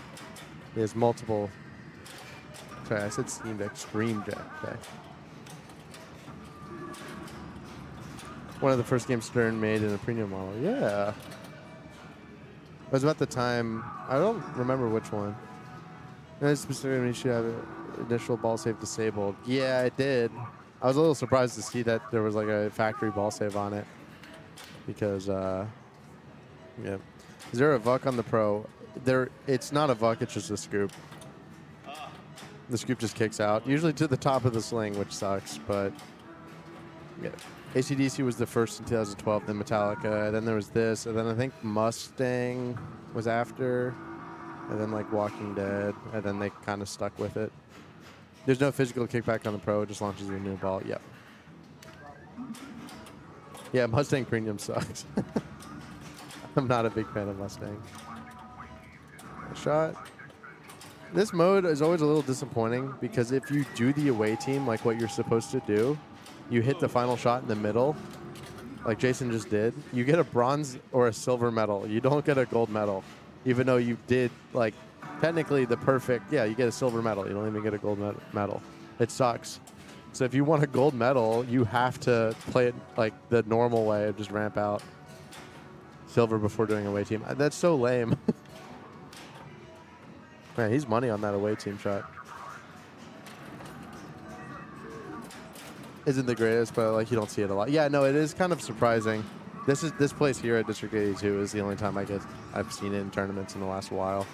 He has multiple. Sorry, I said Steam Deck. Stream Deck. One of the first games Stern made in a premium model. Yeah. It was about the time. I don't remember which one. And specifically, you should have initial ball save disabled. Yeah, it did. I was a little surprised to see that there was like a factory ball save on it. Because, yeah. Is there a VUC on the Pro? It's not a VUC, it's just a scoop. The scoop just kicks out. Usually to the top of the sling, which sucks, but yeah. AC/DC was the first in 2012, then Metallica, then there was this, and then I think Mustang was after, and then like Walking Dead, and then they kind of stuck with it. There's no physical kickback on the Pro, it just launches your new ball. Yep. Yeah, Mustang Premium sucks. I'm not a big fan of Mustang. Shot. This mode is always a little disappointing because if you do the away team like what you're supposed to do, you hit the final shot in the middle, like Jason just did, you get a bronze or a silver medal. You don't get a gold medal, even though you did, like, technically the perfect, you get a silver medal. You don't even get a gold medal. It sucks. So if you want a gold medal, you have to play it like the normal way, just ramp out silver before doing away team. That's so lame. Man, he's money on that away team shot. Isn't the greatest, but like you don't see it a lot. Yeah, no, it is kind of surprising. This place here at District 82 is the only time I've seen it in tournaments in the last while.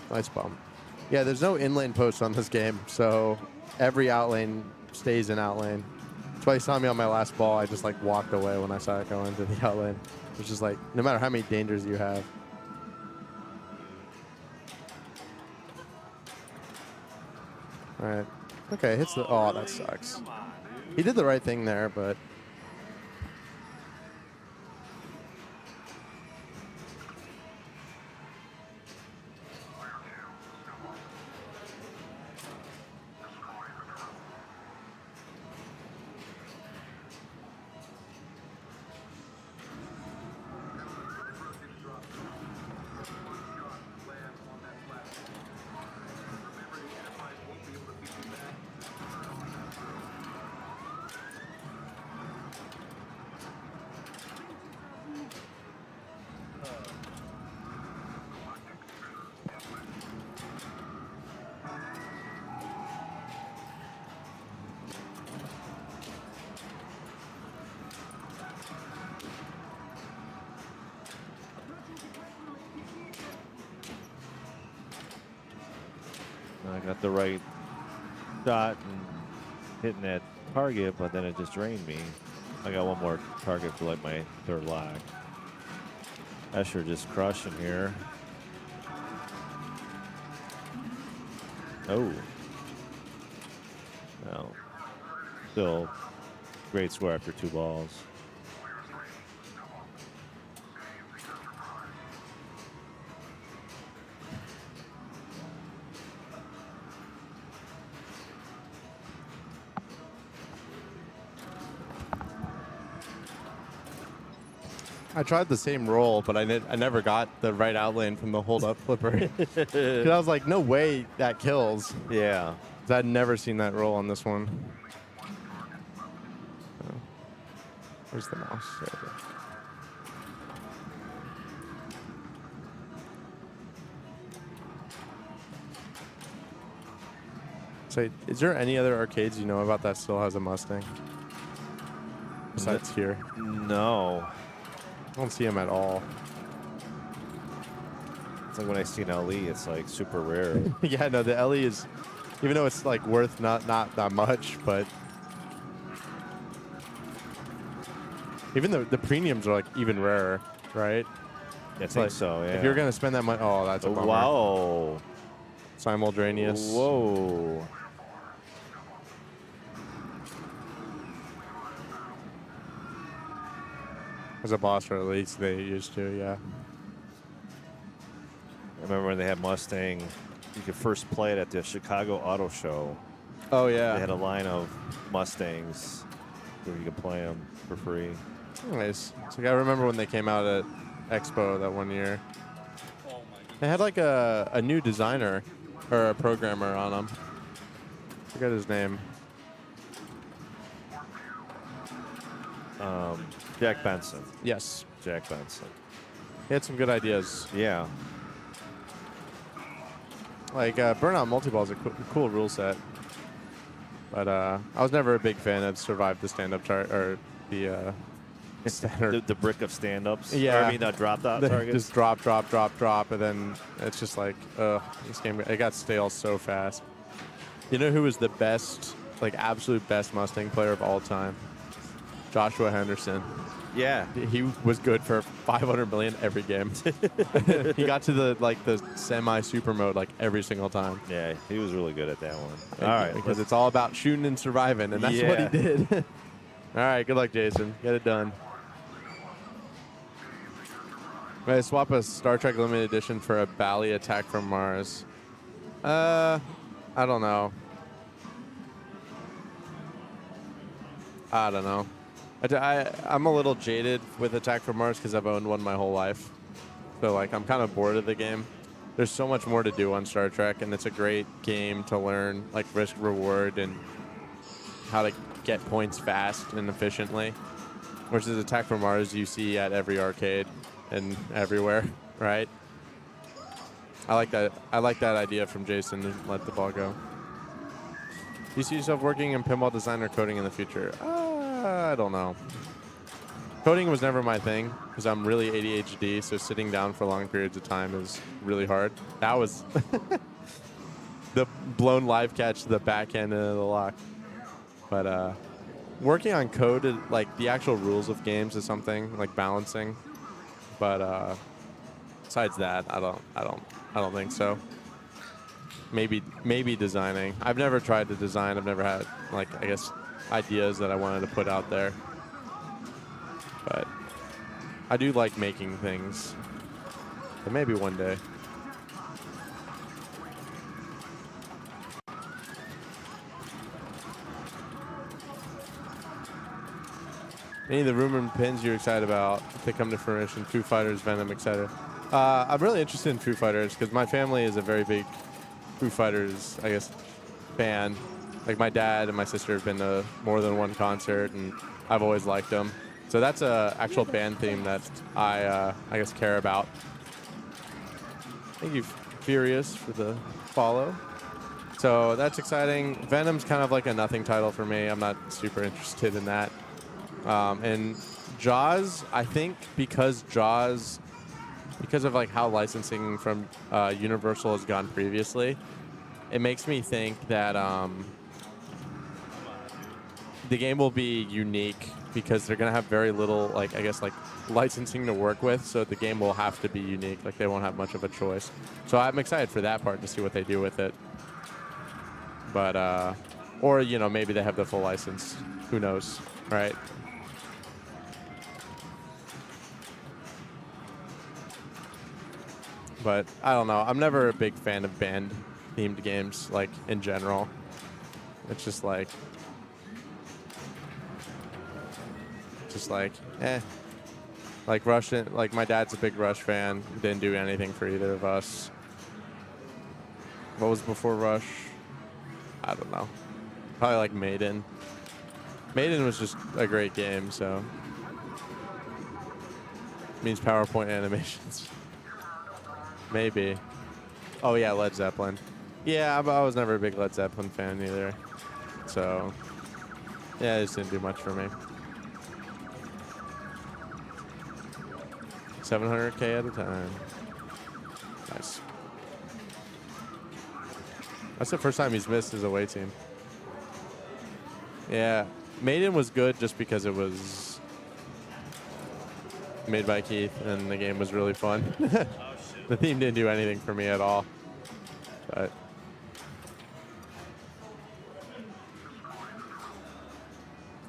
Nice bump. Yeah, there's no in-lane post on this game, so every out lane stays in out lane. That's why you saw me on my last ball. I just like walked away when I saw it go into the out lane. It's just like no matter how many dangers you have. All right. Okay, hits the. Oh, that sucks. He did the right thing there, but. I got the right shot and hitting that target, but then it just drained me. I got one more target for like my third lock. Escher just crushing here. Oh. No. Still great score after 2 balls. I tried the same roll, but I never got the right outlane from the hold up flipper. 'Cause I was like, no way that kills. Yeah. 'Cause I'd never seen that roll on this one. Oh. Where's the mouse? There it is. So, is there any other arcades you know about that still has a Mustang? Besides here. No. I don't see him at all. It's like when I see an LE, it's like super rare. Yeah, no, the LE is, even though it's like worth not that much, but even the premiums are like even rarer, right? I It's think like, so, yeah. If you're gonna spend that money, oh, that's a bummer. Wow. Simultaneous. Whoa. As a boss, or at least they used to, yeah. I remember when they had Mustang, you could first play it at the Chicago Auto Show. Oh, yeah. They had a line of Mustangs where you could play them for free. Nice. So I remember when they came out at Expo that one year. They had like a new designer or a programmer on them. I forget his name. Jack Benson. Yes. Jack Benson. He had some good ideas. Yeah. Like Burnout Multiball is a cool rule set. But I was never a big fan of Survive the stand-up chart or the standard. The brick of stand-ups. Yeah. Or, I mean, drop targets. Just drop, and then it's just like, this game, it got stale so fast. You know who was the best, like absolute best Mustang player of all time? Joshua Henderson. Yeah. He was good for 500 million every game. He got to the semi-super mode like every single time. Yeah, he was really good at that one. All right. Because it's all about shooting and surviving, and that's what he did. All right, good luck, Jason. Get it done. May I swap a Star Trek Limited Edition for a Bally Attack from Mars? I don't know. I don't know. I'm a little jaded with Attack from Mars because I've owned one my whole life. So, like, I'm kind of bored of the game. There's so much more to do on Star Trek, and it's a great game to learn, like, risk-reward and how to get points fast and efficiently. Versus Attack from Mars you see at every arcade and everywhere, right? I like that idea from Jason to let the ball go. Do you see yourself working in pinball design or coding in the future? I don't know. Coding was never my thing because I'm really ADHD, so sitting down for long periods of time is really hard. That was the blown live catch to the backhand of the lock. But working on code, like the actual rules of games, is something like balancing. But besides that, I don't think so. Maybe designing. I've never tried to design. I've never had, like, I guess, ideas that I wanted to put out there. But I do like making things. But maybe one day. Any of the rumored pins you're excited about if they come to fruition? Foo Fighters, Venom, etc. I'm really interested in Foo Fighters because my family is a very big Foo Fighters, I guess, fan. Like, my dad and my sister have been to more than one concert, and I've always liked them. So that's a actual band theme that I guess, care about. Thank you, Furious, for the follow. So that's exciting. Venom's kind of like a nothing title for me. I'm not super interested in that. And Jaws, I think because of like how licensing from Universal has gone previously, it makes me think that the game will be unique because they're gonna have very little, like, I guess, like, licensing to work with, so the game will have to be unique. Like, they won't have much of a choice. So I'm excited for that part to see what they do with it. But or you know, maybe they have the full license. Who knows, right? But I don't know. I'm never a big fan of band-themed games, like, in general. It's just like, eh. Like Rush, like my dad's a big Rush fan. Didn't do anything for either of us. What was before Rush? I don't know. Probably like Maiden. Maiden was just a great game, so. Means PowerPoint animations. Maybe. Oh yeah, Led Zeppelin. Yeah, I was never a big Led Zeppelin fan either. So, yeah, it just didn't do much for me. 700K at a time. Nice. That's the first time he's missed his away team. Yeah, Maiden was good just because it was made by Keith and the game was really fun. The theme didn't do anything for me at all. But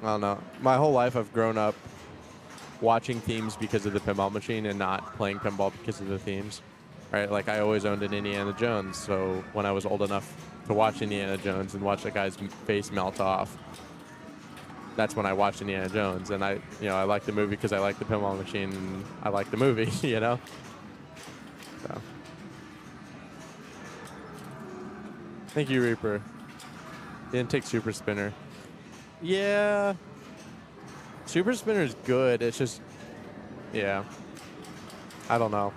I don't know. My whole life I've grown up watching themes because of the pinball machine and not playing pinball because of the themes. Right? Like, I always owned an Indiana Jones, so when I was old enough to watch Indiana Jones and watch the guy's face melt off, that's when I watched Indiana Jones. And I like the movie because I like the pinball machine and I like the movie, you know? So. Thank you, Reaper. Didn't take Super Spinner. Yeah. Super Spinner's good. It's just, yeah. I don't know.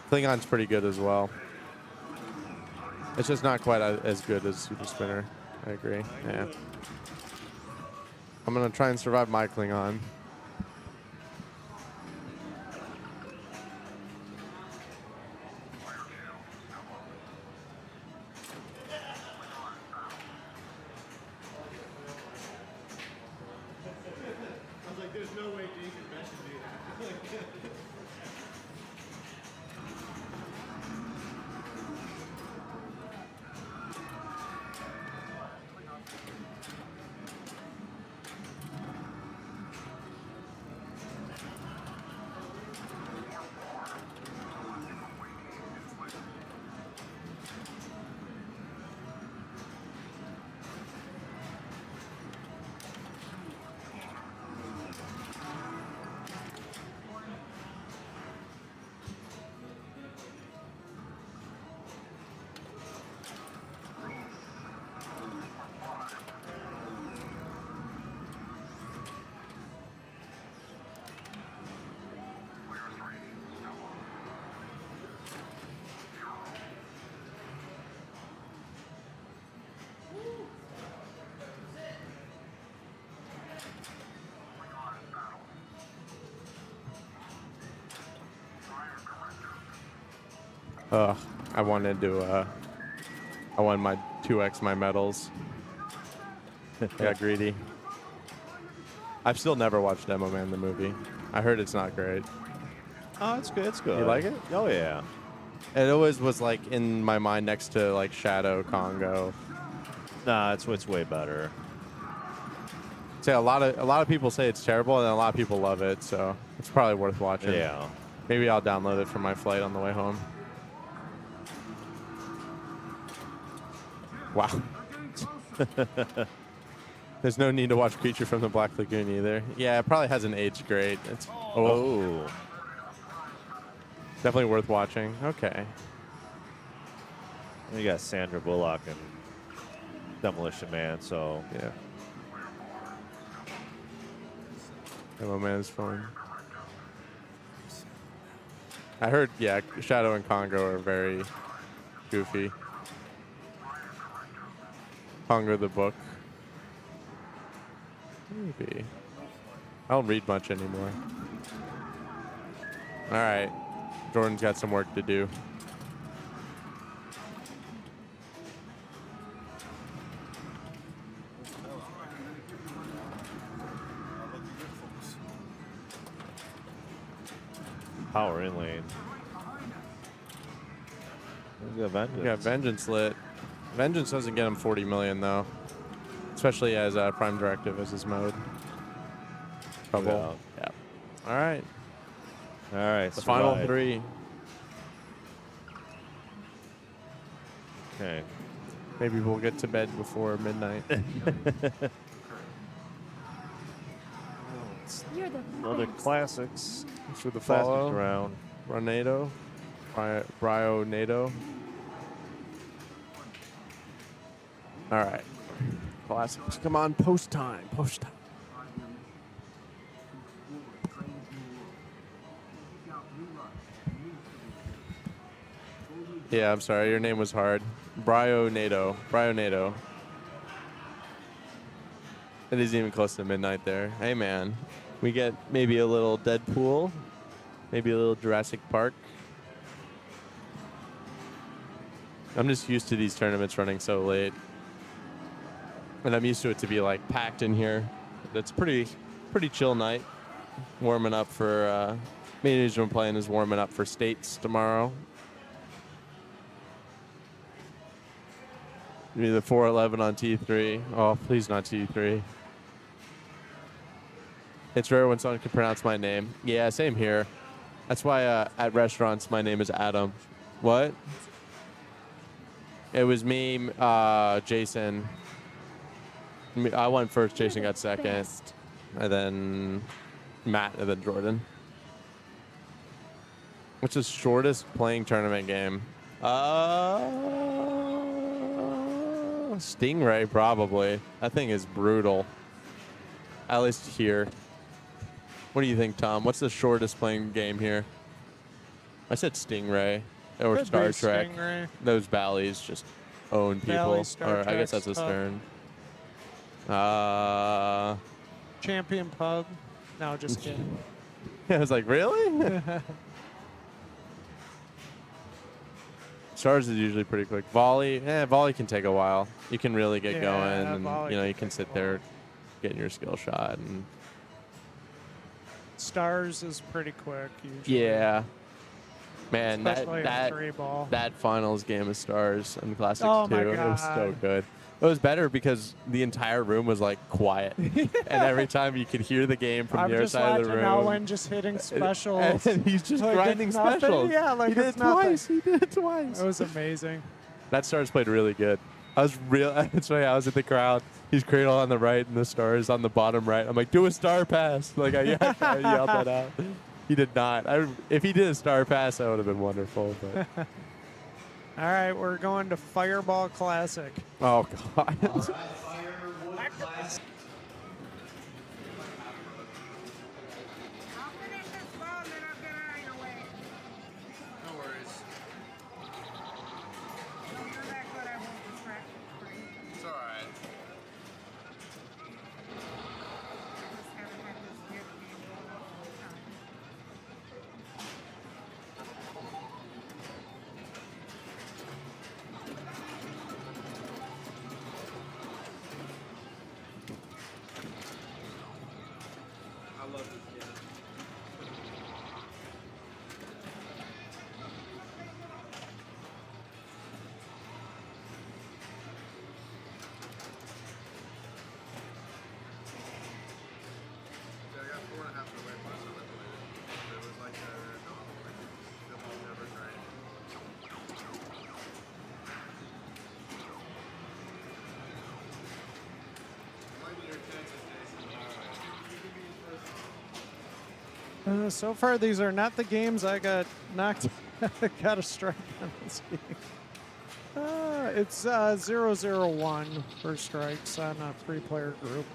Klingon's pretty good as well. It's just not quite as good as Super Spinner. I agree. Yeah. I'm going to try and survive my Klingon. I wanted to, I won my 2x my medals. Got greedy. I've still never watched Demo Man the movie. I heard it's not great. Oh, it's good. It's good. You like it? Oh, yeah. It always was like in my mind next to like Shadow, Congo. Nah, it's way better. Say a lot of people say it's terrible, and a lot of people love it. So it's probably worth watching. Yeah. Maybe I'll download it for my flight on the way home. Wow. There's no need to watch Creature from the Black Lagoon either. Yeah, it probably hasn't aged great. It's definitely worth watching. Okay. You got Sandra Bullock and Demolition Man, so yeah. Demo Man is fun. I heard, yeah, Shadow and Congo are very goofy. Congo the book. Maybe. I don't read much anymore. All right. Jordan's got some work to do. power in lane. We got Vengeance. We got Vengeance lit. Vengeance doesn't get him 40 million though, especially as Prime Directive as his mode. Trouble. Yeah. All right. All right. The final 3. Okay. Maybe we'll get to bed before midnight. You're the Another best. classics. For the Classics follow. round. Ronado. Brionado. All right. Classics. Come on, post time. Post time. Yeah, I'm sorry. Your name was hard. Brionado. Brionado. It isn't even close to midnight there. Hey, man. We get maybe a little Deadpool. Maybe a little Jurassic Park. I'm just used to these tournaments running so late. And I'm used to it to be like packed in here. It's pretty chill night. Warming up for, main Asian playing is warming up for states tomorrow. Maybe the 411 on T3. Oh, please not T3. It's rare when someone can pronounce my name. Yeah, same here. That's why at restaurants my name is Adam. What? It was me, Jason. I went first, Jason got second. Best. And then Matt, and then Jordan. What's the shortest playing tournament game? Stingray, probably. That thing is brutal. At least here. What do you think, Tom? What's the shortest playing game here? I said Stingray or Could Star be Trek. Stingray. Those Bally's just own people. Bally, Star Or I guess that's Trek's a tough. Stern. Champion Pub. No, just kidding. I was like, really? Stars is usually pretty quick. Volley, volley can take a while. You can really get Yeah, going, and volley you can can take sit a there, while. getting your skill shot, and Stars is pretty quick usually. yeah, man, Especially in that 3-ball. that finals game of Stars in Classics Oh 2, my it was so God. good. It was better because the entire room was like quiet, and every time you could hear the game from I'm the other just side of the watching room. Owen just hitting specials. And he's just Like it's grinding nothing. specials. Yeah, like he did it's it twice. nothing. He did it twice. It was amazing. That Stars played really good. I was real. That's why I was in the crowd. He's Cradle on the right and the Stars on the bottom right. I'm like, do a star pass. Like I yelled that out. He did not. If he did a star pass, that would have been wonderful. But All right, we're going to Fireball Classic. oh god. All right, Firewood Classic. I'll finish this ball and then I'll get out of your way. No worries. No, you're that good, I won't distract you. It's alright. I just haven't had this weird game going on all the time. I love this game. Yeah, I got 4.5 to win last time I played it. It was like a novel, like the ball never tried. Might be your chances, Jason. Alright. You can be first. So far, these are not the games I got knocked, got a strike on this game. It's 0-0-1 for strikes on a 3-player group.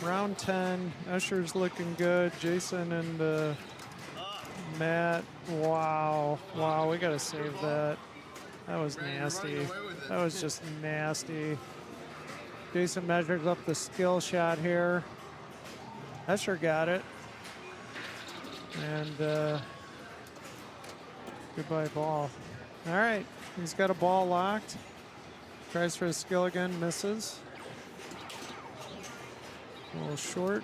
Round 10, Usher's looking good. Jason and Matt, wow, we gotta save that. That was nasty. That was just nasty. Jason measures up the skill shot here. Usher got it. And goodbye ball. All right, he's got a ball locked. Tries for his skill again, misses. A little short.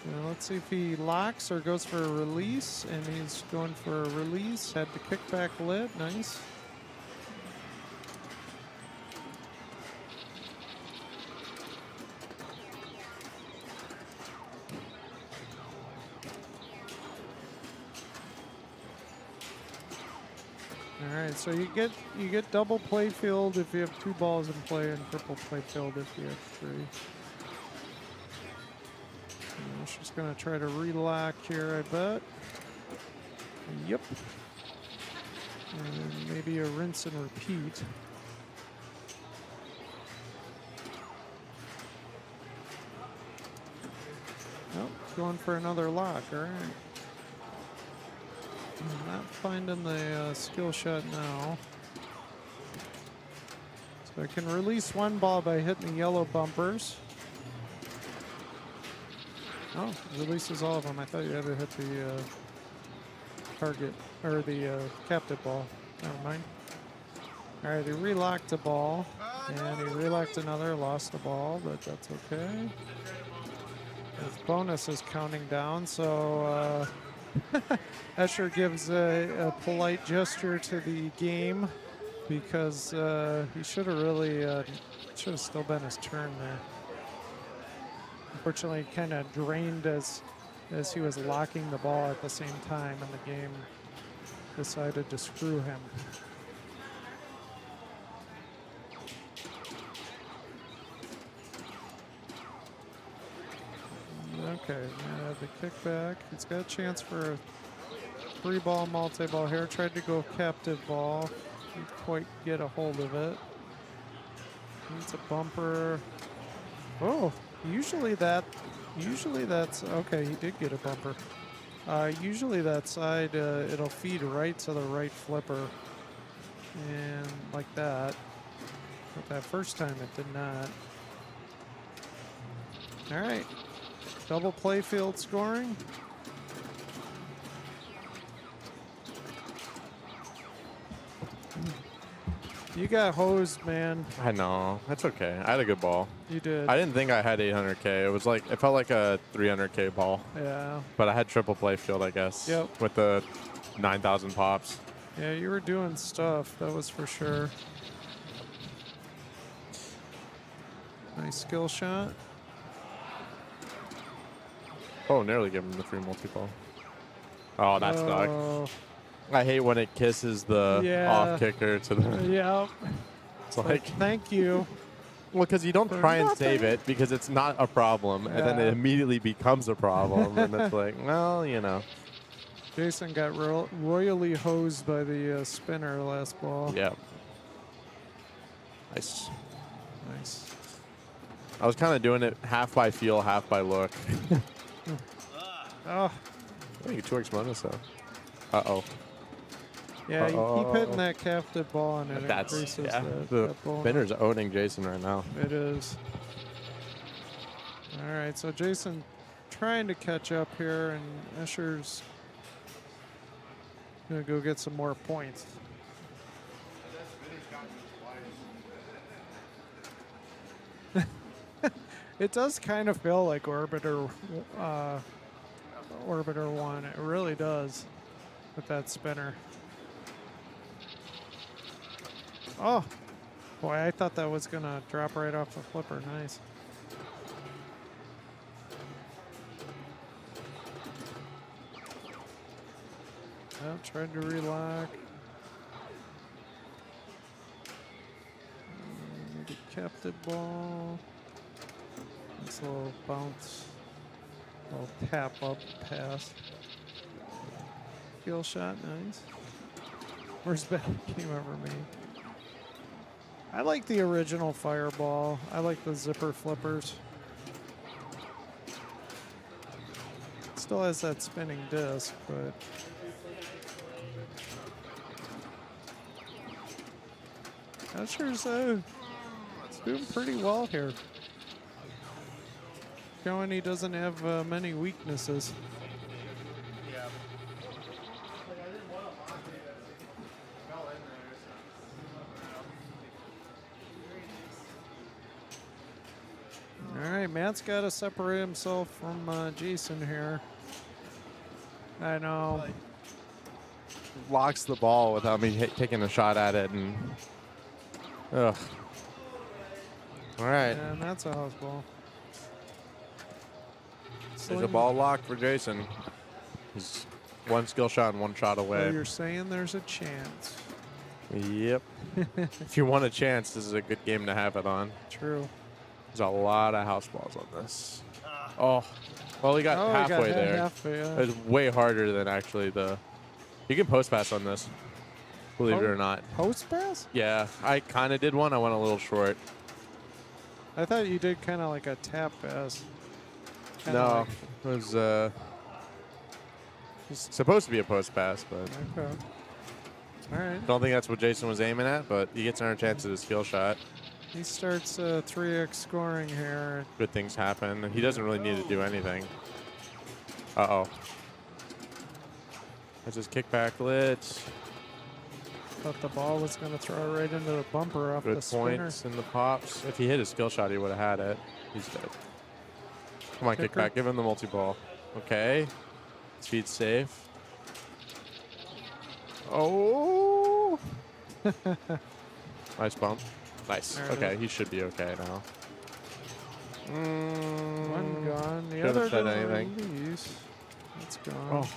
Now let's see if he locks or goes for a release, and he's going for a release. Had the kickback lid, nice. All right, so you get double play field if you have 2 balls in play, and triple play field if you have 3. She's going to try to relock here, I bet. Yep. And maybe a rinse and repeat. Nope, going for another lock, all right. I'm not finding the skill shot now. So I can release 1 ball by hitting the yellow bumpers. Oh, releases all of them. I thought you had to hit the target, or the captive ball. Never mind. All right, he relocked a ball, and he relocked another, lost a ball, but that's okay. His bonus is counting down, so Escher gives a polite gesture to the game because he should have really, should have still been his turn there. Unfortunately, kind of drained as he was locking the ball at the same time, and the game decided to screw him. Okay, the kickback. He's got a chance for a 3-ball multi-ball here. Tried to go captive ball. Didn't quite get a hold of it. Needs a bumper. Oh, usually that's okay. He did get a bumper. Usually that side it'll feed right to the right flipper, and like that. But that first time it did not. All right. Double play field scoring. You got hosed, man. I know. That's okay. I had a good ball. You did. I didn't think I had 800K. It was like, it felt like a 300K ball. Yeah. But I had triple play field, I guess. Yep. With the 9,000 pops. Yeah, you were doing stuff. That was for sure. Nice skill shot. Oh, nearly gave him the free multi-ball. Oh, that's stuck. Oh, I hate when it kisses the Yeah. off kicker to the. yeah. It's like, Thank you. well, because you don't For try and nothing. save it because it's not a problem, and then Yeah. it immediately becomes a problem, and it's like, well, you know. Jason got royally hosed by the spinner last ball. Yeah. Nice. Nice. I was kind of doing it half by feel, half by look. Oh, I think 2x bonus though. Uh-oh. yeah. You keep hitting Uh-oh. that captive ball, and it That's, increases yeah. that The bonus. spinner's owning Jason right now. It is. All right, so Jason trying to catch up here, and Escher's gonna go get some more points. It does kind of feel like Orbiter 1. It really does with that spinner. Oh, boy, I thought that was gonna drop right off the flipper. Nice. Oh, tried to relock. Maybe captive ball. Nice little bounce. Little tap up pass. Skill shot, nice. Where's that came over me? I like the original Fireball. I like the zipper flippers. Still has that spinning disc, but Escher's doing pretty well here. Showing he doesn't have many weaknesses. All right, Matt's got to separate himself from Jason here. I know. Locks the ball without me taking a shot at it, and ugh. All right, And that's a house ball. there's a ball lock for Jason. He's one skill shot and one shot So away. you're saying there's a chance. Yep. If you want a chance, this is a good game to have it on. True. There's a lot of house balls on this. Oh, well, he got Oh, he got halfway there. halfway, yeah. It's way harder than actually the. You can post pass on this, believe it or not. Post pass? Yeah, I kind of did one. I went a little short. I thought you did kind of like a tap pass. Kinda No, like- it was supposed to be a post pass, but okay. All right. I don't think that's what Jason was aiming at. But he gets another chance at a skill shot. He starts 3x scoring here. Good things happen. He doesn't really need to do anything. Uh-oh. That's his kickback lit. Thought the ball was going to throw it right into the bumper off Good the spinner. points in the pops. If he hit his skill shot, he would have had it. He's dead. Come on, Kicker. kickback. Give him the multi-ball. Okay. Speed safe. Oh. Nice bump. Nice. There it Okay, is. he should be okay now. One gone. The Shouldn't other have said to anything. release. It's gone. Oh.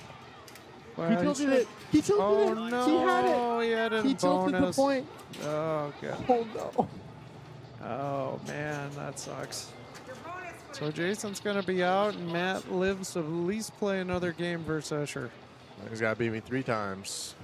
Well, He he tilted should- it. He tilted Oh, it. no. He had it. He had it He in tilted the bonus. point. Oh, God. Oh, no. Oh, man. That sucks. So Jason's going to be out, and Matt lives to at least play another game versus Escher. He's got to beat me 3 times.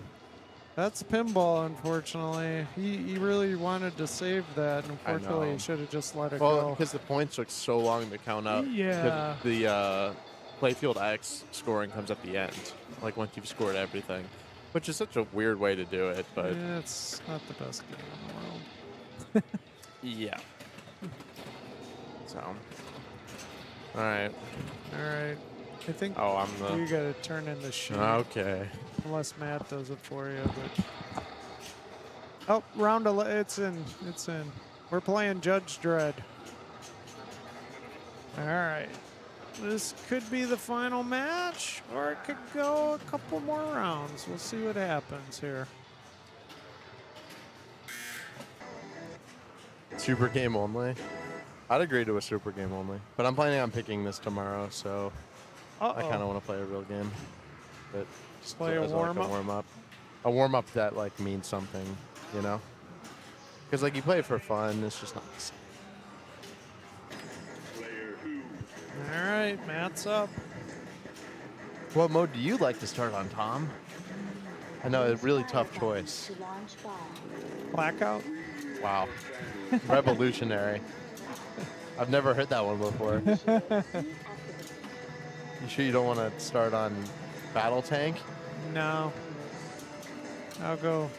That's pinball, unfortunately. He really wanted to save that. And I unfortunately, know. he should have just let it Well, go. because the points took so long to count up. 'Cause Yeah. The playfield X scoring comes at the end, like once you've scored everything, which is such a weird way to do it, but Yeah, it's not the best game in the world. yeah. So, all right. All right. I think Oh, I'm the. you got to turn in the sheet. Okay. Unless Matt does it for you. But oh, round 11. It's in. It's in. We're playing Judge Dredd. All right. This could be the final match, or it could go a couple more rounds. We'll see what happens here. Super game only. I'd agree to a super game only, but I'm planning on picking this tomorrow, so I kind of want to play a real game. But just Play a as like warm-up? warm up. A warm up that like means something, you know? Because like you play it for fun, it's just not the same. All right, Matt's up. What mode do you like to start on, Tom? I know, a really tough choice. Blackout. Wow. Revolutionary. I've never heard that one before. You sure you don't want to start on Battle Tank? No. I'll go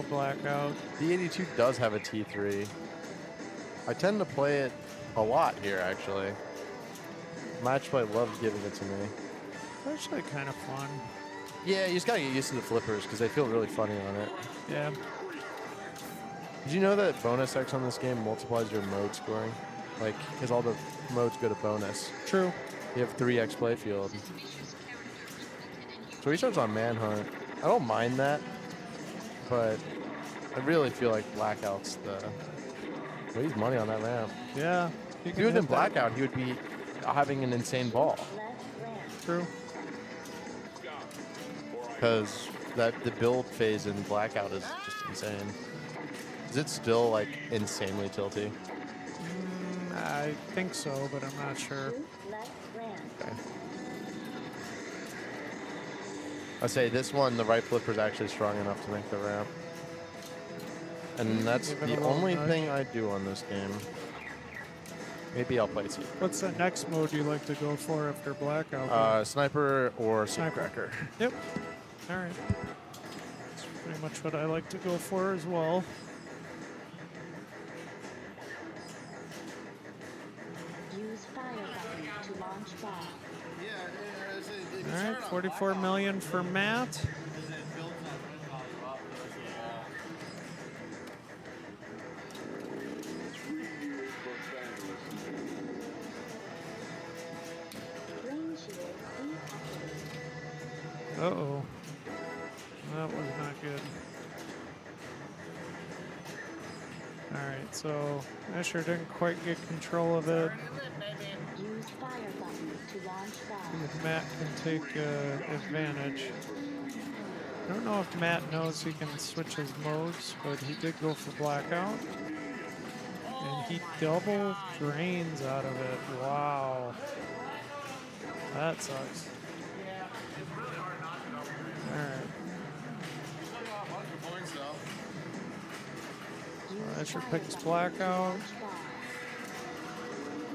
blackout. The 82 does have a T3. I tend to play it a lot here, actually. Match play loves giving it to me. It's actually kind of fun. Yeah, you just gotta get used to the flippers because they feel really funny on it. Yeah. Did you know that bonus X on this game multiplies your mode scoring? Like, because all the modes go to bonus. True. You have 3x playfield. So he starts on Manhunt. I don't mind that, but I really feel like Blackout's the. Well, he's money on that ramp. Yeah. If he was in Blackout, he would be having an insane ball. True. Because the build phase in Blackout is just insane. Is it still like insanely tilty? I think so, but I'm not sure. Okay. I say this one, the right flipper is actually strong enough to make the ramp. And that's Give it a the little only nudge. thing I do on this game. Maybe I'll play Secret. What's the next mode you like to go for after blackout? Sniper or Sniper. Safecracker. Yep. All right. That's pretty much what I like to go for as well. Use fire button to launch bomb. All right, 44 million for Matt. Uh-oh. That was not good. Alright, so Escher didn't quite get control of it. Use fire button to launch ball. If Matt can take advantage. I don't know if Matt knows he can switch his modes, but he did go for blackout. And he double drains out of it. Wow. That sucks. Alright. So Escher picks blackout.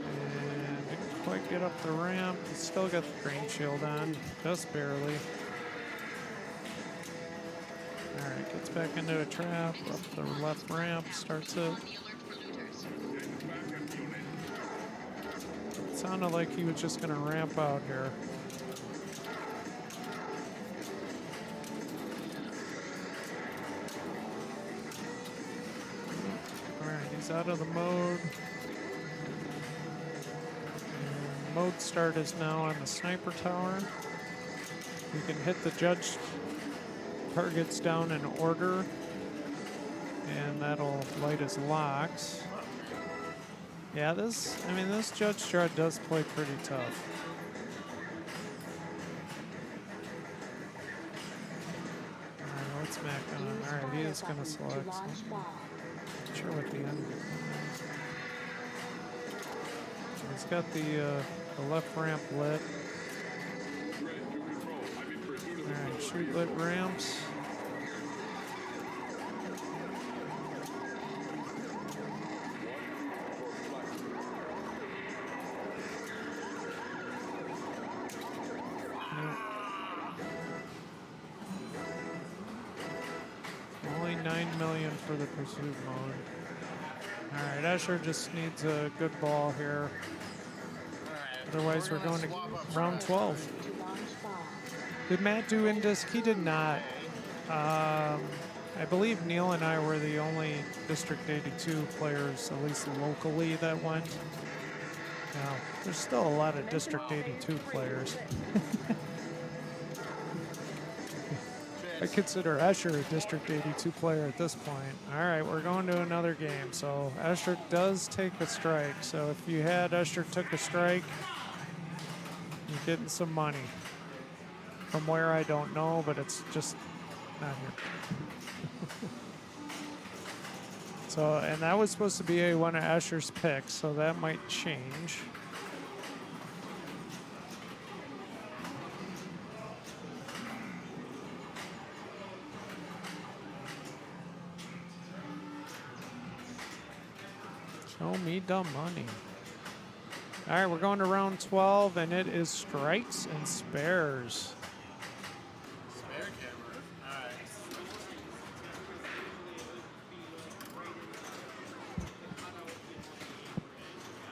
And didn't quite get up the ramp. He's still got the drain shield on, just barely. Alright, gets back into a trap, up the left ramp, starts it. It sounded like he was just gonna ramp out here. Alright, he's out of the mode. And mode start is now on the sniper tower. You can hit the judge targets down in order, and that'll light his locks. Yeah, this Judge Strut does play pretty tough. Alright, what's Mac on? Alright, he is gonna select. Not sure what the end is. He's got the left ramp lit. Alright, shoot lit ramps. Only 9 million for the pursuit mode. Alright, Escher just needs a good ball here. Otherwise, we're going to round 12. Did Matt do in-disc? He did not. I believe Neil and I were the only District 82 players, at least locally, that went. Now, there's still a lot of District 82 players. I consider Escher a District 82 player at this point. All right, we're going to another game. So Escher does take a strike. So if you had Escher took a strike, you're getting some money. From where I don't know, but it's just not here. So, and that was supposed to be one of Escher's picks, so that might change. Show me the money. All right, we're going to round 12, and it is strikes and spares. Spare camera.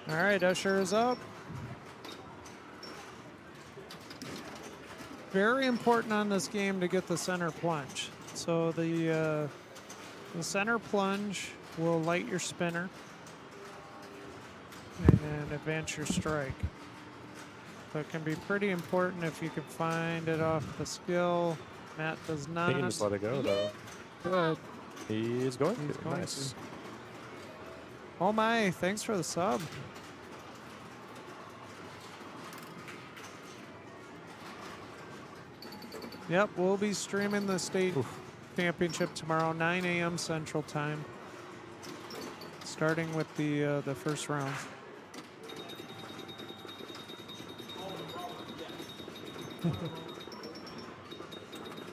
All right. All right, Escher is up. Very important on this game to get the center plunge. So the center plunge will light your spinner and advance your strike. So it can be pretty important if you can find it off the skill. Matt does not. He can just let it go, though. Good. He's going He's to. going Nice. to. Oh my, thanks for the sub. Yep, we'll be streaming the state championship tomorrow, 9 a.m. Central Time, starting with the first round.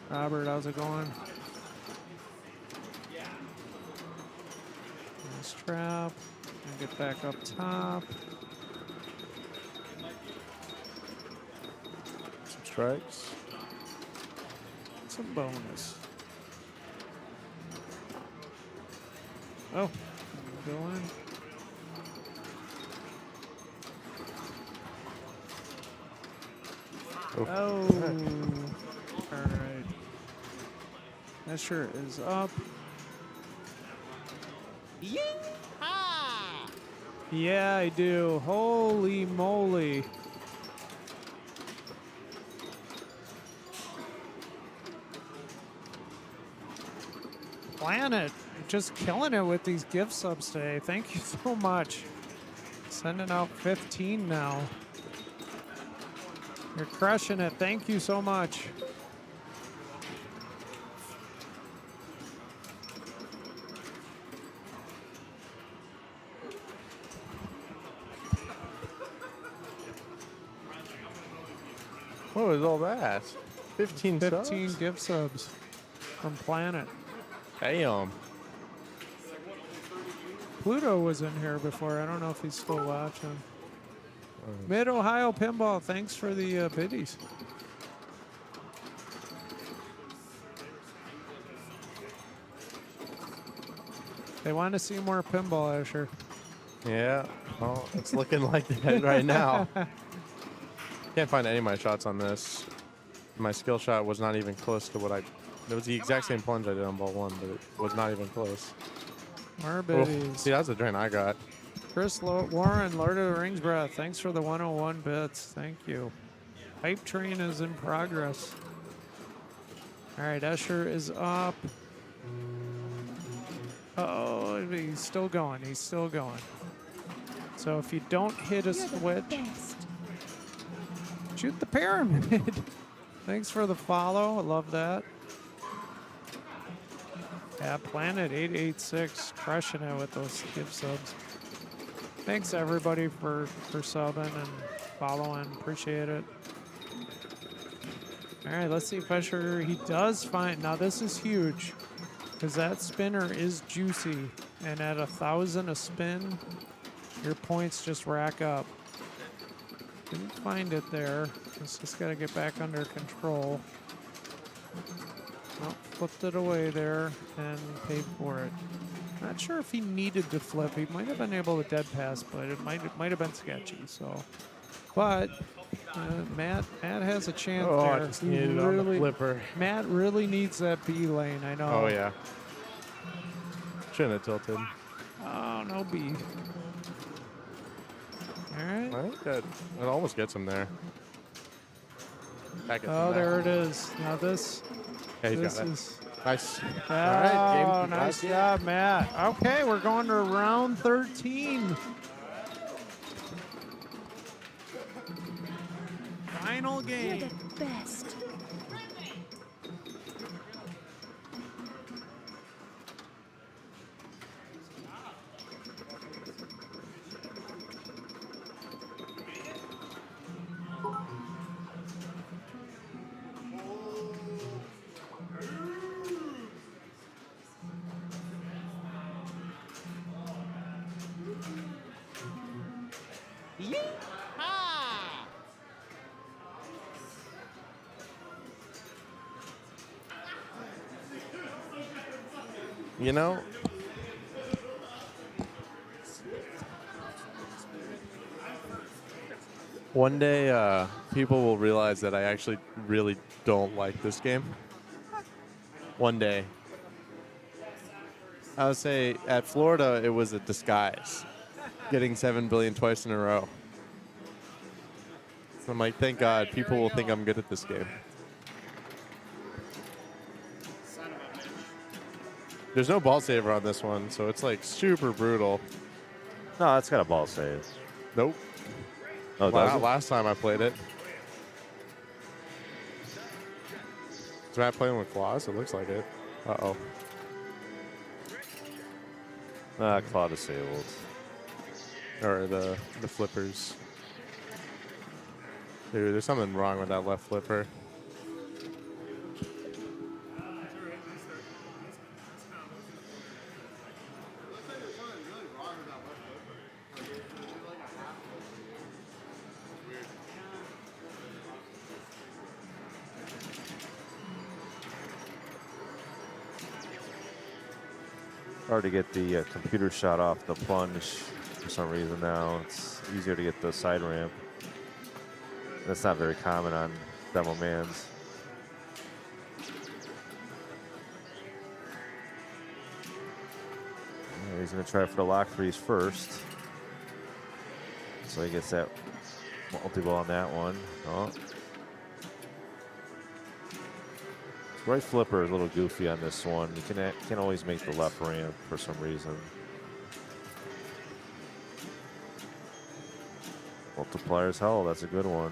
Robert, how's it going? Nice trap. And get back up top. Some strikes. Some bonus. Oh, go in. Oh, all right. Escher is up. Yeah, I do. Holy moly. Planet, just killing it with these gift subs today. Thank you so much. Sending out 15 now. You're crushing it. Thank you so much. What was all that? 15 15 subs? gift subs from Planet. Damn. Pluto was in here before. I don't know if he's still watching. Mid Ohio Pinball, thanks for the biddies. They want to see more pinball, Asher. Yeah. Well, it's looking like that right now. Can't find any of my shots on this. My skill shot was not even close to what I... It was the exact same plunge I did on ball 1, but it was not even close. More Oh, biddies. see, that's the drain I got. Chris Warren, Lord of the Rings breath. Thanks for the 101 bits. Thank you. Hype train is in progress. All right, Escher is up. Oh, he's still going. He's still going. So if you don't hit a switch, shoot the pyramid. Thanks for the follow. I love that. Yeah, Planet 886 crushing it with those gift subs. Thanks everybody for subbing and following. Appreciate it. All right, let's see if Escher, he does find, now this is huge because that spinner is juicy, and at 1,000 a spin, your points just rack up. Didn't find it there. It's just got to get back under control. Nope, flipped it away there and paid for it. Not sure if he needed to flip. He might have been able to dead pass, but it might have been sketchy. So, but Matt has a chance Oh, there. I just needed it on the flipper. Matt really needs that B lane. I know. Oh, yeah. Shouldn't have tilted. Oh, no B. All right. I think that it almost gets him there. Back at Oh, the there back. it is. Now this. Yeah, he's This got it. is. Nice. Oh, All right, game. nice job, Matt. Okay, we're going to round 13. Final game. You're the best. You know, one day people will realize that I actually really don't like this game. One day. I would say at Florida, it was a disguise. Getting 7 billion twice in a row. So I'm like, thank God, people will think I'm good at this game. There's no ball saver on this one, so it's like super brutal. No, it's got a ball save. Nope. Oh, does it? Last time I played it. Is Matt playing with claws? It looks like it. Uh-oh. Claw disabled. Or the flippers. Dude, there's something wrong with that left flipper. Hard to get the computer shot off the plunge for some reason now. It's easier to get the side ramp. That's not very common on demo mans. Yeah, he's going to try for the lock freeze first. So he gets that multi-ball on that one. Oh. Right flipper is a little goofy on this one. You can't always make the left ramp for some reason. Multipliers hell, that's a good one.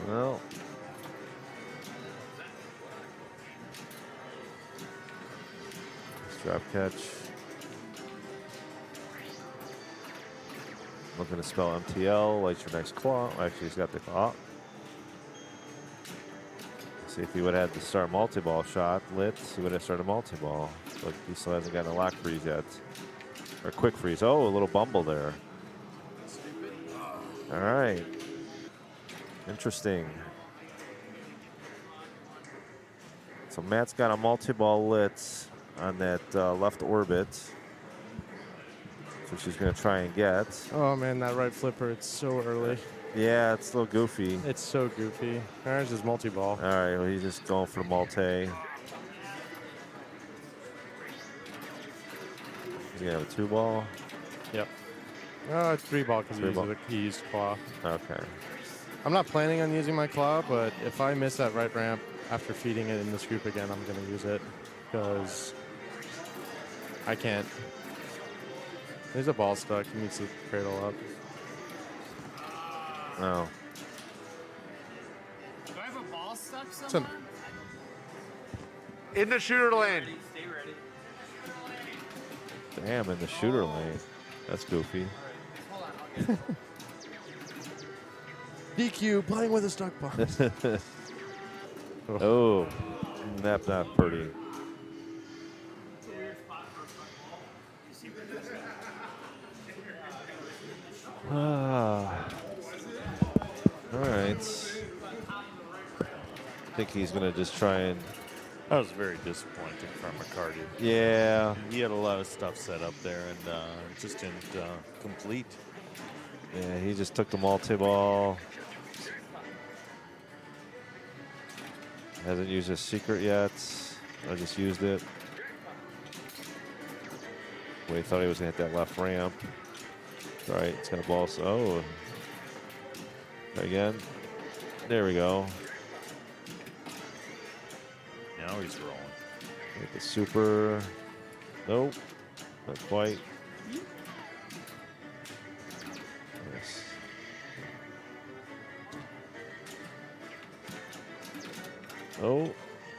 Well, strap catch. Looking to spell MTL. Lights your next claw. Actually, he's got the claw. See if he would have had the start multi-ball shot lit, he would have started multi-ball. But he still hasn't gotten a lock freeze yet. Or quick freeze. Oh, a little bumble there. All right. Interesting. So Matt's got a multi-ball lit on that left orbit. So she's going to try and get. Oh, man, that right flipper, it's so early. Yeah, it's a little goofy. It's so goofy. There's his multi-ball. All right, well, he's just going for the multi. He's going to have a 2-ball. Yep. 3-ball because he used claw. Okay. I'm not planning on using my claw, but if I miss that right ramp after feeding it in this group again, I'm going to use it because I can't. There's a ball stuck. He needs to cradle up. No. Do I have a ball stuck somewhere? In the shooter lane. Stay ready. Damn, in the shooter lane. That's goofy. DQ, playing with a stuck ball. Oh, that's not pretty. All right. I think he's going to just try and. That was very disappointing from McCarty. Yeah. He had a lot of stuff set up there and it just didn't complete. Yeah, he just took the multi-ball. Hasn't used his secret yet. I just used it. Well, he thought he was going to hit that left ramp. All right, it's going to ball. Oh. Try again. There we go. Now he's rolling. Hit the super. Nope. Not quite. Yes. Oh.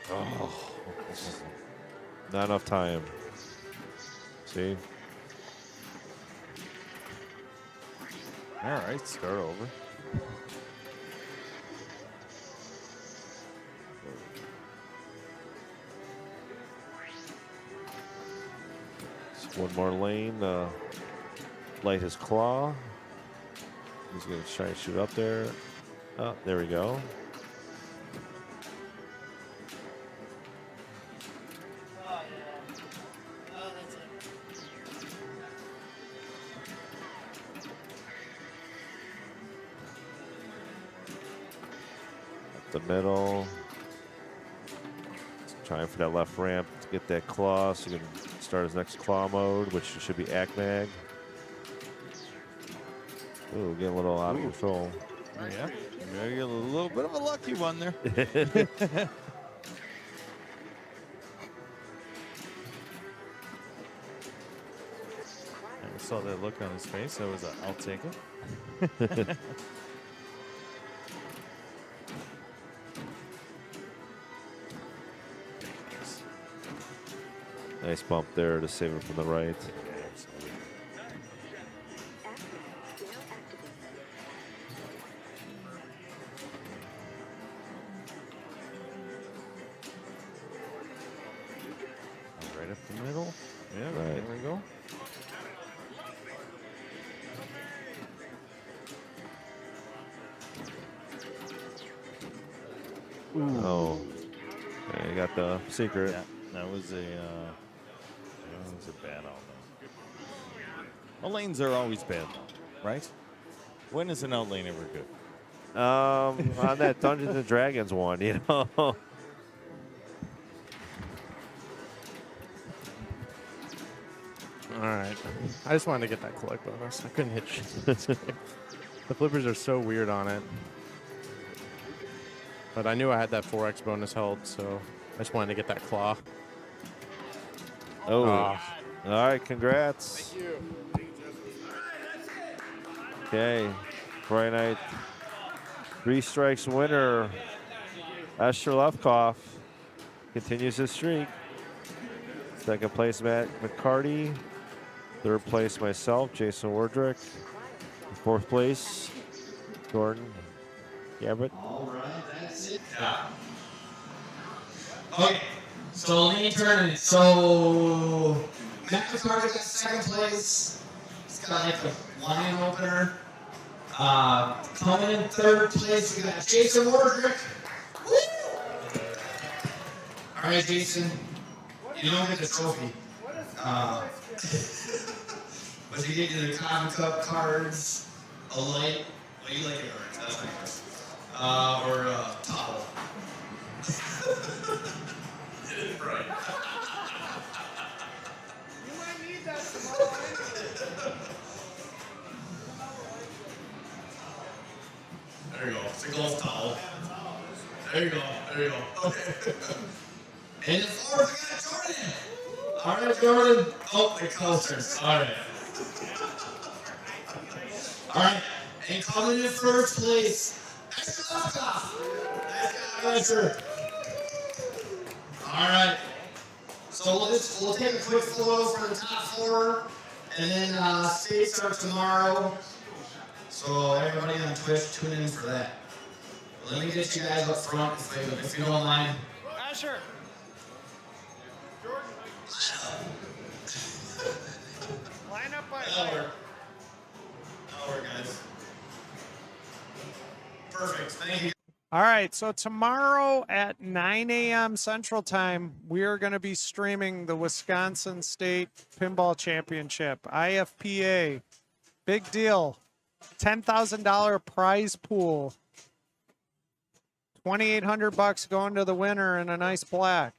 Oh. Not enough time. See? All right, start over. Just one more lane. Light his claw. He's going to try and shoot up there. Oh, there we go. The middle. Trying for that left ramp to get that claw so he can start his next claw mode, which should be ACMAG. Ooh, getting a little out of control. Yeah, maybe a little bit of a lucky one there. I saw that look on his face. I was I'll take it. Nice bump there to save him from the right. Right up the middle. Yeah, Right. there we go. Oh, yeah, you got the secret. Yeah, that was a bad outlet. Well, lanes are always bad, right? When is an outlane ever good? On that Dungeons and Dragons one, you know. All right. I just wanted to get that collect bonus. I couldn't hit shit. The flippers are so weird on it. But I knew I had that 4x bonus held, so I just wanted to get that claw. Oh. Ah. All right, congrats. Okay, Friday night. 3 strikes winner. Asher Lefkoff continues his streak. Second place, Matt McCarty. Third place, myself, Jason Wardrick. Fourth place, Jordan Gabbett. All right, that's it. Yeah. Okay, so lean tournament. So Matt McCarty got second place. He's got like a line opener. Coming in third place, we got Jason Wardrick. Woo! All right, Jason, you don't get the trophy. But you get the Common Cup cards, a light. Well, you like it orange. That's nice. Or a towel. Right. You might need that tomorrow. There you go. It's a golf towel. There you go. There you go. Okay. And the fourth, we got Jordan. All right, Jordan. Oh, the coasters. All right. All right. And coming in first place, Extra Lefkoff. Nice guy, Extra. All right. So we'll take a quick photo for the top 4, and then states are tomorrow. So everybody on Twitch, tune in for that. Let me get you guys up front if you don't mind. Asher. Line up by That'll work. That'll work, guys. Perfect. Thank you. All right, so tomorrow at 9 a.m. Central Time, we are going to be streaming the Wisconsin State Pinball Championship, IFPA. Big deal. $10,000 prize pool. $2,800 going to the winner in a nice black.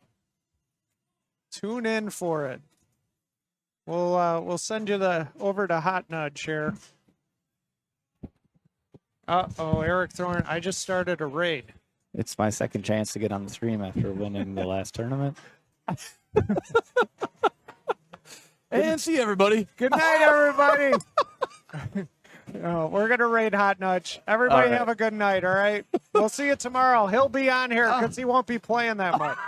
Tune in for it. We'll send you over to Hot Nudge here. Uh-oh, Eric Thorne, I just started a raid. It's my second chance to get on the stream after winning the last tournament. And see everybody. Good night, everybody. We're going to raid Hot Nudge. Everybody All right. have a good night, all right? We'll see you tomorrow. He'll be on here because he won't be playing that much.